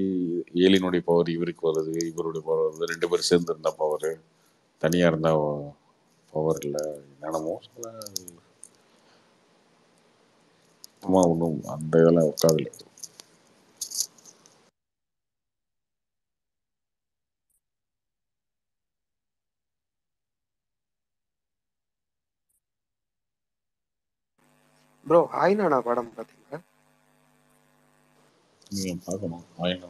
ஏலியனுடைய பவர் இவருக்கு வருது, இவருடைய பவர் வருது, 2 பேரும் சேர்ந்து இருந்தா பவர், தனியா இருந்தா பவர் இல்லை, என்னென்னமோ சொல்ல. ஒன்றும் அந்த இதெல்லாம் உட்காதுல. ப்ரோ ஹாய் நானா படம் பாத்தீங்களா? நீங்க பார்க்கணும். ஆயினா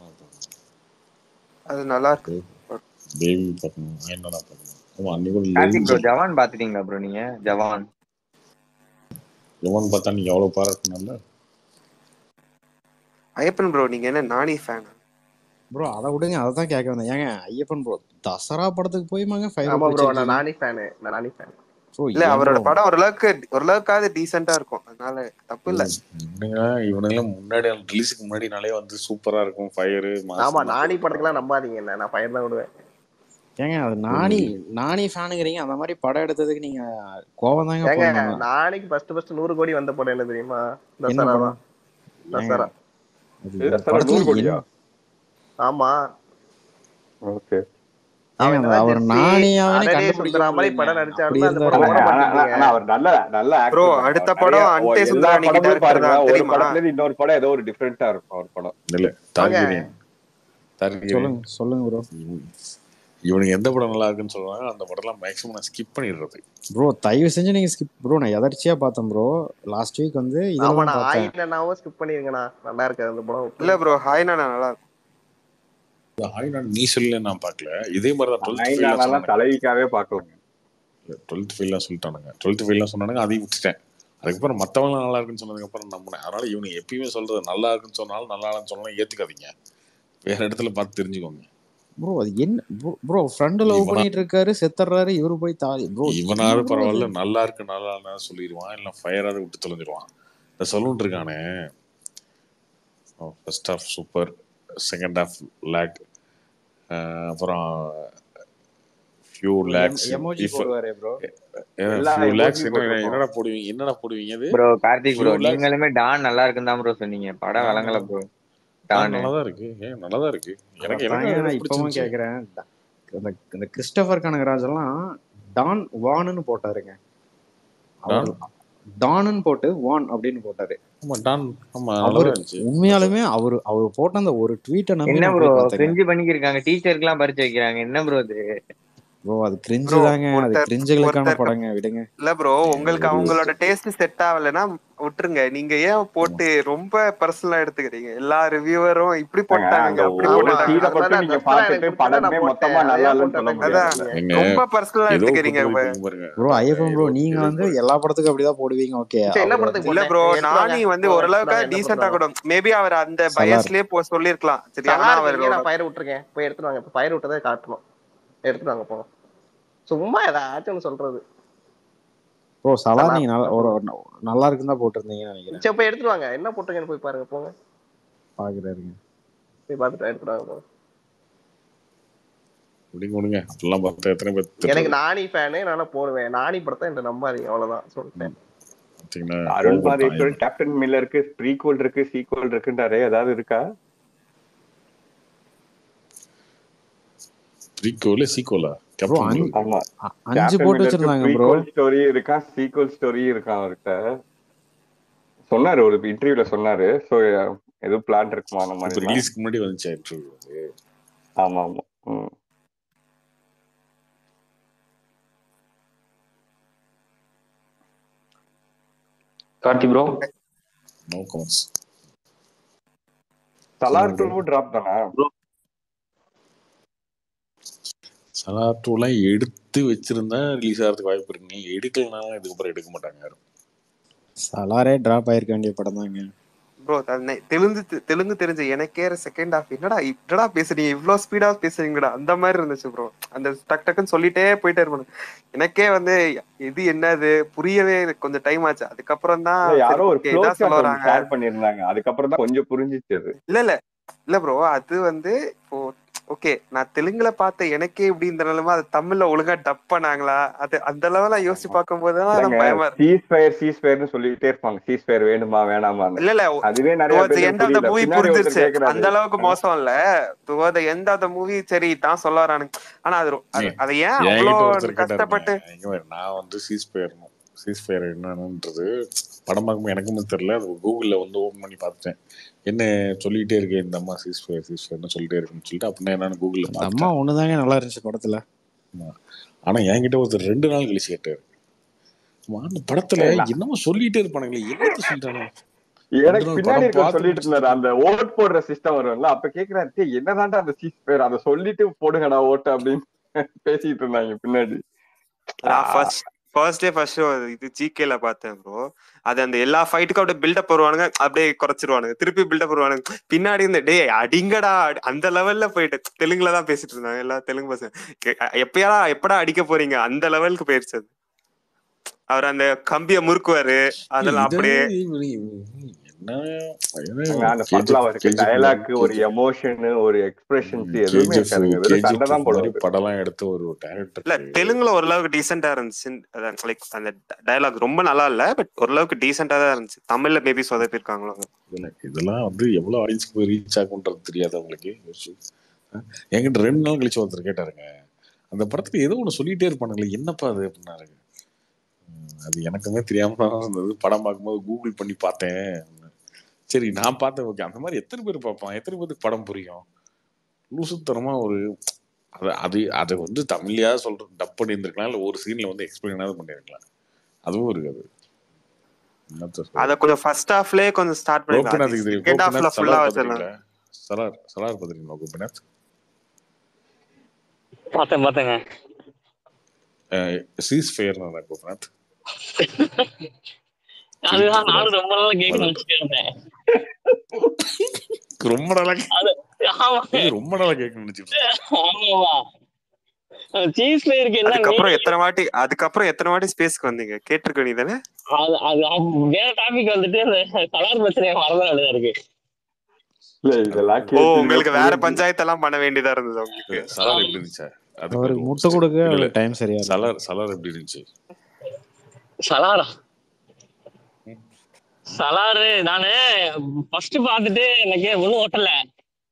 அது நல்லா இருக்கு. பேபி பார்க்கணும். ஆயினா பார்க்கணும். ஆமா அன்னைக்கு ஒரு கார்த்திக் ப்ரோ லெஜெண்ட். ஜவான் பாத்துட்டீங்களா ப்ரோ நீங்க? ஜவான் ஜவான் பார்த்தா நீங்க எவ்வளவு பாராட்டணும்ல. ஐயப்பன் ப்ரோ நீங்க என்ன நானி ஃபேன்? ப்ரோ அதை விடுங்க, அதை தான் கேட்க வந்தேன். ஏங்க ஐயப்பன் ப்ரோ தசரா படத்துக்கு போய்மாங்க ஃபயர் ஆமா அவுட் ப்ரோ, நான் வச்சிருக்கீங்க. நானி ஃபேனு, நான் நானி ஃபேன். ப்ரோ இல்ல ஏன் அவரோட ப்ரோ? படம் ஓரளவுக்காவது டீசெண்டா இருக்கும், அதனால தப்பு இல்ல. இவனுங்கெல்லாம் முன்னாடி ரிலீஸுக்கு முன்னாடினாலே வந்து சூப்பரா இருக்கும். ஃபயரு ஆமா, மாசம் நானி படத்துக்குலாம் நம்பாதீங்க, என்ன நான் ஃபயர் தான் விடுவேன். ஏங்க அது நானி ஃபேனுங்கிறீங்க, அந்த மாதிரி படம் எடுத்ததுக்கு நீங்க கோவம் தாங்க ஏங்க பண்ணணும். நாளைக்கு ஃபர்ஸ்ட் 100 கோடி வந்த படம் என்ன தெரியுமா? என்ன தசரா படம்? தான். தசரா. தசரா 100 கோடியா? ஆமா. ஓகே. ஏங்க அவர் நானியாவே கண்டுபிடிக்க மாதிரி முடியல. படம் அப்படி நடிச்சாருன்னா அந்த இருந்தாரு. படம் ஓட மாட்டேங்குது. அவர் நல்ல ப்ரோ ஆக்டர். அடுத்த படம் அன்டே எல்லா சுந்தராணி படமும் பாருங்க, ஒரு தெரியுமா? படத்துல இருந்து இன்னொரு படம் ஏதோ ஒரு டிஃபரெண்டா இருக்கும் அவர் படம். இல்ல டார்கெரியன். சொல்லுங்க ப்ரோ. இவனுக்கு எந்த படம் நல்லா இருக்குன்னு சொல்றாங்க அந்த படம்லாம் மேக்ஸிமம் நான் ஸ்கிப் பண்ணிடுறது. ப்ரோ தயவு செஞ்சு நீங்க ஸ்கிப் ப்ரோ. நான் எதர்ச்சியா பார்த்தேன் ப்ரோ லாஸ்ட் வீக் வந்து இதெல்லாம் தான் பார்த்தேன். ஹாய்னாவும் ஸ்கிப் பண்ணிருங்கண்ணா, நல்லா இருக்கு அந்த படம். இல்ல ப்ரோ ஹாய்னா நல்லா இருக்கும். ஹாய்னா நீ சொல்ல நான் பார்க்கல. இதே மாதிரி தான் 12th ஹாய்னாலாம் தலைவிக்காவே பார்க்கலங்க. 12th ஃபெயிலாம் சொல்லிட்டானுங்க. 12th ஃபெயிலாம் சொன்னானுங்க, அதையும் விட்டுட்டேன். அதுக்கப்புறம் மற்றவங்களும் நல்லா இருக்குன்னு சொன்னதுக்கு அப்புறம் நம்பினேன். அதனால இவனுக்கு எப்பயுமே சொல்றது நல்லா இருக்குன்னு சொன்னாலும் நல்லா இல்லைன்னு சொன்னாலும் ஏத்துக்காதீங்க. வேற இடத்துல பார்த்து தெரிஞ்சுக்கோங்க. ப்ரோ அது என்ன ப்ரோ ஃப்ரெண்ட் லவ் பண்ணிட்டு இருக்காரு, செத்துறாரு, இவரு போய் தாலி ப்ரோ. இவனாரு பரவாயில்ல, நல்லா இருக்கு நல்லா இல்லைன்னா சொல்லிடுவான், இல்லை ஃபயராவது விட்டு தொலைஞ்சிருவான். இந்த சொல்லுன்னு இருக்கானே, first half super, second half lag, அப்புறம் ஃபியூ லேக்ஸ் எமோஜி போடுவாரே ப்ரோ. ஃபியூ லேக்ஸ் என்னடா போடுவீங்க அது ப்ரோ? கார்த்திக் ப்ரோ நீங்களுமே டான் நல்லா இருக்குன்னு தான் ப்ரோ சொன்னீங்க. படம் விளங்கல ப்ரோ. டான் நல்லதா இருக்கு. நல்லதா இருக்கு. எனக்கு நான் இப்பவும் கேக்குறேன். இந்த கிறிஸ்டோபர் கனகராஜ் எல்லாம் டான் வான்னு போட்டாருங்க. டான்னு போட்டு வான் அப்படின்னு போட்டாரு. உண்மையாலுமே அவரு போட்ட அந்த ஒரு ட்வீட்டை நம்பி என்ன ப்ரோ கிரிஞ்சு பண்ணிக்கிருக்காங்க. டீச்சருக்கு எல்லாம் பரிச்சு வைக்கிறாங்க. என்ன ப்ரோ அது? ப்ரோ அது கிரிஞ்சு தாங்க. அது கிரிஞ்சுகளுக்கான படங்க, விடுங்க. இல்ல ப்ரோ உங்களுக்கு அவங்களோட டேஸ்ட் செட் ஆகலைன்னா விட்டுருங்க. நீங்க ஏன் போட்டு ரொம்ப பர்சனலா எடுத்துக்கிறீங்க? எல்லா ரிவ்யூவரும் இப்படி போட்டாங்க அப்படி ரொம்ப பர்சனலா எடுத்துக்கிறீங்க ப்ரோ. ஐயப்பன் ப்ரோ நீங்க வந்து எல்லா படத்துக்கும் அப்படிதான் போடுவீங்க. ஓகே இல்ல ப்ரோ நானி வந்து ஓரளவுக்கு டீசென்ட்டா கூட மேபி அவர் அந்த பயஸ்லயே சொல்லிருக்கலாம். சரி ஆனா அவர் ஃபயர் விட்டுருக்கேன், போய் எடுத்துட்டு வாங்க. ஃபயர் விட்டதை காட்டணும், எடுத்துட்டு வாங்க போங்க. சும்மா ஏதாச்சும் சொல்றது ப்ரோ. சலார் நீங்க நல்லா இருக்குன்னு தான் போட்டிருந்தீங்கன்னு நினைக்கிறேன். சரி போய் எடுத்துட்டு வாங்க. என்ன போட்டிருக்கேன்னு போய் பாருங்க, போங்க. பாக்குறாருங்க, போய் பார்த்துட்டு எடுத்துட்டு வாங்க போங்க. எனக்கு நானி ஃபேனு, நானும் போடுவேன். நானி படத்தை என்ன நம்பாதீங்க, அவ்வளவுதான் சொல்லிட்டேன். அருள்மாதேஸ்வரன் கேப்டன் மில்லருக்கு ப்ரீக்வல் இருக்கு, சீக்வல் இருக்குன்றாரே, ஏதாவது இருக்கா? ப்ரீக்வல் சீக்வலா? ஆமா, 5 போட்டு வச்சிருந்தாங்க ப்ரோ. ப்ரீக்வல் ஸ்டோரி இருக்கா, சீக்வல் ஸ்டோரி இருக்கா அவர்கிட்ட சொன்னாரு, ஒரு இன்டர்வியூல சொன்னாரு. சோ ஏதோ பிளான் இருக்குமா அந்த மாதிரி? ரிலீஸ்க்கு முன்னாடி வந்துச்சு இன்டர்வியூ. ஆமா ஆமா. Karthi bro no comments. Salaar 2 drop தானா ப்ரோ? சலார் 2 எடுத்து வச்சிருந்தா ரிலீஸ் ஆகிறதுக்கு வாய்ப்பு இருக்குங்க. எடுக்கலனாலும் இதுக்கப்புறம் எடுக்க மாட்டாங்க யாரும். சலாரே டிராப் ஆயிருக்க வேண்டிய படம் தாங்க ப்ரோ. தெலுங்கு தெரிஞ்ச எனக்கே செகண்ட் ஹாஃப் என்னடா பேசுறீங்க, இவ்வளவு ஸ்பீடா பேசுறீங்கடா அந்த மாதிரி இருந்துச்சு ப்ரோ. அந்த டக்குன்னு சொல்லிட்டே போயிட்டே இருப்பாங்க. எனக்கே வந்து இது என்னது புரியவே கொஞ்சம் டைம் ஆச்சு. அதுக்கப்புறம் தான் யாரோ ஒரு க்ளோஸ் ஷாட் வந்து ஷேர் பண்ணிருந்தாங்க. அதுக்கப்புறம் தான் கொஞ்சம் புரிஞ்சிச்சு அது. இல்ல ப்ரோ அது வந்து இப்போ ஓகே நான் தெலுங்குல பார்த்த எனக்கே இப்படி இந்த நிலைமை, அது தமிழ்ல ஒழுங்கா டப் பண்ணாங்களா, அது அந்த லெவலா யோசிச்சு பார்க்கும் போதுதான் பயமா இருக்கு. சீஸ்ஃபயர் சொல்லிட்டே இருப்பாங்க. சீஸ்ஃபயர் வேணுமா வேணாமா? இல்ல அதுவே நிறைய பேருக்கு மூவி புரிஞ்சிருச்சு. அந்த அளவுக்கு மோசம் இல்ல. Toward end of the movie சரி தான் சொல்ல வரானுங்க. ஆனா அது ஏன் அவ்வளவு கஷ்டப்பட்டு நான் வந்து சீஸ்ஃபயர் என்னன்றது படம் பார்க்கும்போது எனக்குமே தெரியல. அது கூகுள்ல வந்து ஓபன் பண்ணி பார்த்துட்டேன். என்ன சொல்லிட்டே இருக்கேன் இந்த அம்மா சீஸ்ஃபயர்னு சொல்லிட்டே இருக்குன்னு சொல்லிட்டு அப்படின்னா என்னன்னு கூகுள்ல பார்த்தேன். அம்மா ஒண்ணுதாங்க நல்லா இருந்துச்சு படத்துல. ஆனா என்கிட்ட ஒருத்தர் 2 நாள் கழிச்சு கேட்டாரு, அந்த படத்துல என்னமோ சொல்லிட்டே இருப்பானுங்களே, என்னத்த சொல்லிட்டானு. எனக்கு பின்னாடி இருக்க சொல்லிட்டு இருந்தாரு அந்த ஓட் போடுற சிஸ்டம் வரும்ல, அப்ப கேக்குறாரு என்னதான்டா அந்த சீஸ் பேர், அதை சொல்லிட்டு போடுங்கடா ஓட்டு அப்படின்னு பேசிட்டு இருந்தாங்க பின்னாடி. நான் ஃபர்ஸ்ட் இது ஜிகேல பார்த்தேன் ப்ரோ. அது அந்த எல்லா ஃபைட்டுக்கும் அப்படியே பில்டப் வருவானுங்க, அப்படியே குறைச்சிருவானுங்க, திருப்பி பில்டப் வருவானுங்க. பின்னாடி இந்த டே அடிங்கடா அந்த லெவல்ல போயிட்டு தெலுங்குல தான் பேசிட்டு இருந்தாங்க எல்லா தெலுங்கு பசங்க. எப்படா அடிக்க போறீங்க அந்த லெவலுக்கு போயிருச்சு. அவர் அந்த கம்பிய முறுக்குவாரு, அதெல்லாம் அப்படியே அந்த படத்துல அவருக்கு டயலாக், ஒரு எமோஷன், ஒரு எக்ஸ்பிரஷன்ஸ் எதுவுமே இருக்காதுங்க, வெறும் சண்டை தான் போடுவாரு. படம்லாம் எடுத்த ஒரு டைரக்டர் இல்ல தெலுங்குல ஓரளவுக்கு டீசென்டா இருந்துச்சு. லைக் அந்த டயலாக் ரொம்ப நல்லா இல்ல, பட் ஓரளவுக்கு டீசென்டா தான் இருந்துச்சு. தமிழ்ல மேபி சொதப்பிருக்காங்களோ. இதெல்லாம் வந்து எவ்வளவு ஆடியன்ஸ்க்கு போய் ரீச் ஆகுன்றது தெரியாது அவங்களுக்கு. என்கிட்ட 2 நாள் கழிச்சு ஒருத்தர் கேட்டாருங்க, அந்த படத்துக்கு ஏதோ ஒண்ணு சொல்லிட்டே இருப்பானுங்களே என்னப்பா அது அப்படின்னாருங்க. அது எனக்குமே தெரியாம தான் இருந்தது. படம் பார்க்கும்போது கூகுள் பண்ணி பார்த்தேன். சரி நான் பார்த்தேன், ஓகே அந்த மாதிரி எத்தனை பேர் பார்ப்பான், எத்தனை பேருக்கு படம் புரியும்? லூசுத்தனமா ஒரு அதை வந்து தமிழ்லையா சொல்ற டப் பண்ணி இருந்திருக்கலாம், இல்லை ஒரு சீன்ல வந்து எக்ஸ்பிளைனாவது பண்ணிருக்கலாம். அதுவும் இருக்காது. அத கொஞ்சம் ஃபர்ஸ்ட் ஹாஃப்லயே கொஞ்சம் ஸ்டார்ட் பண்ணிடலாம். செகண்ட் ஹாஃப்ல ஃபுல்லா வச்சிரலாம். சலார் பாத்தீங்களா கோபிநாத்? பார்த்தேங்க. சீஸ் ஃபயர் நான் கோபிநாத். அதுதான் நானும் ரொம்ப நாளா கேட்க நினைச்சிட்டேன். ரொம்ப நாளா கேட்க நினைச்சிட்டேன். அதுக்கப்புறம் எத்தனை வாட்டி ஸ்பேஸ்க்கு வந்தீங்க கேட்டிருக்க வேண்டியதானே? வேற டாபிக் வந்துட்டு அந்த கலர் பிரச்சனை மறந்துதான் இருக்கு. உங்களுக்கு வேற பஞ்சாயத்து எல்லாம் பண்ண வேண்டியதா இருந்தது உங்களுக்கு. சலார் எப்படி இருந்துச்சு? அவருக்கு முட்டை கொடுக்க டைம் சரியா. சலார் எப்படி இருந்துச்சு? சலாரு நானு ஃபர்ஸ்ட் பாத்துட்டு எனக்கு ஒண்ணும் ஓட்டல.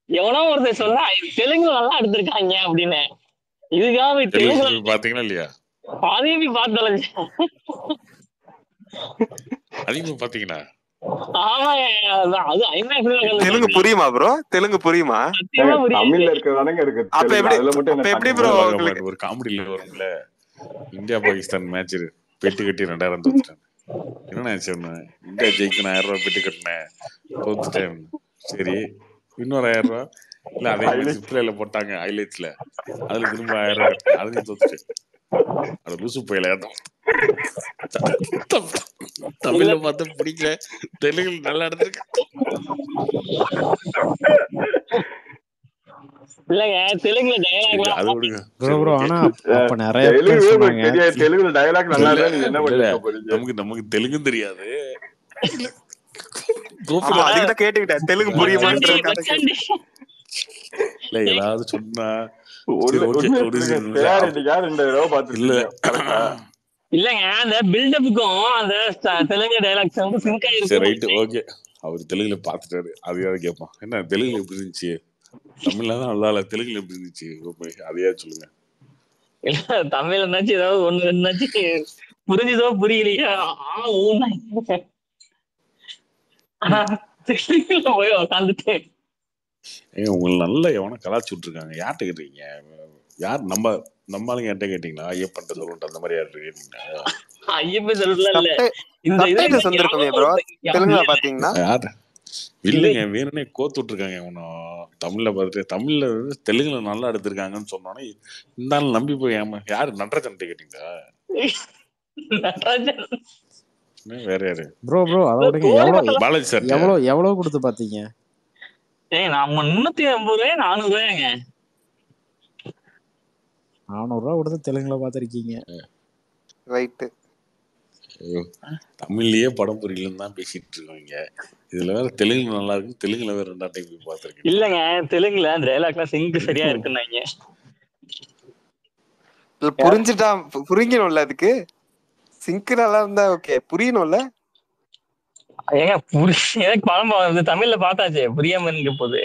எவனோ ஒருத்தர் சொன்னா தெலுங்குல நல்லா எடுத்திருக்காங்க அப்படின்னு. இதுக்காக தெலுங்கு பாத்தீங்களா இல்லையா? அதையும் பார்த்தேன். அதிகமா பாத்தீங்கன்னா தெலுங்கு புரியுமா ப்ரோ? தெலுங்கு புரியுமா? தமிழ்ல இருக்கதானங்க இருக்கு. அப்ப எப்படி ப்ரோ ஒரு காமெடியில வரும்ல, இந்தியா பாகிஸ்தான் மேட்ச் பெட்டு கட்டி 2000 தோத்துட்டேன். என்ன ஆச்சு? இந்தியா ஜெயிக்கணும் 1000 ரூபாய் பெட்டு கட்டினேன், தோத்துட்டேன். சரி இன்னொரு 1000 ரூபாய் இல்ல அதே மாதிரி சிப்ல போட்டாங்க ஹைலைட்ஸ்ல, அதுல திரும்ப 1000 ரூபாய் கட்டினேன், அதுலயும் தோத்துட்டேன். அது லூசு போயில தமிழ்ல பார்த்தா பிடிக்கல, தெலுங்குல நல்லா எடுத்திருக்க. இல்லங்க தெலுங்குல டயலாக் அது விடுங்க ப்ரோ. ஆனா அப்ப நிறைய பேர் சொன்னாங்க தெலுங்குல டயலாக் நல்லா இல்ல, நீங்க என்ன பண்ணிக்க போறீங்க? நமக்கு தெலுங்கும் தெரியாது. அதுக்கு தான் கேட்டுக்கிட்டேன் தெலுங்கு புரியுமான்னு. இல்ல ஏதாவது சொன்னா இல்லங்க அந்த பில்டப்புக்கும் அந்த தெலுங்கு டயலாக்ஸ் வந்து சிங்க் ஆயிருக்கு. Right okay. அவர் தெலுங்குல பாத்துட்டாரு, அதையாவது கேட்பான். என்ன தெலுங்குல எப்படி இருந்துச்சு? தமிழ்ல தான் நல்லா இல்ல, தெலுங்குல எப்படி இருந்துச்சு அதையாவது சொல்லுங்க. இல்ல தமிழ்ல இருந்தாச்சு ஏதாவது ஒண்ணு இருந்தாச்சு புரிஞ்சுதோ புரியலையா? தெலுங்குல போய் உட்காந்துட்டு உங்களை நல்ல எவனா கலாச்சி விட்டுருக்காங்க. யார்கிட்ட கேட்டீங்க? யார் நம்மளுங்க என்கிட்ட கேட்டீங்களா? ஐயப்பன் சொல்லிட்டு அந்த மாதிரி யார்கிட்ட கேட்டீங்களா? ஐயப்பன் சொல்லல இல்லைங்க, வேணும்னே கோத்து விட்டுருக்காங்க. தமிழ்ல பார்த்துட்டு தமிழ்ல தெலுங்குல நல்லா எடுத்திருக்காங்கன்னு சொன்னோன்னே இந்த ஆள் நம்பி போய் யாரு நடராஜன் கேட்டீங்களா? வேற யாரு ப்ரோ? அதோட பாலாஜி சார் எவ்வளவு கொடுத்து பாத்தீங்க? நம்ம 350 ரூபாய் 400 ரூபாய்ங்க. 400 ரூபாய் கொடுத்து தெலுங்குல பாத்திருக்கீங்க. ரைட். தமிழ்லயே படம் புரியலன்னு தான் பேசிட்டு இருக்கீங்க. இதுல வேற தெலுங்குல நல்லா இருக்கு, தெலுங்குல வேற 2 டைம் போய் பாத்திருக்கீங்க. இல்லங்க தெலுங்குல டயலாக்லாம் சிங்க் சரியா இருக்குன்னாங்க. புரிஞ்சுட்டா புரியணும்ல, அதுக்கு சிங்க் நல்லா இருந்தா ஓகே, புரியணும்ல. ஏங்க எனக்கு படம் தமிழ்ல பார்த்தாச்சே, புரியாம இருக்க போது.